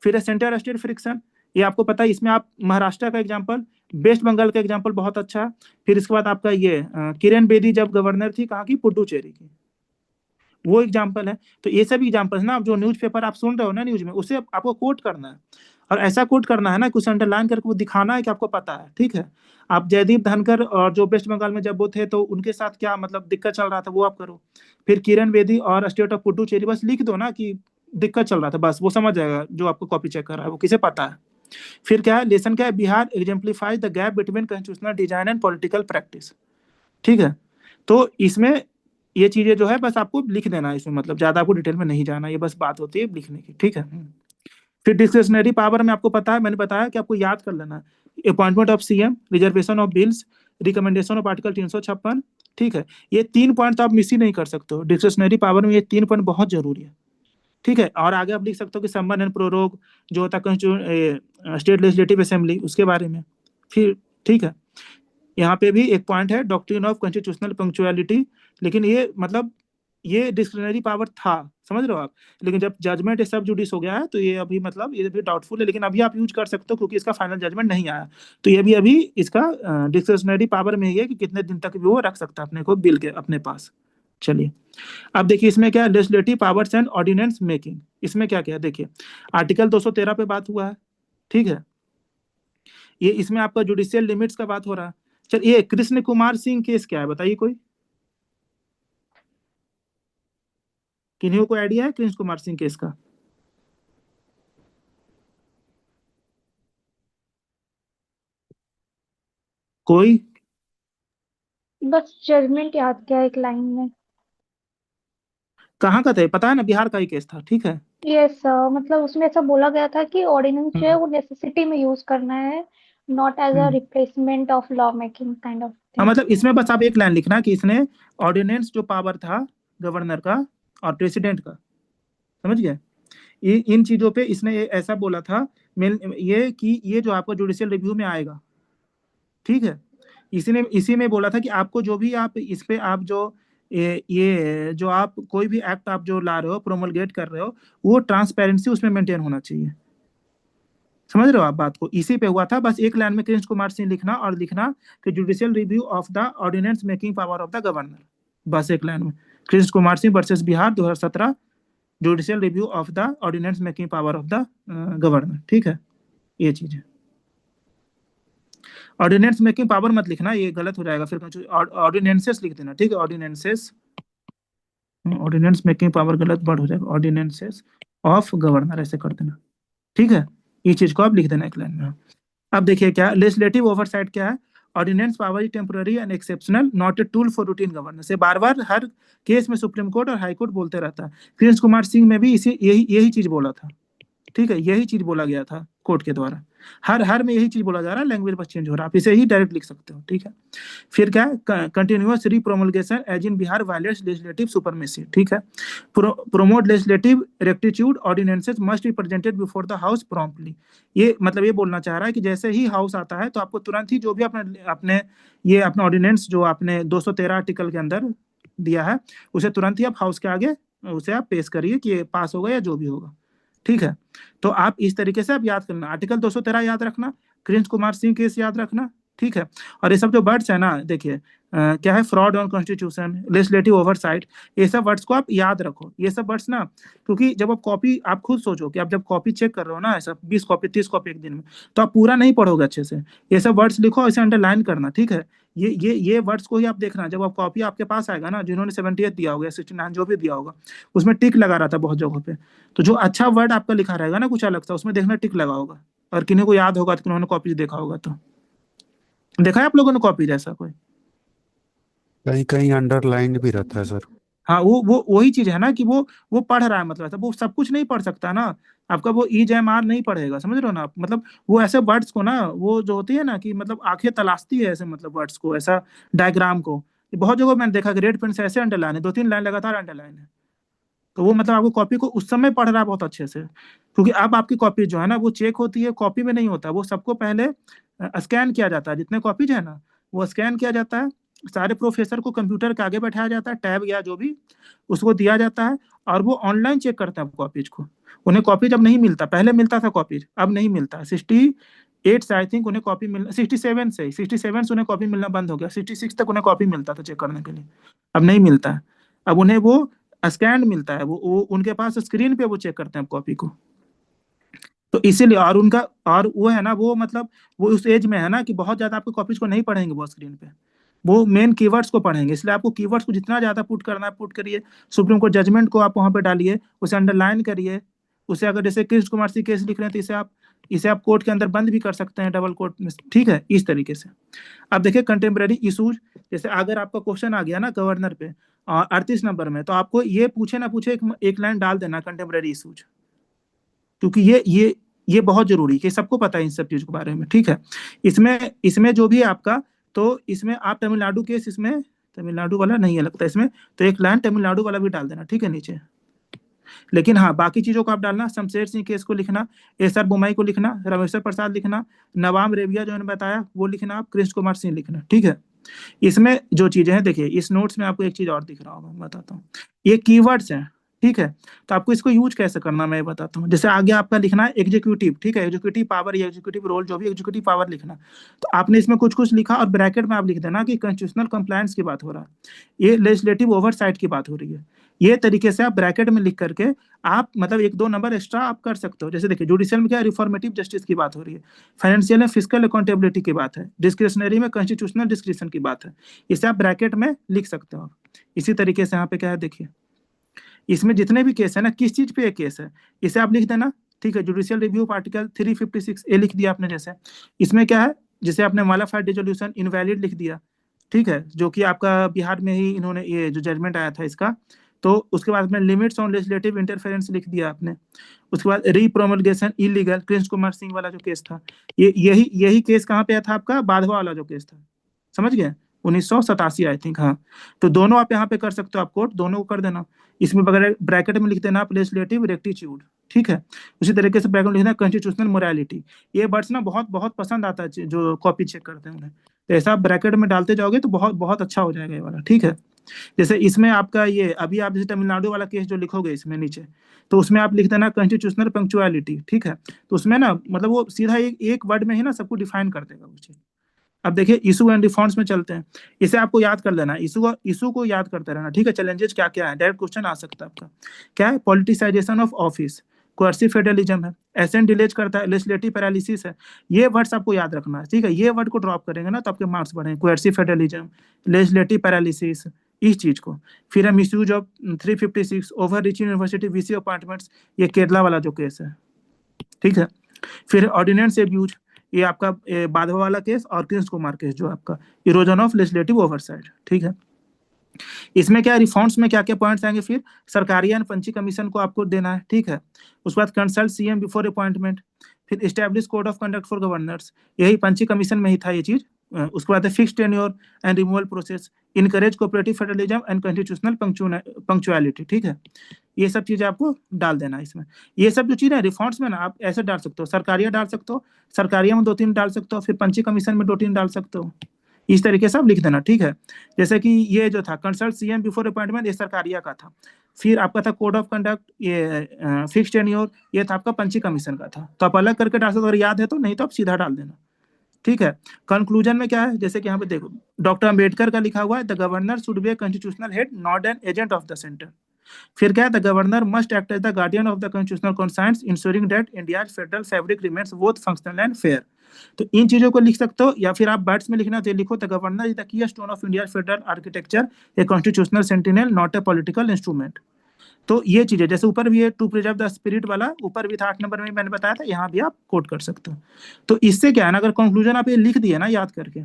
फिर सेंटर स्टेट फ्रिक्शन, ये आपको पता है, इसमें आप महाराष्ट्र का एग्जांपल, वेस्ट बंगाल का एग्जांपल बहुत अच्छा। फिर इसके बाद आपका ये किरण बेदी जब गवर्नर थी कहाँ की, पुडुचेरी की, वो एग्जांपल है। तो ये सब एग्जांपल है ना, आप जो न्यूज़पेपर आप सुन रहे हो ना न्यूज में, उसे आपको कोट करना है और ऐसा कोट करना है ना कुछ अंडरलाइन करके वो दिखाना है कि आपको पता है, ठीक है। आप जयदीप धनखड़ और जो वेस्ट बंगाल में जब वो थे तो उनके साथ क्या मतलब दिक्कत चल रहा था वो आप करो। फिर किरण बेदी और स्टेट ऑफ पुडुचेरी, बस लिख दो ना कि दिक्कत चल रहा था, बस वो समझ जाएगा जो आपको कॉपी चेक कर रहा है वो किसे पता है। फिर क्या है, लेसन क्या है, Bihar exemplifies the gap between constitutional design and political practice, ठीक है। तो इसमें ये चीजें जो है बस आपको लिख देना है, इसमें मतलब ज्यादा आपको डिटेल में नहीं जाना, ये बस बात होती है लिखने की, ठीक है। फिर डिस्क्रिशनरी पावर में आपको पता है, मैंने बताया कि आपको याद कर लेना है, appointment of CM, reservation of bills, recommendation of article 356, ठीक है। ये 3 पॉइंट तो आप मिस ही नहीं कर सकते हो डिस्क्रिशनरी पावर में, ये 3 पॉइंट बहुत जरूरी है, ठीक है। और आगे आप लिख सकते हो कि समवन एंड प्रोरोग जो होता है स्टेट लेजिस्लेटिव असेंबली, उसके बारे में। फिर ठीक है, यहाँ पे भी एक पॉइंट है डॉक्ट्रिन ऑफ कॉन्स्टिट्यूशनल पंक्चुअलिटी, लेकिन ये मतलब ये डिस्क्रिशनरी पावर था, समझ रहे हो आप, लेकिन जब जजमेंट सब जुडिस हो गया है तो ये अभी मतलब ये भी डाउटफुल है, लेकिन अभी आप यूज कर सकते हो क्योंकि इसका फाइनल जजमेंट नहीं आया। तो ये भी अभी इसका डिस्क्रिशनरी पावर में ही है कि कितने दिन तक भी वो रख सकता है अपने को बिल के अपने पास। चलिए अब देखिए इसमें क्या है, legislative powers and ordinance making, इसमें क्या क्या है देखिए, आर्टिकल 213 पे बात हुआ है, ठीक है। ये इसमें आपका जुडिशियल लिमिट्स का बात हो रहा है। चलिए कृष्ण कुमार सिंह केस क्या है बताइए, कोई किन्हीं को आइडिया है कृष्ण कुमार सिंह केस का? कोई बस जजमेंट याद किया एक लाइन में। कहाँ का था पता है ना, बिहार का ही केस था, ठीक है। यस मतलब उसमें ऐसा बोला गया था कि ऑर्डिनेंस जो है वो नेसेसिटी में यूज करना है, not as a replacement of law making kind of हाँ मतलब इसमें बस आप एक लाइन लिखना कि इसने ऑर्डिनेंस जो पावर था गवर्नर का और प्रेसिडेंट का, समझ गए, इन चीजों पे इसने ऐसा बोला था ये कि ये जो आपका जुडिशियल रिव्यू में आएगा, ठीक है। इसी में बोला था कि आपको जो भी आप इस पे आप जो ये जो आप कोई भी एक्ट आप जो ला रहे हो प्रोमलगेट कर रहे हो वो ट्रांसपेरेंसी उसमें मेंटेन होना चाहिए, समझ रहे हो आप बात को, इसी पे हुआ था। बस एक लाइन में कृष्ण कुमार सिंह लिखना और लिखना कि judicial review of the ordinance making power of the governor, बस एक लाइन में Krishna Kumar Singh versus Bihar 2017 judicial review of the ordinance making power of the governor, ठीक है। ये चीज है, ऑर्डिनेंस मेकिंग पावर मत लिखना, ये गलत हो जाएगा, फिर ऑर्डिनेंसेस लिख देना, ठीक है। ऑर्डिनेंसेस, ऑर्डिनेंस मेकिंग पावर गलत वर्ड हो जाएगा, ऑर्डिनेंसेस ऑफ गवर्नर ऐसे कर देना, ठीक है। ये चीज को आप लिख देना एक लाइन में। अब देखिए क्या लेजिस्लेटिव ओवरसाइट क्या है, ordinance power is temporary and exceptional not a tool for routine governance, से बार बार हर केस में सुप्रीम कोर्ट और हाई कोर्ट बोलते रहता है। कृष्ण कुमार सिंह में भी इसी यही चीज बोला था, ठीक है, यही चीज बोला गया था कोर्ट के द्वारा, हर में यही चीज बोला जा रहा है, लैंग्वेज बस चेंज हो रहा है, आप इसे ही डायरेक्ट लिख सकते हो, ठीक है। फिर क्या है, continuous repromulgation as in Bihar violates legislative supremacy, ठीक है। Promote legislative rectitude ordinances must be presented before the house promptly, ये मतलब ये बोलना चाह रहा है कि जैसे ही हाउस आता है तो आपको तुरंत ही जो भी अपने ये अपना ऑर्डिनेंस जो आपने 213 आर्टिकल के अंदर दिया है उसे तुरंत ही आप हाउस के आगे उसे आप पेश करिए कि ये पास होगा या जो भी होगा, ठीक है। तो आप इस तरीके से आप याद करना, आर्टिकल 213 याद रखना, कृष्ण कुमार सिंह केस याद रखना, ठीक है। और ये सब जो वर्ड्स है ना देखिए क्या है, fraud on constitution, legislative oversight, ये सब वर्ड्स को आप याद रखो, ये सब वर्ड्स ना, क्योंकि जब आप कॉपी आप खुद सोचो कि आप जब कॉपी चेक कर रहे हो ना ऐसा 20 कॉपी 30 कॉपी एक दिन में, तो आप पूरा नहीं पढ़ोगे अच्छे से, ये सब वर्ड्स लिखो, इसे अंडरलाइन करना, ठीक है। ये वर्ड्स को ही आप देखना, जब आप कॉपी आपके पास आएगा ना, जिन्होंने 78 दिया होगा 69 जो भी दिया होगा उसमें टिक लगा रहा था बहुत जगहों पे, तो जो अच्छा वर्ड आपका लिखा रहेगा ना कुछ अलग सा उसमें देखना टिक लगा होगा, और किन्हीं को याद होगा तो उन्होंने कॉपी देखा होगा, तो देखा है आप लोगों ने कॉपी जैसा कोई? कहीं कहीं अंडरलाइन भी रहता है सर। हाँ वो वही चीज है ना कि वो पढ़ रहा है, मतलब ऐसा वो सब कुछ नहीं पढ़ सकता ना, आपका वो EJMR नहीं पढ़ेगा, समझ रहे हो ना आप, मतलब वो ऐसे वर्ड्स को ना वो जो होती है ना कि मतलब आंखें तलाशती है ऐसे मतलब वर्ड्स को, ऐसा डायग्राम को, बहुत जगह मैंने देखा कि रेड पेन से ऐसे अंडरलाइन है, 2-3 लाइन लगातार अंडरलाइन है, तो वो मतलब आपको कॉपी को उस समय पढ़ रहा है बहुत अच्छे से, क्योंकि अब आपकी कॉपी जो है ना वो चेक होती है, कॉपी में नहीं होता, वो सबको पहले स्कैन किया जाता है, जितने कॉपीज है ना वो स्कैन किया जाता है, सारे प्रोफेसर को कंप्यूटर के आगे बैठाया जाता है, टैब या जो भी उसको दिया जाता है, और वो ऑनलाइन चेक करते हैं कॉपीज को। उन्हें कॉपीज अब नहीं मिलता, पहले मिलता था कॉपीज, अब नहीं मिलता। 68 से आई थिंक उन्हें कॉपी मिलना, 67 से उन्हें कॉपी मिलना बंद हो गया, 66 तक उन्हें कॉपी मिलता था चेक करने के लिए, अब नहीं मिलता है। अब उन्हें वो स्कैन मिलता है, वो उनके पास स्क्रीन पे वो चेक करते हैं कॉपी को। तो इसीलिए और उनका और वो है ना, वो मतलब वो उस एज में है ना कि बहुत ज्यादा आपको कॉपीज को नहीं पढ़ेंगे वो स्क्रीन पे, वो मेन कीवर्ड्स को पढ़ेंगे, इसलिए आपको कीवर्ड्स को जितना ज्यादा पुट करना है पुट करिए, सुप्रीम कोर्ट जजमेंट को आप वहां पे डालिए, उसे अंडरलाइन करिए, उसे अगर जैसे कृष्ण कुमार सिंह केस लिख रहे हैं तो इसे आप कोर्ट के अंदर बंद भी कर सकते हैं, डबल कोर्ट में, ठीक है, इस तरीके से। अब देखिए कंटेम्प्रेरी इशूज, जैसे अगर आपका क्वेश्चन आ गया ना गवर्नर पे 38 नंबर में, तो आपको ये पूछे ना पूछे एक लाइन डाल देना कंटेम्प्रेरी इशूज, क्योंकि ये बहुत जरूरी है कि सबको पता है इन सब चीजों के बारे में, ठीक है। इसमें जो भी है आपका, तो इसमें आप तमिलनाडु केस, इसमें तमिलनाडु वाला नहीं है लगता इसमें, तो एक लाइन तमिलनाडु वाला भी डाल देना, ठीक है, नीचे। लेकिन हाँ, बाकी चीजों को आप डालना, शमशेर सिंह केस को लिखना, एसआर बोमाई को लिखना, रमेश्वर प्रसाद लिखना, नवाम रेबिया जो मैंने बताया वो लिखना, आप कृष्ण कुमार सिंह लिखना, ठीक है। इसमें जो चीजें हैं, देखिए इस नोट्स में आपको एक चीज और दिख रहा होगा, मैं बताता हूँ, ये कीवर्ड्स हैं, ठीक है। तो आपको इसको यूज कैसे करना मैं बताता हूँ। जैसे आगे आपका लिखना है एग्जीक्यूटिव, ठीक है, एग्जीक्यूटिव पावर या एग्जीक्यूटिव रोल, जो भी एग्जीक्यूटिव पावर लिखना, तो आपने इसमें कुछ कुछ लिखा और ब्रैकेट में आप लिख देना कि कॉन्स्टिट्यूशनल कंप्लायंस की बात हो रहा है, ये लेजिस्लेटिव ओवरसाइट की बात हो रही है। ये तरीके से आप ब्रैकेट में लिख करके आप मतलब 1-2 नंबर एक्स्ट्रा आप कर सकते हो। जैसे देखिए जुडिशियल में क्या है, रिफॉर्मेटिव जस्टिस की बात हो रही है, फाइनेंशियल में फिस्कल अकाउंटेबिलिटी की बात है, डिस्क्रिशनरी में कॉन्स्टिट्यूशनल डिस्क्रिप्शन की बात है, इसे आप ब्रैकेट में लिख सकते हो। इसी तरीके से यहाँ पे क्या है, देखिए इसमें जितने भी केस है ना, किस चीज पे एक केस है, इसे आप लिख देना, ठीक है। जुडिशियल रिव्यू आर्टिकल 356 ए लिख दिया आपने, जैसे इसमें क्या है, जैसे आपने मॉडिफाइड रिजोल्यूशन इनवैलिड लिख दिया, ठीक है, जो कि आपका बिहार में ही इन्होंने ये जो जजमेंट आया था इसका, तो उसके बाद में लिमिट्स ऑन लेजिस्लेटिव इंटरफेरेंस लिख दिया आपने। उसके बाद रीप्रोमलगेशन इलीगल, कृष्ण कुमार सिंह वाला जो केस था, यही केस कहाँ पे था आपका, बाधवा वाला जो केस था, समझ गए, 1987 आई थिंक, हाँ। तो दोनों आप यहाँ पे कर सकते हो, आप कोर्ट दोनों को कर देना। इसमें ब्रैकेट में लिख देना आप लेजिस्लेटिव रेक्टिट्यूड, ठीक है। उसी तरीके से ब्रैकेट में लिखना कॉन्स्टिट्यूशनल मोरालिटी। ये वर्ड्स ना बहुत बहुत पसंद आता है जो कॉपी चेक करते हैं उन्हें, तो ऐसा आप ब्रैकेट में डालते जाओगे तो बहुत बहुत अच्छा हो जाएगा ये वाला, ठीक है। जैसे इसमें आपका ये अभी आप जैसे तमिलनाडु वाला केस जो लिखोगे इसमें नीचे, तो उसमें आप लिख देना कॉन्स्टिट्यूशनल पंक्चुअलिटी, ठीक है। तो उसमें ना मतलब वो सीधा एक वर्ड में ही ना सबको डिफाइन कर देगा वो चीज। अब देखिए इशू एंड रिफॉर्म्स में चलते हैं, इसे आपको याद कर लेना, इशू को याद करते रहना, ठीक है। चैलेंजेस क्या क्या है, डायरेक्ट क्वेश्चन आ सकता है आपका, क्या है, politicisation of office, coercive federalism है, एसेंट डिलेज करता है, लेजिस्लेटिव पैरालिसिस है, ये वर्ड्स आपको याद रखना है, ठीक है। ये वर्ड को ड्रॉप करेंगे ना तो आपके मार्क्स बढ़ेंगे, कोर्सिव फेडरलिज्म, लेजिस्लेटिव पैरालिसिस, इस चीज को। फिर हम misuse of 356 over reaching university VC appointments, ये केरला वाला जो केस है, ठीक है। फिर ऑर्डिनेंस एब्यूज, ये आपका बाधवा वाला केस, और कृष्ण कुमार केस जो आपका इरोजन ऑफ लेजिस्लेटिव ओवरसाइट, ठीक है। इसमें क्या रिफॉर्म्स में क्या क्या पॉइंट्स आएंगे, फिर सरकारी एंड पंची कमीशन को आपको देना है, ठीक है। उसके बाद कंसल्ट सीएम बिफोर अपॉइंटमेंट, फिर establish code of conduct for governors, यही पंची कमीशन में ही था ये चीज। उसके बाद fixed tenure and removal process, encourage cooperative federalism and constitutional punctuality, ठीक है। ये सब चीजें आपको डाल देना इसमें। ये सब जो चीज है रिफॉर्म्स में ना आप ऐसे डाल सकते हो, सरकारिया डाल सकते हो, सरकारिया में 2-3 डाल सकते हो, फिर पंची कमीशन में 2-3 डाल सकते हो, इस तरीके से आप लिख देना, ठीक है। जैसे कि ये जो था कंसल्ट सीएम बिफोर अपॉइंटमेंट, ये सरकारिया का था। फिर आपका था कोड ऑफ कंडक्ट, ये फिक्स्ड टेन्योर, ये था आपका पंची कमीशन का था। तो आप अलग करके डाल सकते हो अगर याद है तो, नहीं तो आप सीधा डाल देना, ठीक है। कंक्लूजन में क्या है, जैसे कि यहाँ पे देखो डॉक्टर अंबेडकर का लिखा हुआ है, the governor should be a constitutional head not an agent of the centre. फिर क्या है, the governor must act as the guardian of the constitutional conscience ensuring that India federal fabric remains both functional and fair. तो इन चीजों को लिख सकते हो, या फिर आप वर्ड्स में लिखना तो लिखो, the governor is the key stone of India federal architecture, A constitutional sentinel not a political instrument. तो ये चीजें जैसे ऊपर भी है टू प्रिजर्व द स्पिरिट वाला, ऊपर भी था 8 नंबर में मैंने बताया था, यहाँ भी आप कोट कर सकते हो। तो इससे क्या है ना, अगर कंक्लूजन आप ये लिख दिए ना याद करके,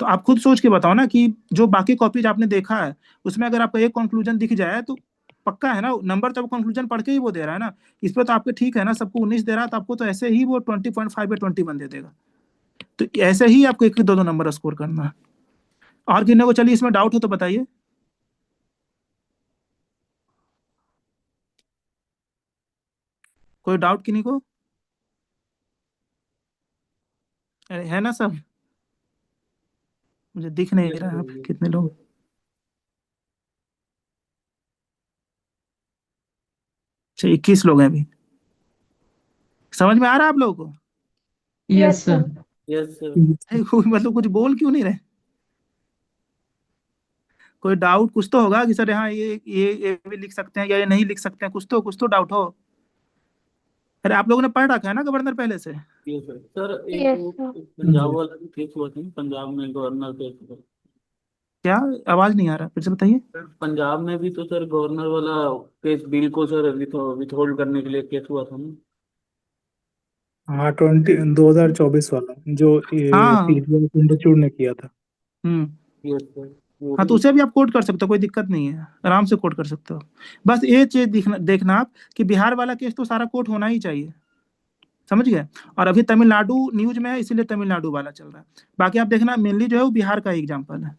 तो आप खुद सोच के बताओ ना कि जो बाकी कॉपीज आपने देखा है उसमें अगर आपका एक कंक्लूजन दिख जाए तो पक्का है ना नंबर, तो कंक्लूजन पढ़ के ही वो दे रहा है ना। इस पर तो आपके ठीक है ना, सबको 19 दे रहा है, तो आपको तो ऐसे ही वो 20.5 या 21 दे देगा। तो ऐसे ही आपको 1-2 नंबर स्कोर करना है। और किन्हीं को चलिए इसमें डाउट हो तो बताइए। कोई डाउट किन्हीं को? अरे है ना सब? मुझे दिख नहीं रहा आप कितने लोग। अच्छा 21 लोग हैं अभी। समझ में आ रहा है आप लोगों को? Yes sir. Yes sir. अरे मतलब कुछ बोल क्यों नहीं रहे? कोई डाउट कुछ तो होगा कि सर हाँ ये भी लिख सकते हैं या ये नहीं लिख सकते हैं, कुछ तो डाउट हो। अरे आप लोगों ने पढ़ रखा है ना गवर्नर पहले से? Yes sir. सर एक Yes, वो sir. पंजाब वाला भी केस हुआ था, पंजाब में गवर्नर केस। क्या आवाज नहीं आ रहा, फिर से बताइए। पंजाब में भी तो सर गवर्नर वाला केस बिल को सर विथहोल्ड करने के लिए केस हुआ था ना। हाँ 2024 वाला जो हाँ पीजीआई चंद्रचूड़ ने किया था। Yes sir. वो हाँ, भी तो उसे भी आप कोट कर सकते हो, कोई दिक्कत नहीं है, आराम से कोट कर सकते हो। बस ये चीज देखना आप कि बिहार वाला केस तो सारा कोट होना ही चाहिए, समझ गए। और अभी तमिलनाडु न्यूज में है इसीलिए तमिलनाडु वाला चल रहा है। बाकी आप देखना मेनली जो है वो बिहार का एग्जाम्पल है,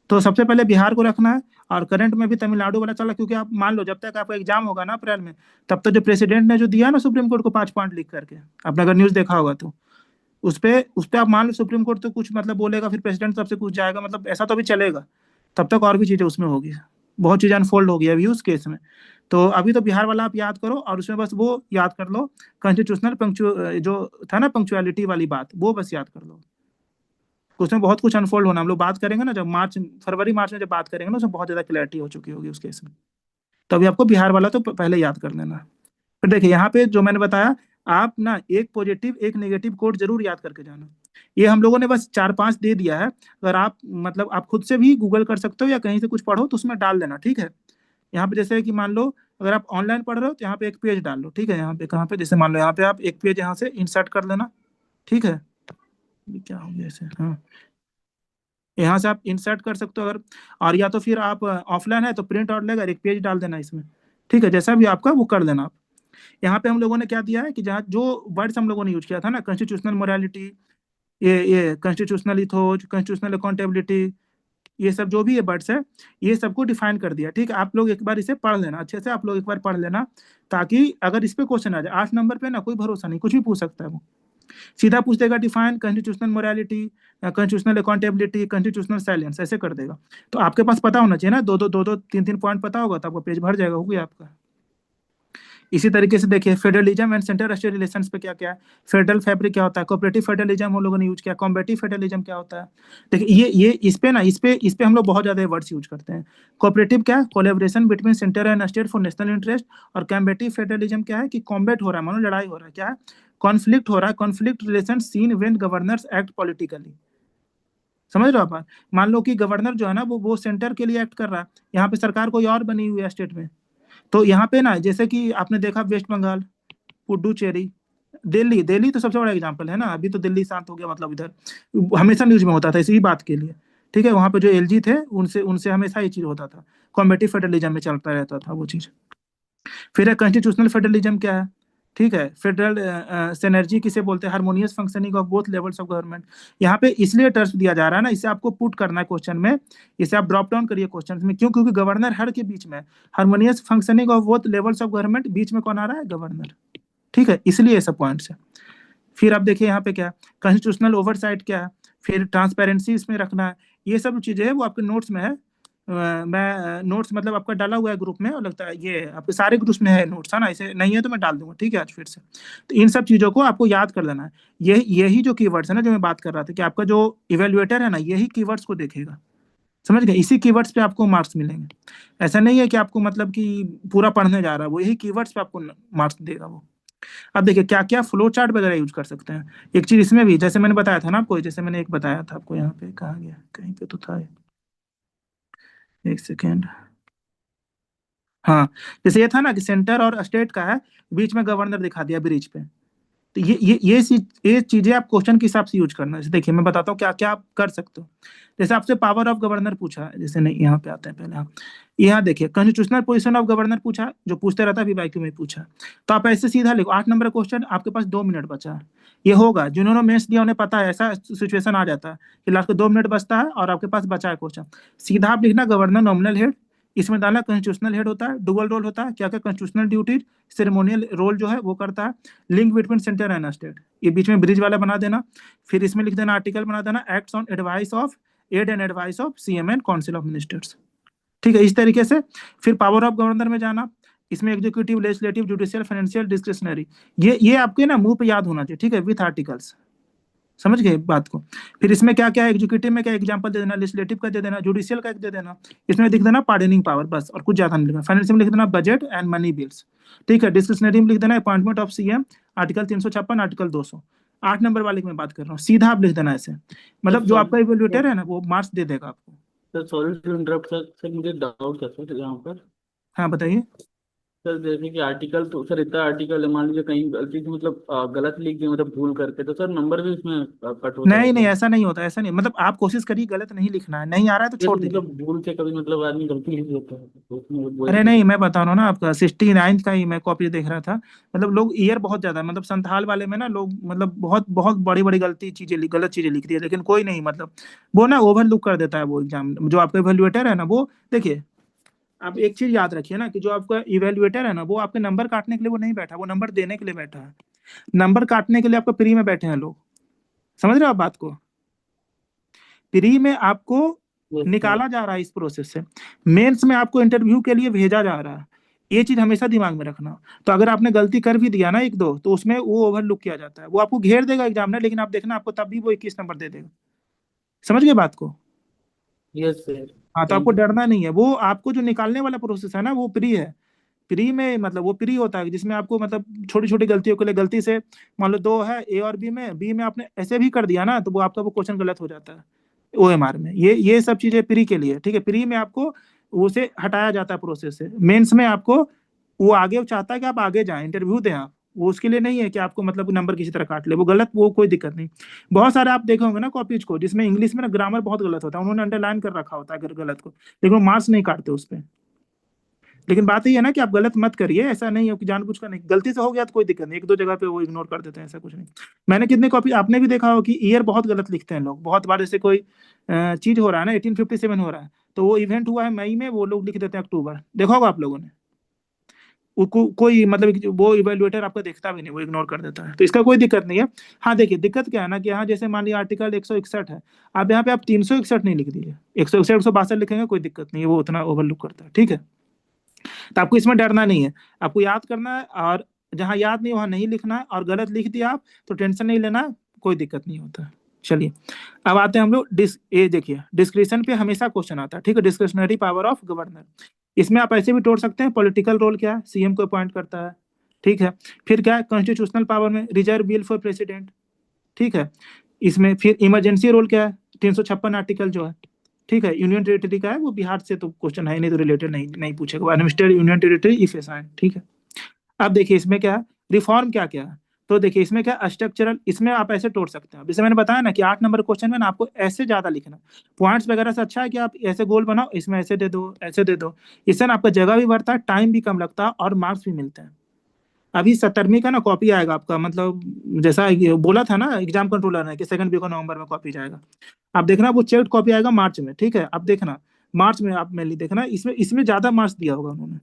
तो सबसे पहले बिहार को रखना है। और करंट में भी तमिलनाडु वाला चला, क्योंकि आप मान लो जब तक आपका एग्जाम होगा ना अप्रैल में, तब तक जो प्रेसिडेंट ने जो दिया ना सुप्रीम कोर्ट को 5 पॉइंट लिख करके, आपने अगर न्यूज देखा होगा तो उस पे आप मान लो सुप्रीम कोर्ट तो कुछ मतलब बोलेगा, फिर प्रेसिडेंट सबसे कुछ जाएगा, मतलब ऐसा तो भी चलेगा। तब तक और भी चीजें उसमें होगी, बहुत चीजें अनफोल्ड होगी अभी उस केस में। तो अभी तो बिहार वाला आप याद करो, और उसमें बस वो याद कर लो कॉन्स्टिट्यूशनल जो था ना पंक्चुअलिटी वाली बात, वो बस याद कर लो। उसमें बहुत कुछ अनफोल्ड होना, हम लोग बात करेंगे ना जब फरवरी मार्च में जब बात करेंगे ना, उसमें बहुत ज्यादा क्लैरिटी हो चुकी होगी उस केस में। तो अभी आपको बिहार वाला तो पहले याद कर लेना। फिर देखिए यहाँ पे जो मैंने बताया, आप ना एक पॉजिटिव एक नेगेटिव कोड जरूर याद करके जाना। ये हम लोगों ने बस 4-5 दे दिया है, अगर आप मतलब आप खुद से भी गूगल कर सकते हो या कहीं से कुछ पढ़ो तो उसमें डाल देना, ठीक है। यहाँ पे जैसे कि मान लो अगर आप ऑनलाइन पढ़ रहे हो तो यहाँ पे एक पेज डाल लो, ठीक है। यहाँ पे कहाँ पे, जैसे मान लो यहाँ पे आप एक पेज यहाँ से इंसर्ट कर लेना, ठीक है। ये क्या हो गया ऐसे, हाँ यहाँ से आप इंसर्ट कर सकते हो अगर, और या तो फिर आप ऑफलाइन है तो प्रिंट आउट लेकर एक पेज डाल देना इसमें, ठीक है। जैसा भी आपका वो कर देना आप। यहाँ पे हम लोगों ने क्या दिया है कि जहाँ जो वर्ड्स हम लोगों ने यूज किया था ना, कॉन्स्टिट्यूशनल मोरालिटी, ये कॉन्स्टिट्यूशनल इथोज, कॉन्स्टिट्यूशनल अकाउंटेबिलिटी, ये सब जो भी ये वर्ड्स है, ये सबको डिफाइन कर दिया, ठीक है। आप लोग एक बार इसे पढ़ लेना अच्छे से, आप लोग एक बार पढ़ लेना, ताकि अगर इस पे क्वेश्चन आ जाए 8 नंबर पे ना, कोई भरोसा नहीं, कुछ भी पूछ सकता है वो। सीधा पूछ देगा define constitutional morality, constitutional accountability, constitutional silence, ऐसे कर देगा। तो आपके पास पता होना चाहिए ना, दो 3 पॉइंट पता होगा तो आपका पेज भर जाएगा, हो गया आपका। इसी तरीके से देखिए federalism and centre state relations पे क्या क्या है, फेडरल फैब्रिक क्या होता है, कोऑपरेटिव फेडरलिज्म हम लोगों ने यूज किया, कॉम्बेटिव फेडरलिज्म क्या होता है। देखिए ये इस पे हम लोग बहुत ज्यादा वर्ड्स यूज करते हैं। कोऑपरेटिव क्या है, collaboration between centre and state for national interest. और कॉम्बेटिव फेडरलिज्म क्या है कि कॉम्बेट हो रहा है, मानो लड़ाई हो रहा है, क्या है, कॉन्फ्लिक्ट हो रहा है, conflict relation seen when governors act politically. समझ रहे हो आप? मान लो कि गवर्नर जो है ना वो सेंटर के लिए एक्ट कर रहा है, यहाँ पे सरकार कोई और बनी हुई है स्टेट में। तो यहाँ पे ना जैसे कि आपने देखा वेस्ट बंगाल, पुडुचेरी, दिल्ली, दिल्ली तो सबसे बड़ा एग्जांपल है ना। अभी तो दिल्ली शांत हो गया, मतलब इधर हमेशा न्यूज में होता था इसी बात के लिए, ठीक है। वहां पे जो एलजी थे उनसे उनसे हमेशा ये चीज होता था, कॉम्बेटिव फेडरलिज्म में चलता रहता था वो चीज। फिर है कॉन्स्टिट्यूशनल फेडरलिज्म क्या है, ठीक है। फेडरल सिनर्जी किसे बोलते हैं, harmonious functioning of both levels of government. यहाँ पे इसलिए टर्च दिया जा रहा है ना, इसे आपको पुट करना है क्वेश्चन में, इसे आप ड्रॉप डाउन करिए क्वेश्चन में। क्यों? क्योंकि गवर्नर हर के बीच में, harmonious functioning of both levels of government, बीच में कौन आ रहा है, गवर्नर, ठीक है। इसलिए सब पॉइंट्स है। फिर आप देखिए यहाँ पे क्या, कॉन्स्टिट्यूशनल ओवरसाइट क्या है, फिर ट्रांसपेरेंसी इसमें रखना है। ये सब चीजें है वो आपके नोट्स में है। मैं नोट्स मतलब आपका डाला हुआ है ग्रुप में, और लगता है ये आपके सारे ग्रुप्स में है नोट्स, है ना। ऐसे नहीं है तो मैं डाल दूंगा, ठीक है, आज फिर से। तो इन सब चीजों को आपको याद कर लेना है। यही जो कीवर्ड्स है ना, जो मैं बात कर रहा था कि आपका जो इवेल्युएटर है ना, यही कीवर्ड्स को देखेगा, समझ गए। इसी कीवर्ड्स पे आपको मार्क्स मिलेंगे। ऐसा नहीं है कि आपको मतलब कि पूरा पढ़ने जा रहा है, वो यही कीवर्ड्स पे आपको मार्क्स देगा वो। अब देखिए क्या क्या फ्लो चार्ट वगैरह यूज कर सकते हैं। एक चीज इसमें भी, जैसे मैंने बताया था ना आपको, जैसे मैंने एक बताया था आपको, यहाँ पे कहाँ गया, कहीं पे तो था, एक सेकेंड। हाँ, जैसे ये था ना कि सेंटर और स्टेट का है, बीच में गवर्नर दिखा दिया ब्रिज पे, तो ये चीजें आप क्वेश्चन के हिसाब से यूज करना। जैसे देखिए मैं बताता हूँ क्या क्या आप कर सकते हो। जैसे आपसे पावर ऑफ गवर्नर पूछा है, जैसे नहीं यहाँ पे आते हैं पहले, हाँ यहाँ देखिए कॉन्स्टिट्यूशनल पोजीशन ऑफ गवर्नर पूछा है, जो पूछते रहता है पीवाईक्यू में पूछा है। तो आप ऐसे सीधा लिखो 8 नंबर क्वेश्चन, आपके पास 2 मिनट बचा है। ये होगा जिन्होंने मेंस दिया उन्हें पता है, ऐसा सिचुएशन आ जाता है कि लास्ट को 2 मिनट बचता है और आपके पास बचा है क्वेश्चन। सीधा आप लिखना गवर्नर नॉमिनल हेड, इसमें डालना कॉन्स्टिट्यूशनल हेड होता है, डुअल रोल होता है, क्या क्या कॉन्स्टिट्यूशनल ड्यूटी सेरेमोनियल रोल जो है वो करता है, link between centre and state, ये बीच में ब्रिज वाला बना देना। फिर इसमें लिख देना आर्टिकल बना देना acts on advice of aid and advice of CM and council of ministers. ठीक है, इस तरीके से। फिर पावर ऑफ गवर्नर में जाना, इसमें executive, legislative, judicial, financial, discretionary, ये आपके ना मुंह पे याद होना चाहिए। ठीक है, विथ आर्टिकल्स, समझ गए बात को। फिर इसमें क्या क्या है, एग्जीक्यूटिव में क्या एग्जांपल दे देना, लेजिस्लेटिव का दे देना, जुडिशियल का एक दे देना, इसमें लिख देना पार्डनिंग पावर, बस और कुछ ज्यादा नहीं लिखना। फाइनेंशियल में लिख देना बजट एंड मनी बिल्स। ठीक है, डिस्क्रिशनरी में लिख देना appointment of CM, article 356, article 200। 8 number वाले की मैं बात कर रहा हूँ, सीधा आप लिख देना ऐसे, मतलब जो आपका इवैल्यूएटर है ना वो मार्क्स दे देगा आपको। Sir sorry to interrupt sir मुझे डाउट है सर यहाँ पर। हाँ बताइए। सर जैसे कि आर्टिकल, तो सर इतना आर्टिकल है, मान लीजिए कहीं गलती से मतलब गलत लिख दिया, मतलब भूल करके, तो सर नंबर भी इसमें कट होता है? नहीं नहीं, ऐसा नहीं होता, ऐसा नहीं, मतलब आप कोशिश करिए गलत नहीं लिखना है, नहीं आ रहा है तो छोड़ दीजिए। मतलब भूल से कभी मतलब आदमी गलती लिख देता है तो उसमें अरे नहीं, मैं बता रहा हूँ ना आपका 69 का ही मैं कॉपी देख रहा था। मतलब लोग ईयर बहुत ज्यादा, मतलब संथाल वाले में ना लोग मतलब बहुत बहुत बड़ी बड़ी गलत चीजें लिख दी है, लेकिन कोई नहीं, मतलब वो ना ओवरलुक कर देता है वो एग्जाम। जो आपका इवेल्युएटर है ना वो, देखिए आप एक चीज याद रखिए ना कि जो आपका इवेल्युएटर है ना वो आपके नंबर काटने के लिए वो नहीं बैठा, वो नंबर देने के लिए बैठा है। नंबर काटने के लिए आपको प्री में बैठे हैं लोग, समझ रहे हो आप बात को। प्री में आपको निकाला जा रहा है इस प्रोसेस से, मेंस में आपको इंटरव्यू के लिए भेजा जा रहा है। ये चीज हमेशा दिमाग में रखना। तो अगर आपने गलती कर भी दिया ना 1-2, तो उसमें वो ओवरलुक किया जाता है, वो आपको घेर देगा एग्जामिनर, लेकिन आप देखना आपको तब भी वो 21 नंबर दे देगा। समझ गए बात को। Yes sir. हाँ, तो आपको डरना नहीं है। वो आपको जो निकालने वाला प्रोसेस है ना वो प्री है। प्री में मतलब वो प्री होता है जिसमें आपको मतलब छोटी छोटी गलतियों के लिए, गलती से मान लो 2 है ए और बी में आपने ऐसे भी कर दिया ना तो वो आपका वो क्वेश्चन गलत हो जाता है ओएमआर में। ये सब चीजें प्री के लिए। ठीक है, प्री में आपको उसे हटाया जाता है प्रोसेस से। मेंस में आपको वो आगे चाहता है कि आप आगे जाएं, इंटरव्यू दें आप, वो उसके लिए नहीं है कि आपको मतलब नंबर किसी तरह काट ले, वो गलत, वो कोई दिक्कत नहीं। बहुत सारे आप देखे होंगे ना कॉपीज को जिसमें इंग्लिश में ना ग्रामर बहुत गलत होता है, उन्होंने अंडरलाइन कर रखा होता है अगर गलत को, लेकिन वो मार्क्स नहीं काटते उस पर। लेकिन बात ये है ना कि आप गलत मत करिए, ऐसा नहीं है कि जानबूझ कर नहीं, गलती से हो गया तो कोई दिक्कत नहीं, 1-2 जगह पे वो इग्नोर कर देते हैं, ऐसा कुछ नहीं। मैंने कितने कॉपी, आपने भी देखा हो कि ईयर बहुत गलत लिखते हैं लोग बहुत बार। जैसे कोई चीज हो रहा है ना 1857 हो रहा है, तो वो इवेंट हुआ है मई में, वो लोग लिख देते हैं अक्टूबर। देखा होगा आप लोगों ने, कोई मतलब वो इवेल्युएटर आपका देखता भी नहीं, वो इग्नोर कर देता है, तो इसका कोई दिक्कत नहीं है। हाँ देखिए दिक्कत क्या है ना कि यहाँ जैसे मान लिया आर्टिकल 161 है, अब यहाँ पे आप 361 नहीं लिख दीजिए, 161 162 लिखेंगे, कोई दिक्कत नहीं है, वो उतना ओवरलुक करता है। ठीक है, तो आपको इसमें डरना नहीं है, आपको याद करना है, और जहां याद नहीं वहां नहीं लिखना है, और गलत लिख दिया आप तो टेंशन नहीं लेना, कोई दिक्कत नहीं होता। चलिए अब आते हैं हम लोग ये देखिए डिस्क्रिशन पे हमेशा क्वेश्चन आता है। ठीक है, डिस्क्रिशनरी पावर ऑफ गवर्नर, इसमें आप ऐसे भी तोड़ सकते हैं। पॉलिटिकल रोल क्या है, सीएम को अपॉइंट करता है। ठीक है, फिर क्या है कॉन्स्टिट्यूशनल पावर में रिजर्व बिल फॉर प्रेसिडेंट। ठीक है, इसमें फिर इमरजेंसी रोल क्या है, 356 आर्टिकल जो है। ठीक है, यूनियन टेरिटरी का है, वो बिहार से तो क्वेश्चन है नहीं, तो रिलेटेड नहीं पूछेगा, administrate union territory if assign. ठीक है, अब देखिए इसमें क्या है, रिफॉर्म क्या क्या है। तो देखिए इसमें क्या स्ट्रक्चरल, इसमें आप ऐसे तोड़ सकते हैं। जैसे मैंने बताया ना कि 8 नंबर क्वेश्चन में ना आपको ऐसे ज्यादा लिखना, पॉइंट्स वगैरह से अच्छा है कि आप ऐसे गोल बनाओ, इसमें ऐसे दे दो, ऐसे दे दो, इससे ना आपका जगह भी बढ़ता है, टाइम भी कम लगता है, और मार्क्स भी मिलते हैं। अभी 17वीं का ना कॉपी आएगा आपका, मतलब जैसा बोला था ना एग्जाम कंट्रोलर ने कि 2 वीक ऑफ नवंबर में कॉपी जाएगा। आप देखना वो चेक्ड कॉपी आएगा मार्च में। ठीक है, आप देखना मार्च में, आप मेनली देखना इसमें ज्यादा मार्क्स दिया होगा उन्होंने,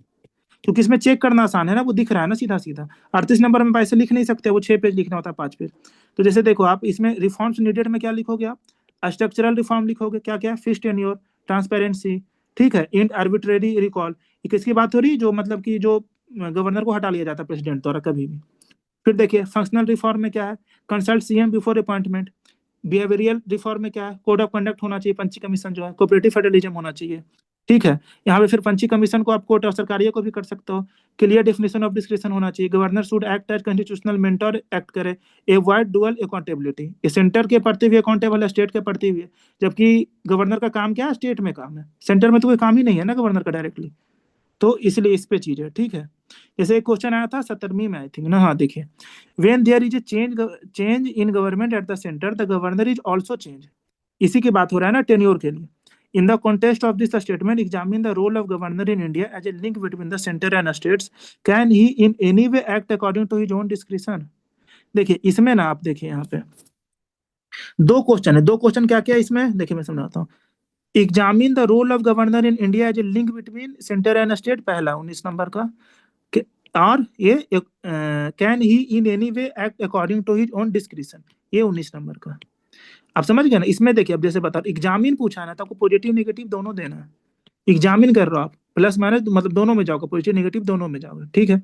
क्योंकि इसमें चेक करना आसान है ना, वो दिख रहा है ना सीधा सीधा। 38 नंबर में पैसे लिख नहीं सकते, वो 6 पेज लिखना होता है, 5 पेज। तो जैसे देखो आप इसमें रिफॉर्म्स नीडेड में क्या लिखोगे, आप स्ट्रक्चरल रिफॉर्म लिखोगे, क्या क्या, फिक्स्ड टेन्योर, ट्रांसपेरेंसी। ठीक है, इन आर्बिट्रेरी रिकॉल, किसकी बात हो रही है, जो मतलब कि जो गवर्नर को हटा लिया जाता है प्रेसिडेंट द्वारा कभी भी। फिर देखिए फंक्शनल रिफॉर्म में क्या है, consult CM before appointment. Behavioural reform में क्या है, कोड ऑफ कंडक्ट होना चाहिए, पंची कमीशन जो है, कोऑपरेटिव फेडरलिज्म होना चाहिए। ठीक है, यहाँ पे फिर पंची कमीशन को आप कोर्ट और सरकारियों को भी कर सकते हो। क्लियर डेफिनेशन ऑफ डिस्क्रिप्शन होना चाहिए, governor should act as constitutional mentor act करे, एवॉइड डुअल अकाउंटेबिलिटी, ये सेंटर के प्रति भी अकाउंटेबल है, स्टेट के प्रति भी है, जबकि गवर्नर का काम क्या है, स्टेट में काम है, सेंटर में तो कोई काम ही नहीं है ना गवर्नर का डायरेक्टली, तो इसलिए इस पे चीज है। ठीक है, जैसे एक क्वेश्चन आया था 17वीं में आई थिंक ना, हाँ देखिए, when there is a change in government at the centre the governor is also change. इसी की बात हो रहा है ना टेन्योर के लिए। In the context of this statement examine the role of governor in India as a link between the centre and states, can he in any way act according to his own discretion. देखिए इसमें ना आप देखिए यहाँ पे दो question है, दो क्वेश्चन क्या क्या है इसमें देखिए मैं समझाता हूँ। Examine the role of governor in India as a link between centre and state, पहला 19 नंबर का, और ये can he in any way act according to his own discretion, ये 19 नंबर का। आप समझ गए ना। इसमें देखिए अब जैसे बता एग्जामिन पूछा ना तो आपको पॉजिटिव नेगेटिव दोनों देना है। एग्जामिन कर रहे हो आप, प्लस माइनस मतलब दोनों में जाओगे, पॉजिटिव नेगेटिव दोनों में जाओगे, ठीक है।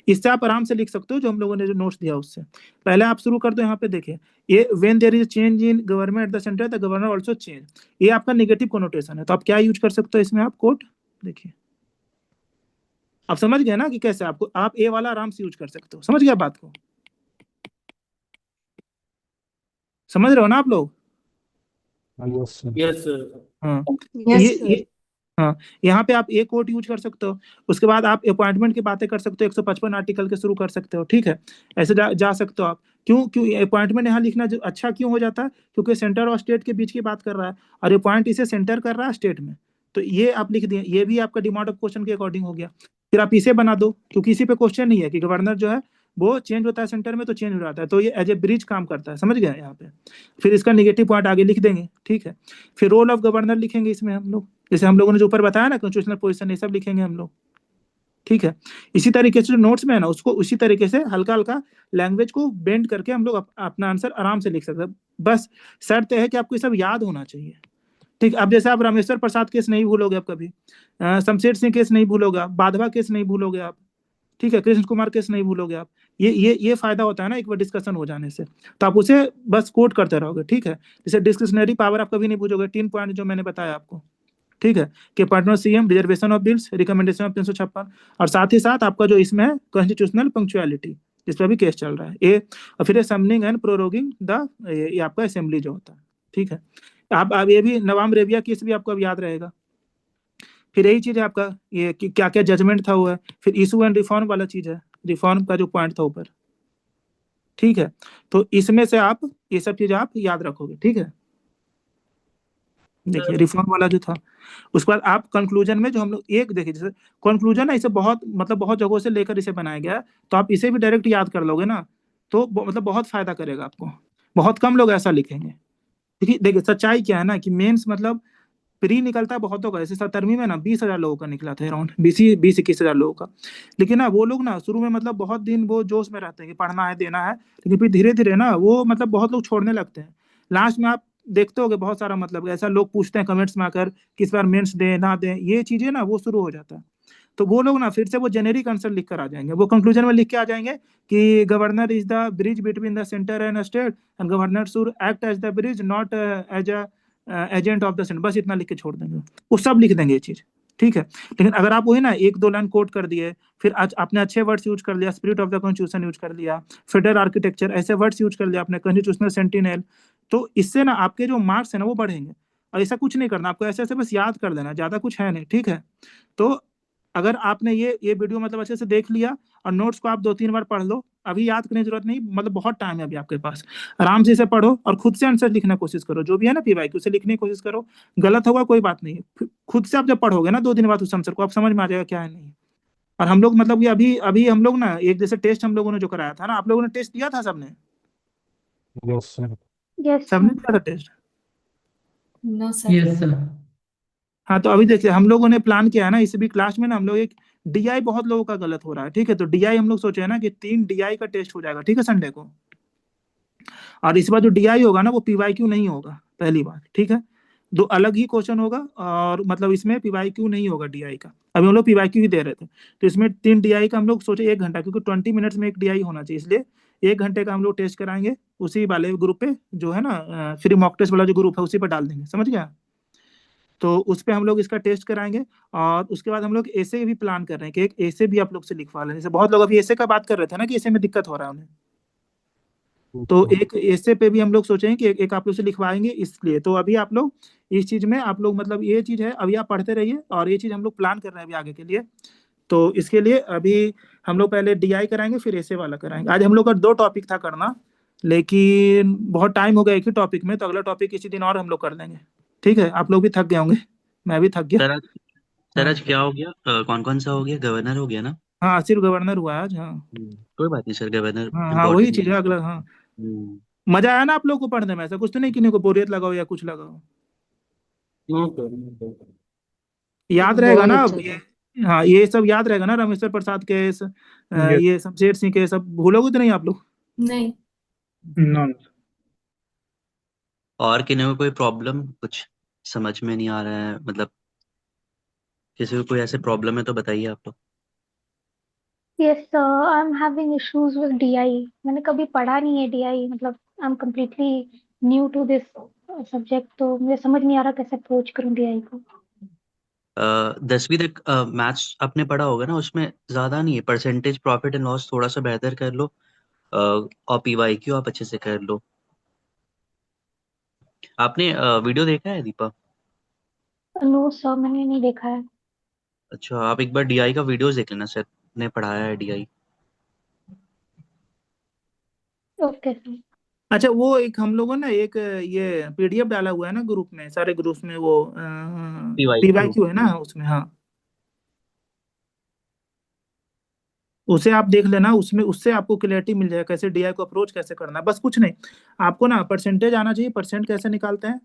इससे आप आराम से लिख सकते हो जो हम लोगों ने जो नोट्स दिया उससे। पहले आप शुरू कर दो यहाँ पे देखिए, ये when there is change in government at the centre the governor also change, ये आपका नेगेटिव कोनोटेशन है। तो आप क्या यूज कर सकते हो इसमें, आप कोट देखिए, आप समझ गए ना कि कैसे आपको आप ए वाला आराम से यूज कर सकते हो। समझ गया बात को, समझ रहे हो ना आप लोग। Yes sir. हाँ Yes, ये हाँ यहाँ पे आप एक कोट यूज कर सकते हो। उसके बाद आप अपॉइंटमेंट की बातें कर सकते हो, 155 आर्टिकल के शुरू कर सकते हो, ठीक है। ऐसे जा सकते हो आप। क्यों क्यों अपॉइंटमेंट यहाँ लिखना अच्छा क्यों हो जाता है, क्योंकि सेंटर और स्टेट के बीच की बात कर रहा है और अपॉइंट इसे सेंटर कर रहा है स्टेट में, तो ये आप लिख दिए। ये भी आपका डिमांड ऑफ क्वेश्चन के अकॉर्डिंग हो गया। फिर आप इसे बना दो, क्योंकि इसी पे क्वेश्चन नहीं है कि गवर्नर जो है वो चेंज होता है सेंटर में तो चेंज हो जाता है, तो ये एज ए ब्रिज काम करता है। समझ गए यहाँ पे। फिर इसका नेगेटिव पॉइंट आगे लिख देंगे, ठीक है। फिर रोल ऑफ गवर्नर लिखेंगे इसमें हम लोग, जैसे हम लोगों ने जो ऊपर बताया ना कॉन्स्टिट्यूशनल पोजीशन, ये सब लिखेंगे हम लोग, ठीक है। इसी तरीके से जो नोट्स में है ना उसको उसी तरीके से हल्का हल्का लैंग्वेज को बेंड करके हम लोग अपना आंसर आराम से लिख सकते हैं। बस शर्त है कि आपको ये सब याद होना चाहिए, ठीक। अब जैसे आप रामेश्वर प्रसाद केस नहीं भूलोगे आप कभी, शमशेर सिंह केस नहीं भूलोगे आप, बाधवा केस नहीं भूलोगे आप, ठीक है, कृष्ण कुमार केस नहीं भूलोगे आप। ये फायदा होता है ना एक बार डिस्कशन हो जाने से, तो आप उसे बस कोट करते रहोगे, ठीक है। जैसे डिस्क्रिशनरी पावर आप कभी नहीं भूलोगे, 3 पॉइंट जो मैंने बताया आपको, ठीक है, कि partner CM, reservation of bills, recommendation of 356, और साथ ही साथ आपका जो इसमें है कॉन्स्टिट्यूशनल पंक्चुअलिटी, जिस पर भी केस चल रहा है ये, और फिर समनिंग एंड प्रोरोगिंग द, ये आपका असेंबली जो होता है, ठीक है। आप ये भी नवाम रेबिया केस भी आपको अब याद रहेगा। फिर यही चीज है आपका ये कि क्या क्या जजमेंट था वो है। फिर इशू एंड रिफॉर्म वाला चीज है, रिफॉर्म का जो पॉइंट था ऊपर, ठीक है। तो इसमें से आप ये सब चीज आप याद रखोगे, ठीक है। देखिए रिफॉर्म वाला जो था, उसके बाद आप कंक्लूजन में जो हम लोग एक देखिए, जैसे कंक्लूजन है इसे बहुत मतलब बहुत जगहों से लेकर इसे बनाया गया है, तो आप इसे भी डायरेक्ट याद कर लोगे ना तो मतलब बहुत फायदा करेगा आपको। बहुत कम लोग ऐसा लिखेंगे, क्योंकि देखिए सच्चाई क्या है ना कि मेंस मतलब प्री निकलता है बहुतों का। जैसे 17वीं में ना 20,000 लोगों का निकला था, अराउंड 20-21,000 लोगों का। लेकिन ना वो लोग ना शुरू में मतलब बहुत दिन वो जोश में रहते हैं कि पढ़ना है देना है, लेकिन फिर धीरे धीरे ना वो मतलब बहुत लोग छोड़ने लगते हैं। लास्ट में आप देखते होगे बहुत सारा मतलब ऐसा लोग पूछते हैं कमेंट्स में आकर किस बार मेंस दें ना दें, ये चीजें ना वो शुरू हो जाता है। तो वो लोग ना फिर से वो जेनेरिक आंसर लिख कर आ जाएंगे, वो कंक्लूजन में लिख के आ जाएंगे कि governor is the bridge between the centre and state and governor should act as the bridge not as a agent of the centre, बस इतना लिख के छोड़ देंगे। वो सब लिख देंगे ये चीज, ठीक है। लेकिन अगर आप वही ना 1-2 लाइन कोट कर दिए, फिर आपने अच्छे वर्ड्स यूज कर लिया, spirit of the constitution use कर लिया, फेडरल आर्किटेक्चर, ऐसे वर्ड्स यूज कर लिया आपने, कॉन्स्टिट्यूशनल सेंटिनल, तो इससे ना आपके जो मार्क्स है ना वो बढ़ेंगे। और ऐसा कुछ नहीं करना आपको, ऐसे ऐसे बस याद कर देना, ज्यादा कुछ है नहीं, ठीक है। तो अगर आपने ये वीडियो मतलब अच्छे से देख लिया और नोट्स को आप 2-3 बार पढ़ लो, अभी याद करने की जरूरत नहीं, मतलब बहुत टाइम है अभी आपके पास, आराम से इसे पढ़ो और खुद से आंसर लिखने की कोशिश करो, जो भी है ना पीवाईक्यू से लिखने की कोशिश करो। गलत होगा कोई बात नहीं, खुद से आप जब पढ़ोगे ना 2 दिन बाद उस आंसर को, आप समझ में आ जाएगा क्या है नहीं। और हम लोग मतलब ये अभी हम लोग ना एक जैसे टेस्ट हम लोगों ने जो कराया था ना, आप लोगों ने टेस्ट दिया था सबने? Yes sir. Yes. सबने दिया था test? No, sir. Yes, sir. हाँ तो अभी देखिए हम लोगों ने प्लान किया है ना, इस भी क्लास में ना हम लोग एक डीआई बहुत लोगों का गलत हो रहा है, ठीक है। तो डीआई हम लोग सोचे है ना कि 3 डीआई का टेस्ट हो जाएगा, ठीक है, संडे को। और इस बार जो डीआई होगा ना वो पीवाईक्यू नहीं होगा, पहली बार, ठीक है। 2 अलग ही क्वेश्चन होगा और मतलब इसमें पीवाईक्यू नहीं होगा डीआई का। अभी हम लोग पीवाईक्यू ही दे रहे थे, तो इसमें 3 डीआई का हम लोग सोचे 1 घंटा, क्योंकि 20 मिनट्स में एक डीआई होना चाहिए, इसलिए 1 घंटे का हम लोग टेस्ट कराएंगे। उसी वाले ग्रुप पे जो है ना फ्री मॉक टेस्ट वाला जो ग्रुप है उसी पर डाल देंगे, समझ गया। तो उस पे हम लोग इसका टेस्ट कराएंगे और उसके बाद हम लोग ऐसे भी प्लान कर रहे हैं कि एक ऐसे भी आप लोग से लिखवा लें। जैसे बहुत लोग अभी ऐसे का बात कर रहे थे ना कि ऐसे में दिक्कत हो रहा है उन्हें, तो एक ऐसे पे भी हम लोग सोचें कि एक आप लोग से लिखवाएंगे, इसलिए तो अभी आप लोग इस चीज में आप लोग मतलब ये चीज है, अभी आप पढ़ते रहिए और ये चीज हम लोग प्लान कर रहे हैं अभी आगे के लिए। तो इसके लिए अभी हम लोग पहले डीआई कराएंगे, फिर ऐसे वाला कराएंगे। आज हम लोग का 2 टॉपिक था करना, लेकिन बहुत टाइम हो गया एक ही टॉपिक में, तो अगला टॉपिक किसी दिन और हम लोग कर लेंगे। ठीक है, आप लोग भी थक गए होंगे, मैं भी थक गया। सर आज सर हाँ आज क्या हो गया, कौन कौन सा हो गया, गवर्नर हो गया ना? हाँ, सिर्फ गवर्नर हुआ है आज। हाँ कोई बात नहीं सर, गवर्नर हाँ हाँ, वही इम्पोर्टेंट चीज है। है अगला। हाँ, हम्म, मजा आया ना आप लोग को पढ़ने में? ऐसा कुछ तो नहीं किन्हीं को बोरियत लगा हो या कुछ लगा हो? No sir, no sir. याद रहेगा बहुत ना अच्छा अब ये? था। हाँ, ये सब याद रहेगा ना, रामेश्वर प्रसाद केस, यस। ये शमशेर सिंह के, सब भूलोगे तो नहीं आप लोग? नहीं। नो। और किन्हीं को कोई प्रॉब्लम, कुछ समझ में नहीं आ रहा है, मतलब किसी को कोई ऐसे प्रॉब्लम है तो बताइए आप लोग। Yes, I'm having issues with DI. मैंने कभी पढ़ा नहीं है DI, मतलब I'm completely new to this subject, तो मुझे समझ नहीं आ रहा कैसे अप्रोच करूँ DI को। 10वीं तक मैथ्स आपने पढ़ा होगा ना, उसमें ज्यादा नहीं है, परसेंटेज प्रॉफिट एंड लॉस थोड़ा सा बेहतर कर लो, और पीवाईक्यू आप अच्छे से कर लो। आपने वीडियो देखा है दीपा? नो सर, मैंने नहीं देखा है। अच्छा, आप एक बार डीआई का वीडियोस देख लेना, सर ने पढ़ाया है डीआई। Okay sir. अच्छा, वो एक हम लोगों ने एक ये पीडीएफ डाला हुआ है ना ग्रुप में, सारे ग्रुप्स में, वो पीवाईक्यू। पीवाईक्यू है ना उसमें। हाँ, उसे आप देख लेना, उसमें उससे आपको क्लैरिटी मिल जाएगा कैसे डीआई को अप्रोच कैसे करना है। बस कुछ नहीं, आपको ना परसेंटेज आना चाहिए। परसेंट कैसे निकालते हैं?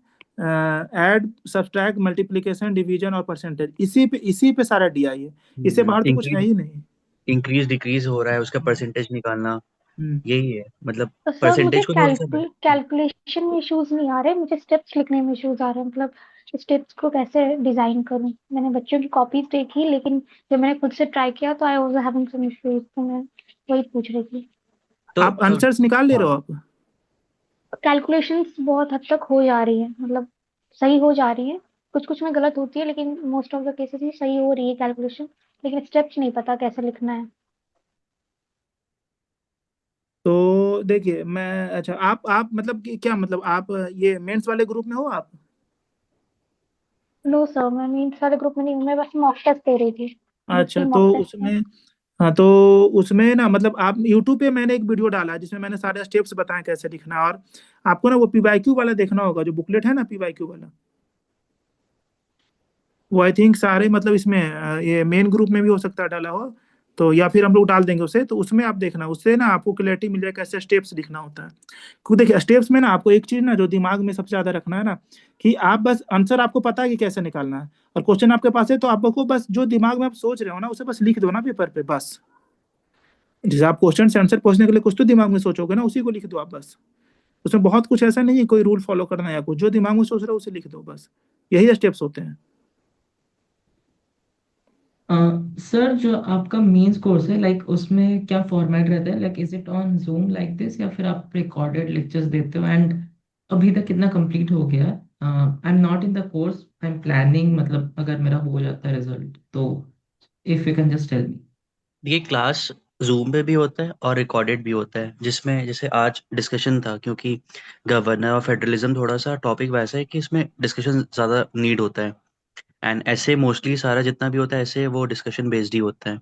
ऐड, सब्सट्रैक्ट, मल्टीप्लिकेशन, डिवीजन और परसेंटेज, इसी पे सारा डीआई है। इससे बाहर तो कुछ है इंक्रीज ही नहीं। इंक्रीज डिक्रीज हो रहा है, उसका परसेंटेज निकालना, हम्म। यही है मतलब। तो सर मुझे परसेंटेज को थोड़ा सा कैलकुलेशन में इश्यूज नहीं आ रहे, मुझे स्टेप्स लिखने में इश्यूज आ रहे हैं। मतलब स्टेप्स को कैसे डिजाइन करूं? मैंने बच्चों की कॉपीज देखी, लेकिन जब मैंने खुद से ट्राई किया तो I was having some issues, तो मैं वही पूछ रही थी। तो आप आंसर्स निकाल ले हाँ, रहे हो आप? कैलकुलेशंस बहुत हद तक हो जा रही है, मतलब सही हो जा रही है। कुछ कुछ में गलत होती है, लेकिन मोस्ट ऑफ द केसेस में सही हो रही है कैलकुलेशन। लेकिन स्टेप्स नहीं पता कैसे लिखना है। तो देखिए मैं, अच्छा आप मतलब क्या मतलब आप ये मेंस वाले ग्रुप में हो आप? नो सर, मैं मीन सारे ग्रुप में नहीं हूँ, मैं बस मॉक टेस्ट दे रही थी। अच्छा, जितनी तो मॉक टेस्ट है। उसमें, हाँ तो उसमें ना मतलब आप यूट्यूब पे मैंने एक वीडियो डाला है जिसमें मैंने सारे स्टेप्स बताए कैसे लिखना है। और आपको ना वो पीवाईक्यू वाला देखना होगा, जो बुकलेट है ना पीवाईक्यू वाला, वो आई थिंक सारे मतलब इसमें ये मेन ग्रुप में भी हो सकता है डाला हो, तो या फिर हम लोग डाल देंगे उसे, तो उसमें आप देखना, उससे ना आपको क्लैरिटी मिल जाएगा कैसे स्टेप्स लिखना होता है। क्योंकि देखिए स्टेप्स में ना आपको एक चीज ना जो दिमाग में सबसे ज्यादा रखना है ना, कि आप बस आंसर आपको पता है कि कैसे निकालना है, और क्वेश्चन आपके पास है, तो आपको बस जो दिमाग में आप सोच रहे हो ना उसे बस लिख दो ना पेपर पे बस। जैसे आप क्वेश्चन से आंसर पूछने के लिए कुछ तो दिमाग में सोचोगे ना, उसी को लिख दो आप बस। उसमें बहुत कुछ ऐसा नहीं है कोई रूल फॉलो करना है या कुछ, जो दिमाग में सोच रहे हो उसे लिख दो बस। यही स्टेप्स होते हैं। सर जो आपका मेंस कोर्स है, लाइक उसमें क्या फॉर्मेट रहता है? Like is it on zoom like this, या फिर आप रिकॉर्डेड लेक्चर्स देते हो? एंड अभी तक कितना कंप्लीट हो गया है? I am not in the course, I am planning, मतलब अगर मेरा हो जाता है रिजल्ट तो, if you can just tell me. ये क्लास जूम पे भी होता है और रिकॉर्डेड भी होता है, जिसमें जैसे आज डिस्कशन था, क्योंकि गवर्नर और फेडरलिज्म थोड़ा सा टॉपिक वैसा है कि इसमें डिस्कशन ज़्यादा नीड होता है। एंड ऐसे मोस्टली सारा जितना भी होता है ऐसे वो डिस्कशन बेस्ड ही होता है।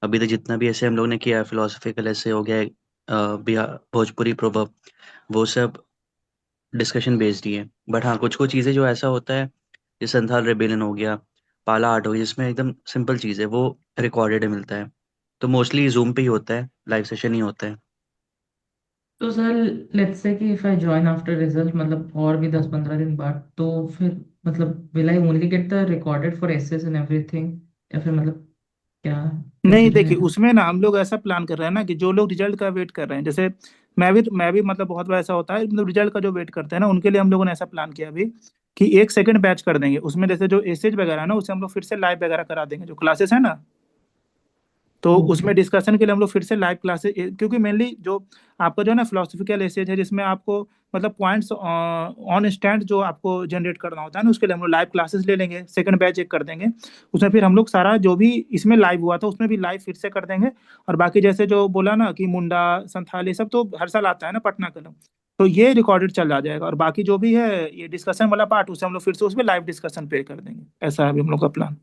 अभी तक जितना भी ऐसे हम लोग ने किया, फिलोसफिकल ऐसे हो गया, भोजपुरी प्रोवर्ब, वो सब डिस्कशन बेस्ड ही है। बट हाँ, कुछ कुछ चीज़ें जो ऐसा होता है, जैसे संथाल रेबेलियन हो गया, पाला आर्ट हो गया, जिसमें एकदम सिंपल चीज़ है, वो रिकॉर्डेड मिलता है। तो मोस्टली जूम पे ही होता है, लाइव सेशन ही होता है। तो सर लेट्स से कि if I join after result, मतलब और भी 10-15 दिन बाद, तो फिर मतलब will I only get the recorded for access and everything, या फिर मतलब क्या नहीं कंफ्यूजन देखिए, है? उसमें ना हम लोग ऐसा प्लान कर रहे हैं ना कि जो लोग रिजल्ट का वेट कर रहे हैं, जैसे मैं भी मतलब बहुत बार ऐसा होता है, मतलब रिजल्ट का जो वेट करते हैं ना, उनके लिए हम लोगों ने ऐसा प्लान किया अभी कि एक सेकंड बैच कर देंगे। उसमें जैसे जो एसेज वगैरह है ना, उसे हम लोग फिर से लाइव वगैरह करा देंगे, जो क्लासेस है ना, तो ओके। उसमें डिस्कशन के लिए हम लोग फिर से लाइव क्लासेस, क्योंकि मेनली जो आपका जो है ना फिलोसफिकल एसेज है, जिसमें आपको मतलब पॉइंट्स ऑन स्टैंड जो आपको जनरेट करना होता है ना, उसके लिए हम लोग लाइव क्लासेस ले लेंगे, सेकंड बैच एक कर देंगे। उसमें फिर हम लोग सारा जो भी इसमें लाइव हुआ था उसमें भी लाइव फिर से कर देंगे। और बाकी जैसे जो बोला ना कि मुंडा, संथाली, सब तो हर साल आता है ना पटना कलम, तो ये रिकॉर्डेड चल आ जाएगा। और बाकी जो भी है ये डिस्कशन वाला पार्ट, उसे हम लोग फिर से उसमें लाइव डिस्कशन पे कर देंगे। ऐसा है अभी हम लोग का प्लान।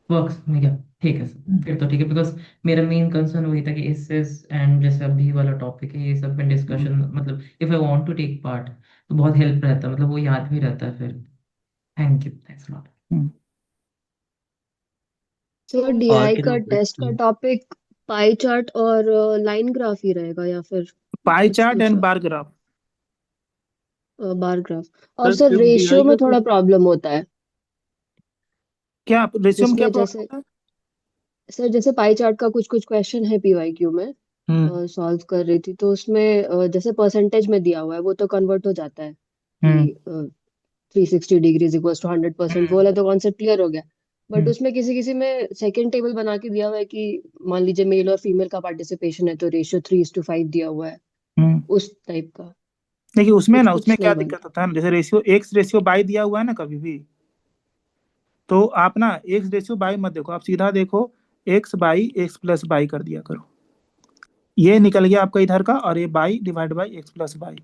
वर्क्स में क्या? ठीक है सर, फिर तो ठीक है, बिकॉज मेरा मेन कंसर्न वही था कि एसएस एंड जैसे अभी वाला टॉपिक है ये सब में डिस्कशन, मतलब if I want to take part तो बहुत हेल्प रहता है, मतलब वो याद भी रहता है फिर। Thank you, thanks lot. Sir और डीआई का किन्हीं टेस्ट का टॉपिक पाई चार्ट और लाइन ग्राफ ही रहेगा या फिर पाई कुछ चार्ट एंड दूसरा? Bar graph. Bar graph. और सर सर सिर्फ रेशियो डीआई में का थोड़ा तो प्रॉब्लम होता है क्या रेशियो में क्या जिसमें प्रॉब्लम जैसे होता है? सर जैसे पाई चार्ट का कुछ कुछ क्वेश्चन है पीवाईक्यू में सॉल्व कर रही थी, तो उसमें जैसे परसेंटेज में दिया हुआ है वो तो कन्वर्ट हो जाता है हम्म कि 360 डिग्रीज इक्वल्स टू 100%, वो वाला तो कॉन्सेप्ट क्लियर हो गया। बट हम्म उसमें किसी किसी में सेकंड टेबल बना के दिया हुआ है कि मान लीजिए मेल और फीमेल का पार्टिसिपेशन है तो रेशियो 3:5 दिया हुआ है, हम्म। उस टाइप का देखिए उसमें कुछ ना, उसमें कुछ क्या नहीं बन दिक्कत होता है ना, जैसे रेशियो एक्स रेशियो बाई दिया हुआ है ना कभी भी, तो आप ना एक्स रेशियो बाई मत देखो, आप सीधा देखो x by x plus by कर दिया करो। ये निकल गया आपका इधर का, और ये by divide by x plus by.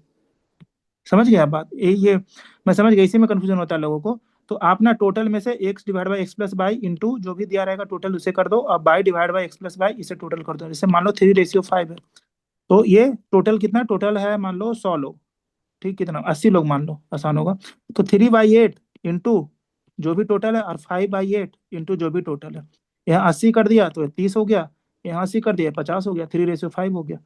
समझ गए आप बात? ये मैं समझ गया, इसी में कंफ्यूजन होता है लोगों को। तो आप ना टोटल में से x divide by x plus by into जो भी दिया रहेगा टोटल उसे कर दो, और by divide by x plus by इसे टोटल कर दो। जैसे मान लो 3:5 है, तो ये टोटल कितना टोटल है, मान लो 100 लोग, ठीक, कितना 80 लोग मान लो, आसान होगा। तो 3/8 इंटू जो भी टोटल है, और 5/8 इंटू जो भी टोटल है। यहाँ 80 कर दिया तो 30 हो गया, यहाँ 80 कर दिया 50 हो गया, 3:5 हो गया।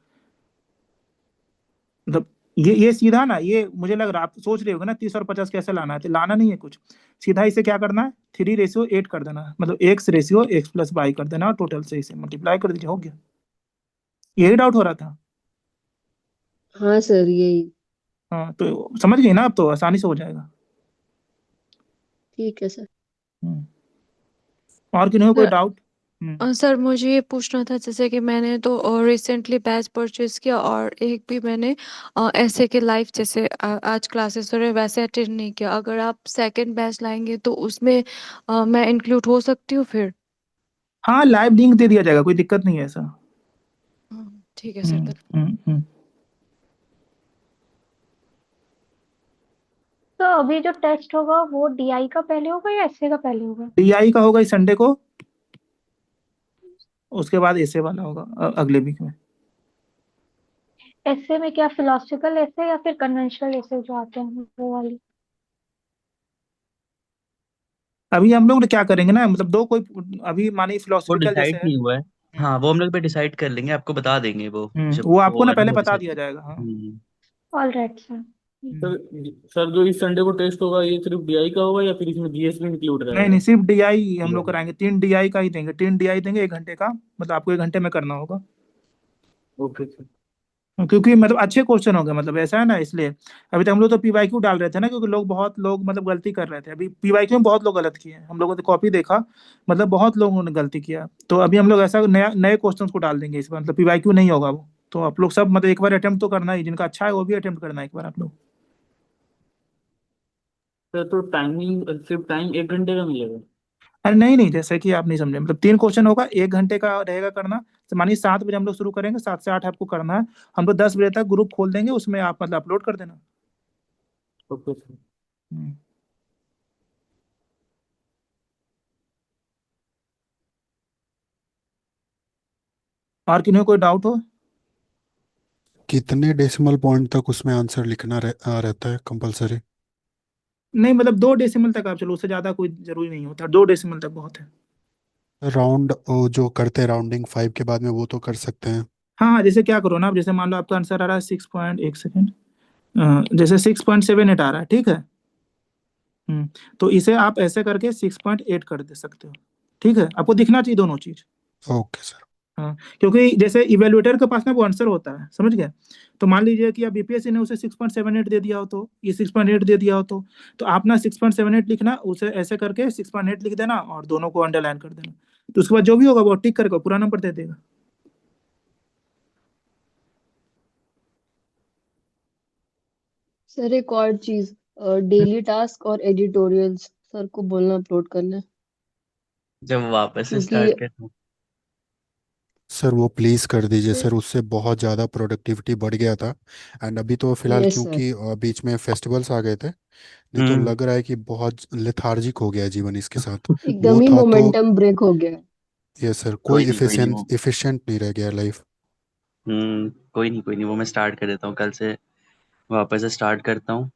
मतलब ये सीधा ना, ये मुझे लग रहा है आप सोच रहे होगे ना 30 और 50 कैसे लाना है, तो लाना नहीं है कुछ। सीधा इसे क्या करना है, 3:8 कर देना है, मतलब x ratio x plus by कर देना, और टोटल से इसे मल्टीप्लाई कर दीजिए, हो गया। यही डाउट हो रहा था? हाँ सर यही। हाँ तो समझ गई ना, अब तो आसानी से हो जाएगा। ठीक है सर। हम्म। और किन्हीं को कोई सर डाउट? सर मुझे ये पूछना था, जैसे कि मैंने तो रिसेंटली बैच परचेज किया और एक भी मैंने ऐसे के लाइव जैसे आज क्लासेस हो रहे वैसे अटेंड नहीं किया। अगर आप सेकंड बैच लाएंगे तो उसमें मैं इंक्लूड हो सकती हूँ फिर? हाँ लाइव लिंक दे दिया जाएगा, कोई दिक्कत नहीं है ऐसा। ठीक है सर। तो अभी जो टेस्ट होगा वो डीआई का पहले होगा या एसए का पहले होगा? डीआई का होगा इस संडे को, उसके बाद एसए वाला होगा अगले वीक में। एसए में क्या फिलोसफिकल एसए या फिर कन्वेंशनल एसए जो आते हैं वो वाली? अभी हम लोग क्या करेंगे ना, मतलब दो कोई, अभी माने वो फिलोसफिकल जैसे डिसाइड है। नहीं हुआ है। हाँ वो हम लोग पे डिसाइड कर लेंगे, आपको बता देंगे वो जब वो वो आपको ना आने पहले का बता डिसाइड। दिया जाएगा। हाँ all right sir. Sir sir जो इस संडे को टेस्ट होगा ये सिर्फ डीआई का होगा या फिर इसमें जीएस भी इंक्लूड नहीं नहीं, रहेगा? सिर्फ डीआई हम लोग कराएंगे, 3 डीआई का ही देंगे, 3 डीआई देंगे 1 घंटे का, मतलब आपको 1 घंटे में करना होगा। Okay sir. क्योंकि मतलब अच्छे क्वेश्चन हो गए, मतलब ऐसा है ना, इसलिए अभी तक हम लोग तो पीवाईक्यू डाल रहे थे ना, क्योंकि बहुत लोग मतलब गलती कर रहे थे। अभी पीवाईक्यू में बहुत लोग गलत किए हैं, हम लोगों ने कॉपी देखा, मतलब बहुत लोगों ने गलती किया। तो अभी हम लोग ऐसा नया नए क्वेश्चन को डाल देंगे इस बार, मतलब पीवाईक्यू नहीं होगा वो। तो आप लोग सब मतलब एक बार अटेम्प्ट तो करना ही, जिनका अच्छा है वो भी अटेम्प्ट करना है एक बार आप लोग। सर तो टाइमिंग सिर्फ टाइम 1 घंटे का मिलेगा? अरे नहीं नहीं, जैसे कि आप नहीं समझे, मतलब 3 क्वेश्चन होगा, 1 घंटे का रहेगा करना। तो मानिए 7 बजे हम लोग शुरू करेंगे, 7 से 8 आपको करना है। हम लोग 10 बजे तक ग्रुप खोल देंगे, उसमें आप मतलब अपलोड कर देना। Okay sir. हम्म। और किन्हीं को कोई डाउट हो? कितने डेसिमल पॉइंट तक उसमें आंसर लिखना रहता है कंपलसरी? नहीं मतलब 2 डेसिमल तक आप चलो, उससे ज्यादा कोई जरूरी नहीं होता, 2 डेसिमल तक बहुत है। राउंड जो करते हैं राउंडिंग 5 के बाद में वो तो कर सकते हैं। हाँ हाँ, जैसे क्या करो ना, आप जैसे मान लो आपका आंसर आ रहा है 6 पॉइंट, 1 सेकेंड, जैसे 6.78 आ रहा है, ठीक है। तो इसे आप ऐसे करके 6.8 कर दे सकते हो, ठीक है। आपको दिखना चाहिए दोनों चीज। Okay sir. हाँ, क्योंकि जैसे इवेल्युएटर के पास ना वो आंसर होता है, समझ गए। तो मान लीजिए कि अब बीपीएससी ने उसे 6.78 दे दिया हो, तो ये 6.8 दे दिया हो, तो आप ना 6.78 लिखना, उसे ऐसे करके 6.8 लिख देना, और दोनों को अंडरलाइन कर देना। तो उसके बाद जो भी होगा वो टिक करके पूरा नंबर दे देगा। सर एक और चीज, डेली टास्क और एडिटोरियल्स सर को बोलना अपलोड करना है जब वापस क्योंकि स्टार्ट करना। सर वो प्लीज़ कर दीजिए सर, उससे बहुत ज़्यादा प्रोडक्टिविटी बढ़ गया था। एंड अभी तो फिलहाल यस सर, क्योंकि बीच में फेस्टिवल्स आ गए थे, नहीं तो हम्म। लग रहा है कि बहुत लेथार्जिक हो गया है जीवन इसके साथ। एकदम वो ही था तो मोमेंटम ब्रेक हो गया है। ये सर कोई कोई नहीं, कोई नहीं, वो इफिशिएंट नहीं रह गया लाइफ। कोई नहीं, कोई नहीं, वो मैं स्टार्ट कर देता हूँ कल से, वापस से स्टार्ट करता हूँ।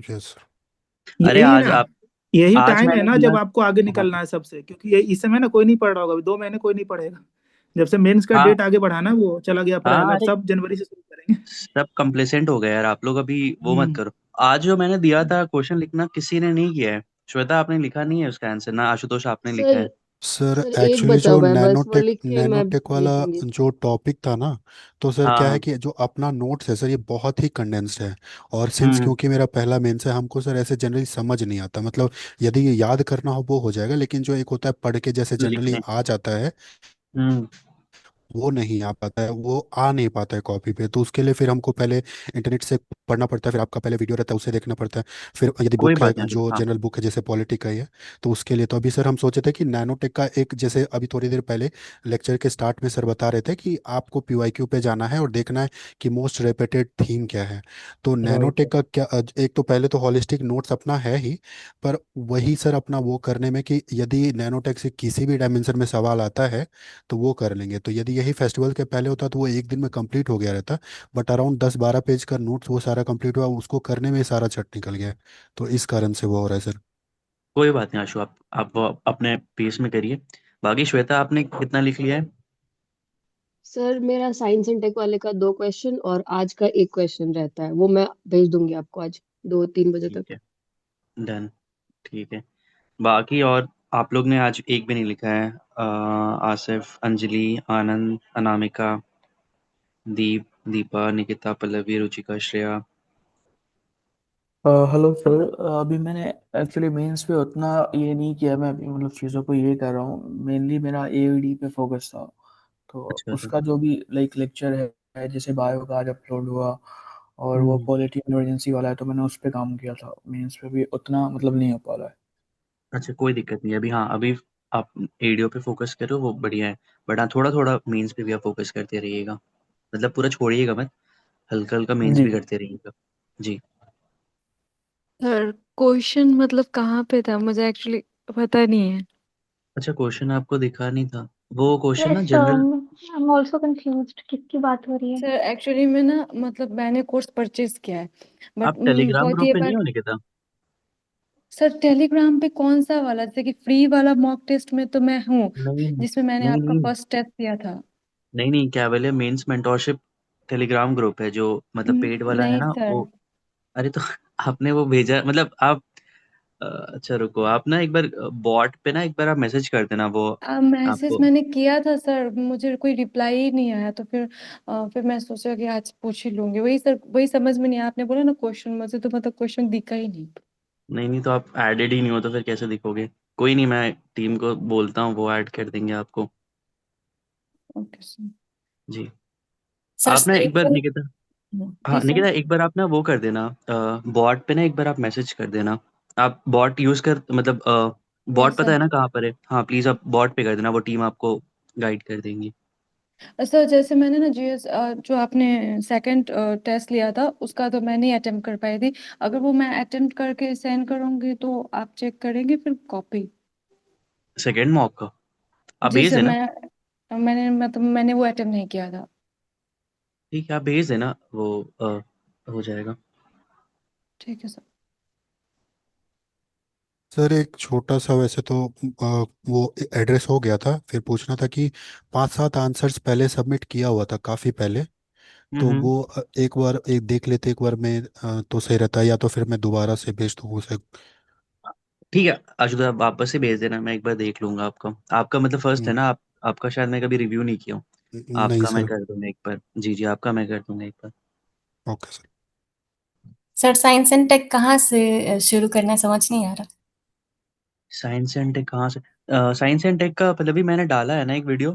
Yes sir. अरे यही आज ना, आप यही आज टाइम है मैंने ना दिया। जब आपको आगे हाँ, निकलना है सबसे, क्योंकि ये इस समय ना कोई नहीं पढ़ रहा होगा, अभी 2 महीने कोई नहीं पढ़ेगा। जब से मेंस का हाँ, डेट आगे बढ़ा ना, वो चला गया अप्रैल, हाँ। अब अरे सब जनवरी से शुरू करेंगे। सब कंप्लेसेंट हो गए यार, आप लोग अभी वो मत हम्म। करो। आज जो मैंने दिया था क्वेश्चन लिखना, किसी ने नहीं किया है। श्वेता आपने लिखा नहीं है उसका आंसर, ना आशुतोष आपने लिखा सर है। सर सर एक एक्चुअली बचा जो हुआ है, बस वो नैनोटेक लिख के मैं नैनोटेक वाला भेजूंगी। जो टॉपिक था ना, तो सर हाँ, क्या है हाँ। कि जो अपना नोट्स है सर ये बहुत ही कंडेंस्ड है। और सिंस हम्म। क्योंकि मेरा पहला मेंस है, हमको सर ऐसे जनरली समझ नहीं आता, मतलब यदि ये याद करना हो वो हो जाएगा, लेकिन जो एक होता है पढ़ के जैसे जनरली लिखने। आ जाता है, हम्म। वो नहीं आ पाता है, वो आ नहीं पाता है कॉपी पे। तो उसके लिए फिर हमको पहले इंटरनेट से पढ़ना पड़ता है, फिर आपका पहले वीडियो रहता है उसे देखना पड़ता है। फिर यदि कोई बुक है बात नहीं जो हाँ। जनरल बुक है जैसे पॉलिटी का ही है, तो उसके लिए तो अभी सर हम सोचे थे कि नैनोटेक का एक, जैसे अभी थोड़ी देर पहले लेक्चर के स्टार्ट में सर बता रहे थे कि आपको पीवाईक्यू पे जाना है और देखना है कि मोस्ट रिपीटेड थीम क्या है। तो राइट। नैनोटेक का क्या, एक तो पहले तो हॉलिस्टिक नोट्स अपना है ही, पर वही सर अपना वो करने में कि यदि नैनोटेक से किसी भी डायमेंशन में सवाल आता है तो वो कर लेंगे। तो यदि यही फेस्टिवल के पहले होता तो वो एक दिन में कंप्लीट हो गया रहता, बट अराउंड 10-12 पेज का नोट्स वो सारा कंप्लीट हुआ, उसको करने में ही सारा छट निकल गया। तो इस कारण से वो हो रहा है सर। कोई बात नहीं आशु, आप वो अपने पेस में करिए। बाकी श्वेता आपने कितना लिख लिया है? सर मेरा साइंस एंड टेक वाले का 2 क्वेश्चन और आज का एक क्वेश्चन रहता है, वो मैं भेज दूंगी आपको आज 2-3 बजे ठीक तक। है, डन। ठीक है। बाकी और आप लोग ने आज एक भी नहीं लिखा है। आसिफ, अंजलि, आनंद, अनामिका, दीप, दीपा, निकिता, पल्लवी, रुचिका, श्रेया। हेलो सर, अभी मैंने एक्चुअली मेंस पे उतना ये नहीं किया, मैं अभी मतलब चीज़ों को ये कर रहा हूँ, मेनली मेरा एओडी पे फोकस था। तो अच्छा सर। उसका जो भी लाइक लेक्चर है, जैसे बायो का आज अपलोड हुआ और वो हम्म। पॉलिटी इमरजेंसी वाला है, तो मैंने उस पे काम किया था। मेंस पे भी उतना मतलब नहीं हो पा रहा है। अच्छा, कोई दिक्कत नहीं है अभी। हाँ, अभी आप एडियो पे फोकस करो, वो बढ़िया है। बट हाँ, थोड़ा थोड़ा मेंस पे भी आप फोकस करते रहिएगा, मतलब पूरा छोड़िएगा मत, हल्का हल्का मेंस जी। भी करते रहिएगा। जी। सर क्वेश्चन मतलब कहाँ पे था, मुझे एक्चुअली पता नहीं है। अच्छा, क्वेश्चन आपको दिखा नहीं था? वो क्वेश्चन ना yes, general. I am also confused किसकी बात हो रही है। सर एक्चुअली में ना, मतलब मैंने कोर्स परचेज किया है, बट आप टेलीग्राम बहुत ग्रुप ये पे नहीं बात। हो निकिता? सर टेलीग्राम पे कौन सा वाला, जैसे कि फ्री वाला मॉक टेस्ट में तो मैं हूँ, नहीं, जिसमें मैंने नहीं, आपका नहीं, फर्स्ट टेस्ट दिया था। नहीं, नहीं, क्या बोले, मेंस मेंटोरशिप टेलीग्राम ग्रुप है जो मतलब पेड वाला है नहीं ना सर। वो। अरे तो आपने वो भेजा, मतलब आप अच्छा रुको, आप ना एक बार बॉट पे ना एक बार आप मैसेज कर देना वो मैसेज आपको। मैंने किया था सर, मुझे कोई रिप्लाई ही नहीं आया, तो फिर मैं सोचा कि आज पूछ ही लूंगी। वही सर, वही समझ में नहीं आया, आपने बोला ना क्वेश्चन, मुझे तो मतलब क्वेश्चन दिखा ही नहीं। नहीं, नहीं, तो आप एडेड ही नहीं हो तो फिर कैसे दिखोगे? कोई नहीं, मैं टीम को बोलता हूँ, वो ऐड कर देंगे आपको। Okay sir. जी। सर आप ना एक बार सेम। निकिता, हाँ जी सर। निकिता, एक बार आप ना वो कर देना, बॉट पे ना एक बार आप मैसेज कर देना। आप बॉट यूज कर, मतलब बॉट यस पता सर। है ना कहाँ पर है? हाँ, प्लीज आप बॉट पे कर देना, वो टीम आपको गाइड कर देंगी। सर जैसे मैंने ना जीएस, जो आपने सेकंड टेस्ट लिया था, उसका तो मैं नहीं अटेम्प्ट कर पाई थी। अगर वो मैं अटेम्प्ट करके सेंड करूंगी तो आप चेक करेंगे फिर कॉपी? सेकेंड मॉक का आप जी भेज सर, देना। मैंने वो अटेम्प्ट नहीं किया था। ठीक है, आप भेज देना, वो हो जाएगा। ठीक है सर। सर एक छोटा सा वैसे तो वो एड्रेस हो गया था, फिर पूछना था कि 5-7 आंसर्स पहले सबमिट किया हुआ था काफ़ी पहले, तो हम्म। वो एक बार एक देख लेते एक बार में, तो सही रहता है, या तो फिर मैं दोबारा से भेज दूँ उसे। ठीक है आशुतोष, आप वापस से भेज देना, मैं एक बार देख लूंगा आपका। आपका मतलब फर्स्ट है हम्म, ना, आपका शायद मैं कभी रिव्यू नहीं किया हूँ। नहीं आपका मैं सर। कर दूंगा एक बार। जी, जी, आपका मैं कर दूंगा एक बार। Okay sir. Sir science and tech कहाँ से शुरू करना है, समझ नहीं आ रहा। साइंस एंड टेक कहाँ से? साइंस एंड टेक का मतलब भी मैंने डाला है ना एक वीडियो,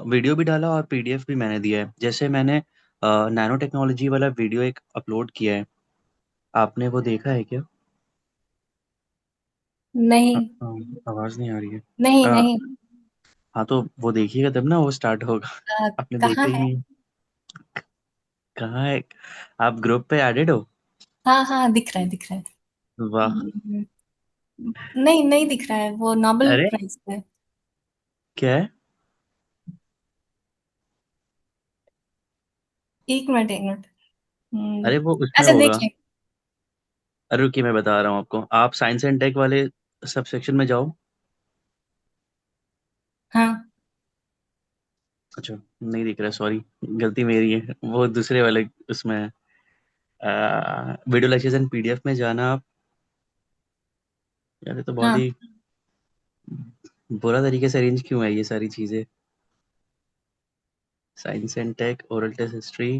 वीडियो भी डाला और पीडीएफ भी मैंने दिया है। जैसे मैंने नैनो टेक्नोलॉजी वाला वीडियो एक अपलोड किया है, आपने वो देखा है क्या? नहीं, आवाज़ नहीं आ रही है। नहीं, अ, नहीं। हाँ तो वो देखिएगा तब ना वो स्टार्ट होगा। आपने देखा कहाँ ही है? नहीं। कहाँ है? आप ग्रुप पे एडेड हो? हाँ हाँ, दिख रहा है, दिख रहा है। वाह। हम्म, नहीं नहीं दिख रहा है, वो नोबेल अरे प्राइज पे। क्या है? एक मिनट, एक मिनट। अरे वो उसमें अच्छा, होगा। देखिए। अरे रुकिए मैं बता रहा हूँ आपको, आप साइंस एंड टेक वाले सब सेक्शन में जाओ। हाँ अच्छा नहीं दिख रहा, सॉरी, गलती मेरी है, वो दूसरे वाले उसमें है। वीडियो लेक्चर्स एंड पीडीएफ में जाना आप। यार ये तो बहुत हाँ। ही बुरा तरीके से अरेंज क्यों है ये सारी चीज़ें। Science and tech, oral test history,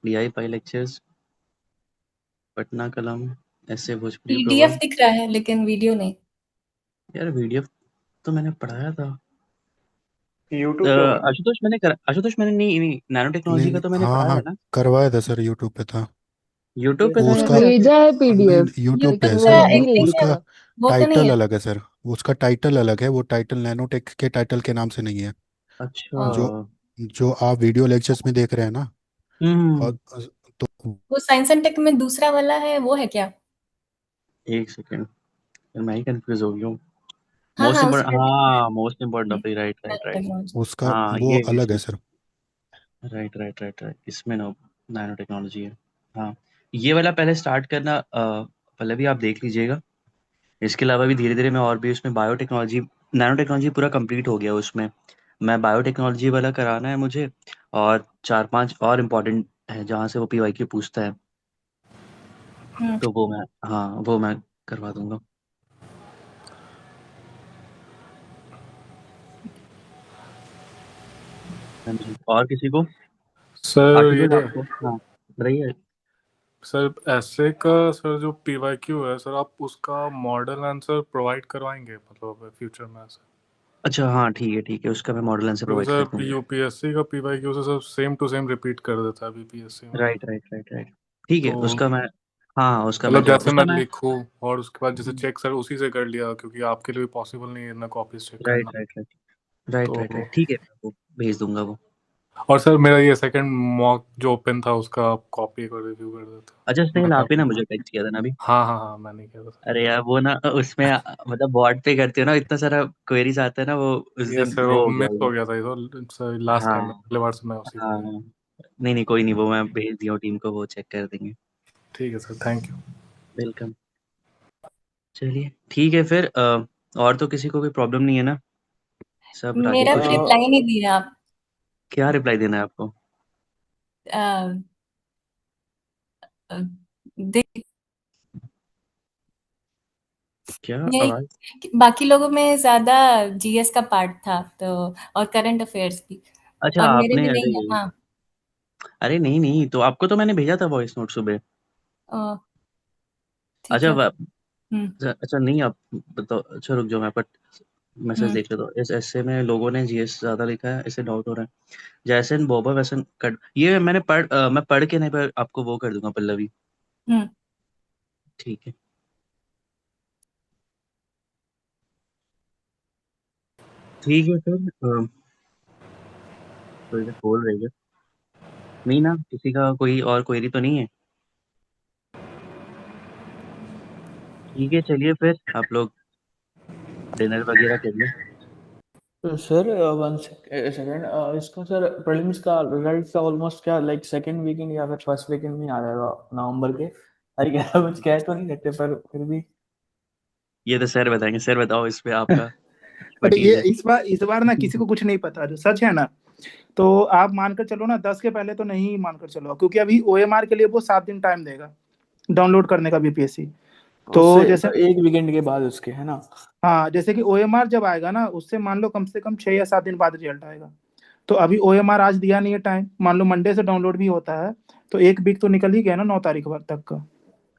डीआई पाई लेक्चर्स, पटना कलम, ऐसे भोजपुरी पीडीएफ प्रवर्ब। दिख रहा है लेकिन वीडियो नहीं। यार वीडियो तो मैंने पढ़ाया था। यूट्यूब पे होगा। आशुतोष मैंने नहीं नहीं नैनो नहीं टेक्नोलॉजी का नहीं, तो मैंने हाँ पढ़ाया हाँ, है ना। करवाया था सर, यूट्यूब पे था। यूट्यूब पे वो था या उसका फिर भेजा है पीडीएफ, यूट्यूब पे है लेकिन वो सर, अच्छा, वो नहीं एक रही सेकंड। उसका है। वो तो नहीं टाइटल है। अलग है सर, वो उसका टाइटल अलग है, वो टाइटल नैनोटेक के टाइटल के नाम से नहीं है। अच्छा। ओ, जो जो आप वीडियो लेक्चर्स में देख रहे हैं ना, हम्म। और तो वो साइंस एंड टेक में दूसरा वाला है, वो है क्या? एक सेकेंड, मैं ही कंफ्यूज हो गया हूँ। हाँ मोस्ट हाँ, इम्पोर्टेंट, उसमें हाँ most important topic, right right right. Technology. उसका हाँ वो ये अलग है इसमें, sir. Right right right right, इसमें नैनो टेक्नोलॉजी है। हाँ ये वाला पहले स्टार्ट करना, पहले भी आप देख लीजिएगा। इसके अलावा भी धीरे धीरे मैं और भी उसमें बायोटेक्नोलॉजी, नैनो टेक्नोलॉजी पूरा कंप्लीट हो गया उसमें। मैं बायोटेक्नोलॉजी वाला कराना है मुझे, और 4-5 और इम्पोर्टेंट है जहाँ से वो पीवाईक्यू पूछता है, हम्म। तो वो मैं, हाँ वो मैं करवा दूंगा। हाँ जी, और किसी को? सर आशुतोष ये आपको, हाँ रही। सर ऐसे का सर जो पीवाईक्यू है सर, आप उसका मॉडल आंसर प्रोवाइड करवाएंगे मतलब फ्यूचर में सर? अच्छा हाँ ठीक है, उसका मैं मॉडल आंसर क्योंकि प्रोवाइड कर सर दूंगा। यूपीएससी का पीवाईक्यू से sir same to same repeat कर देता है बीपीएससी में। राइट राइट राइट राइट, ठीक है तो उसका मैं, हाँ उसका मैं मतलब जवाब, जैसे मैं उसका मैं, लिखूं और उसके बाद जैसे चेक सर उसी से कर लिया, क्योंकि आपके लिए भी पॉसिबल नहीं है इतना कॉपीज चेक राइट करना। राइट राइट राइट तो राइट राइट, ठीक है मैं आपको भेज दूंगा वो। और सर मेरा ये सेकंड मॉक जो ओपन था उसका आप कॉपी कर रिव्यू कर देते। अच्छा स्नेहल, मैंने आप ही ना अपना, मुझे टेक्स्ट किया था ना अभी। हाँ हाँ हाँ, मैंने किया था सर। अरे यार वो ना उसमें मतलब बॉट पे करते हो ना, इतना सारा क्वेरीज आता है ना, वो उस ये दिन सर वो वो हो गया मिस होगा। हो गया था ये तो सर, लास्ट टाइम में हाँ अगले बार से मैं उसी को हाँ, ले। नहीं नहीं कोई नहीं, वो मैं भेज दिया टीम को, वो चेक कर देंगे। ठीक है सर, थैंक यू। वेलकम। चलिए ठीक है फिर, और तो किसी को कोई प्रॉब्लम नहीं है ना? सब राजी मेरा भी खुशी? रिप्लाई नहीं दिया आप। क्या रिप्लाई देना है आपको? अ, अ, देख, क्या यही आवाज? कि बाकी लोगों में ज्यादा जीएस का पार्ट था तो, और करंट अफेयर्स भी, अच्छा और मेरे आपने, में अरे नहीं है। हाँ। अरे नहीं नहीं, तो आपको तो मैंने भेजा था वॉइस नोट सुबह। ठीक अच्छा है। हम्म। अच्छा नहीं, आप बताओ, अच्छा रुक जाओ मैं बट मैसेज हम्म। देख लेता हूँ। इस ऐसे में लोगों ने जीएस ज्यादा लिखा है, इसे डाउट हो रहा है। जैसन बोबा वैसन कट, ये मैंने मैं पढ़ के नहीं, पर आपको वो कर दूंगा पल्लवी। हम्म। ठीक है ठीक है फिर, तो ये बोल रही है, नहीं ना किसी का कोई और क्वेरी तो नहीं है? ठीक है चलिए फिर आप लोग डिनर वगैरह करिए। तो सर वन सेकेंड, इसका सर प्रीलिम्स का रिजल्ट का ऑलमोस्ट क्या लाइक सेकेंड वीकेंड या फिर फर्स्ट वीकेंड में आ जाएगा नवंबर के? अरे क्या कुछ कह तो नहीं सकते पर फिर भी। ये तो सर बताएंगे, सर बताओ इस पे आपका अरे ये एक्सपर्टीज इस बार ना है। किसी को कुछ नहीं पता, जो सच है ना, तो आप मानकर चलो ना 10 के पहले तो नहीं मानकर चलो, क्योंकि अभी ओएमआर के लिए वो 7 दिन टाइम देगा डाउनलोड करने का बीपीएससी। तो उससे जैसे, तो एक वीकेंड के बाद उसके है ना? हाँ जैसे कि ओएमआर जब आएगा ना, उससे मान लो कम से कम 6 या 7 दिन बाद रिजल्ट आएगा। तो अभी ओएमआर आज दिया नहीं है टाइम, मान लो मंडे से डाउनलोड भी होता है, तो 1 वीक तो निकल ही गया ना 9 तारीख तक का।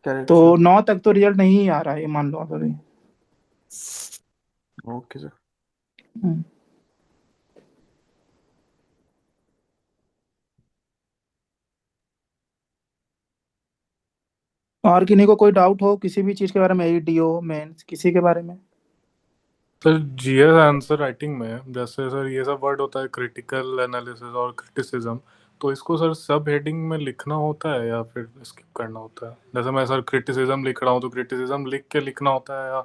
करेक्ट तो सर। 9 तक तो रिजल्ट नहीं आ रहा है, मान लो आप अभी। Okay sir. हम्म। और किन्हीं को कोई डाउट हो किसी भी चीज के बारे में, डीओ मेंस किसी के बारे में? सर जीएस आंसर राइटिंग में जैसे सर ये सब वर्ड होता है क्रिटिकल एनालिसिस और क्रिटिसिज्म, तो इसको सर सब हेडिंग में लिखना होता है या फिर स्किप करना होता है? जैसे मैं सर क्रिटिसिज्म लिख रहा हूँ तो क्रिटिसिज्म लिख के लिखना होता है या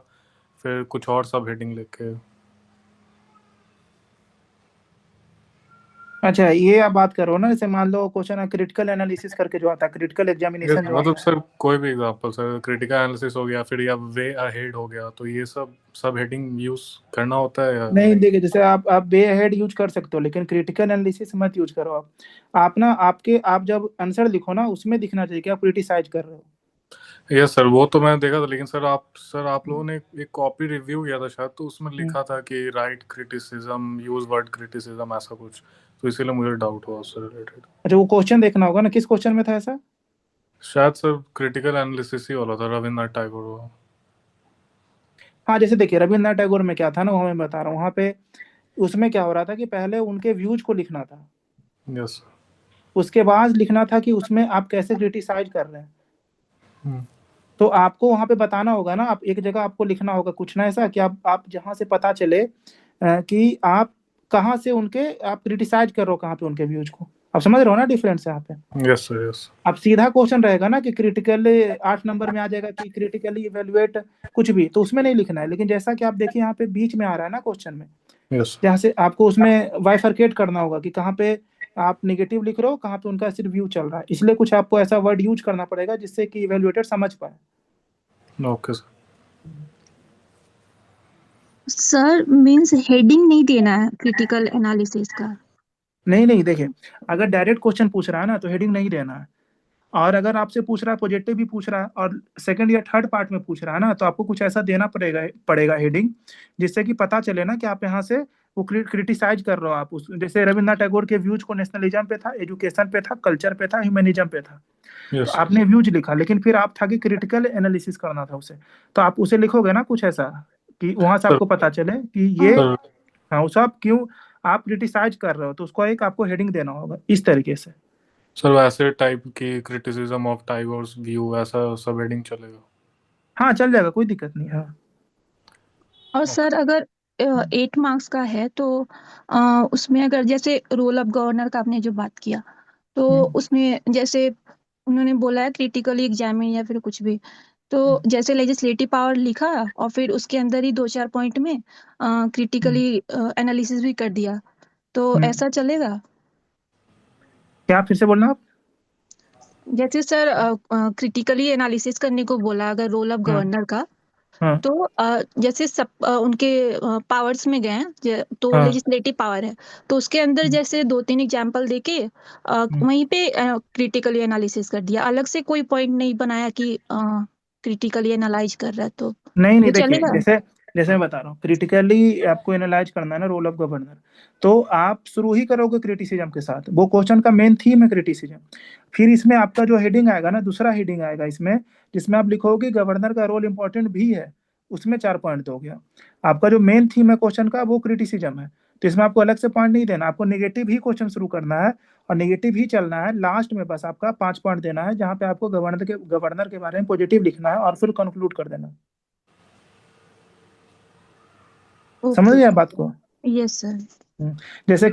फिर कुछ और सब हेडिंग लिख के? अच्छा, ये आप बात करो ना, जैसे मान लो क्वेश्चन क्रिटिकल एनालिसिस करके जो आता है, क्रिटिकल एग्जामिनेशन जो मतलब आता है। सर कोई भी एग्जांपल सर, क्रिटिकल एनालिसिस हो गया फिर या वे अहेड हो गया, तो ये सब हेडिंग यूज करना होता है या नहीं देखिए, जैसे आप वे हेड यूज कर सकते हो, लेकिन क्रिटिकल एनालिसिस मत यूज करो। आप ना आप जब आंसर लिखो ना, उसमें दिखना चाहिए कि आप क्रिटिसाइज कर रहे हो। यस सर, वो तो मैंने देखा था, लेकिन सर आप लोगों ने एक कॉपी रिव्यू किया था शायद, तो उसमें लिखा था कि right criticism, use word criticism, ऐसा कुछ, तो इसीलिए मुझे डाउट हुआ उससे रिलेटेड। अच्छा, वो क्वेश्चन देखना होगा ना, किस क्वेश्चन में था ऐसा? शायद सर क्रिटिकल एनालिसिस ही वाला था, रविन्द्रनाथ टैगोर वाला। हाँ, जैसे देखिए रविन्द्रनाथ टैगोर में क्या था ना, वो मैं बता रहा हूँ। वहाँ पे उसमें क्या हो रहा था कि पहले उनके व्यूज को लिखना था, यस उसके बाद लिखना था कि उसमें आप कैसे क्रिटिसाइज कर रहे हैं। सर। तो आपको वहां पे बताना होगा ना, आप एक जगह आपको लिखना होगा कुछ ना ऐसा कि आप जहां से पता चले कि आप कहाँ से आप क्रिटिसाइज कर रहे हो, कहाँ पे उनके व्यूज को। आप समझ रहे हो ना डिफरेंस यहाँ पे? Yes sir yes. अब सीधा क्वेश्चन रहेगा ना कि क्रिटिकली 8 नंबर में आ जाएगा कि क्रिटिकली इवेलुएट कुछ भी, तो उसमें नहीं लिखना है। लेकिन जैसा कि आप देखिए यहाँ पे बीच में आ रहा है ना क्वेश्चन में, यस जहाँ से आपको उसमें वाइफरकेट करना होगा कि कहाँ पे आप नेगेटिव लिख रहे हो, कहाँ पे उनका सिर्फ व्यू चल रहा है। इसलिए कुछ आपको ऐसा वर्ड यूज करना पड़ेगा जिससे कि इवेलुएटर समझ पाए। Okay sir. Sir means heading नहीं देना है क्रिटिकल एनालिसिस का? नहीं देखिए, अगर डायरेक्ट क्वेश्चन पूछ रहा है ना तो हेडिंग नहीं देना है। और अगर आपसे पूछ रहा है, पॉजिटिव भी पूछ रहा है और सेकंड या थर्ड पार्ट में पूछ रहा है ना, तो आपको कुछ ऐसा देना पड़ेगा हेडिंग, जिससे कि पता चले ना कि आप यहाँ से वो क्रिटिसाइज कर रहे हो। आप उस जैसे रविन्द्रनाथ टैगोर के व्यूज को नेशनलिज्म पे था, एजुकेशन पे था, कल्चर पे था, ह्यूमनिज्म पे था। तो यस आपने व्यूज लिखा, लेकिन फिर आप था कि क्रिटिकल एनालिसिस करना था उसे, तो आप उसे लिखोगे ना कुछ ऐसा कि वहां से सर। आपको पता चले कि ये सर हाँ, उस आप क्यों आप क्रिटिसाइज कर रहे हो, तो उसको एक आपको हेडिंग देना होगा इस तरीके से। सर वैसे टाइप की क्रिटिसिज्म ऑफ टैगोर्स व्यू, ऐसा सब हेडिंग चलेगा? हाँ, चल जाएगा, कोई दिक्कत नहीं। हाँ, और सर अगर 8 मार्क्स का है तो उसमें अगर जैसे रोल ऑफ गवर्नर का आपने जो बात किया, तो उसमें जैसे उन्होंने बोला है क्रिटिकली एग्जामिन या फिर कुछ भी, तो जैसे लेजिस्लेटिव पावर लिखा और फिर उसके अंदर ही 2-4 पॉइंट में क्रिटिकली एनालिसिस भी कर दिया, तो ऐसा चलेगा? क्या फिर से बोलना आप? जैसे सर क्रिटिकली एनालिसिस करने को बोला अगर रोल ऑफ गवर्नर का, हाँ तो जैसे सब उनके पावर्स में गए हैं, तो हाँ लेजिस्लेटिव पावर है, तो उसके अंदर जैसे 2-3 एग्जाम्पल देके वहीं पे क्रिटिकली एनालिसिस कर दिया, अलग से कोई पॉइंट नहीं बनाया कि क्रिटिकली एनालाइज कर रहा है, तो नहीं ये देखिए, चलेगा? जैसे जैसे मैं बता रहा हूँ, क्रिटिकली आपको एनालाइज करना है ना रोल ऑफ गवर्नर, तो आप शुरू ही करोगे क्रिटिसिज्म के साथ। वो क्वेश्चन का मेन थीम है क्रिटिसिज्म। फिर इसमें आपका जो हेडिंग आएगा ना, दूसरा हेडिंग आएगा इसमें, जिसमें आप लिखोगे गवर्नर का रोल इंपॉर्टेंट भी है, उसमें 4 पॉइंट हो गया। आपका जो मेन थीम है क्वेश्चन का वो क्रिटिसिज्म है, तो इसमें आपको अलग से पॉइंट नहीं देना, आपको नेगेटिव ही क्वेश्चन शुरू करना है और नेगेटिव ही चलना है। लास्ट में बस आपका 5 पॉइंट देना है, जहाँ पे आपको गवर्नर के बारे में पॉजिटिव लिखना है और फिर कंक्लूड कर देना। समझ ओके, गए आप बात को? Yes sir. जैसे कि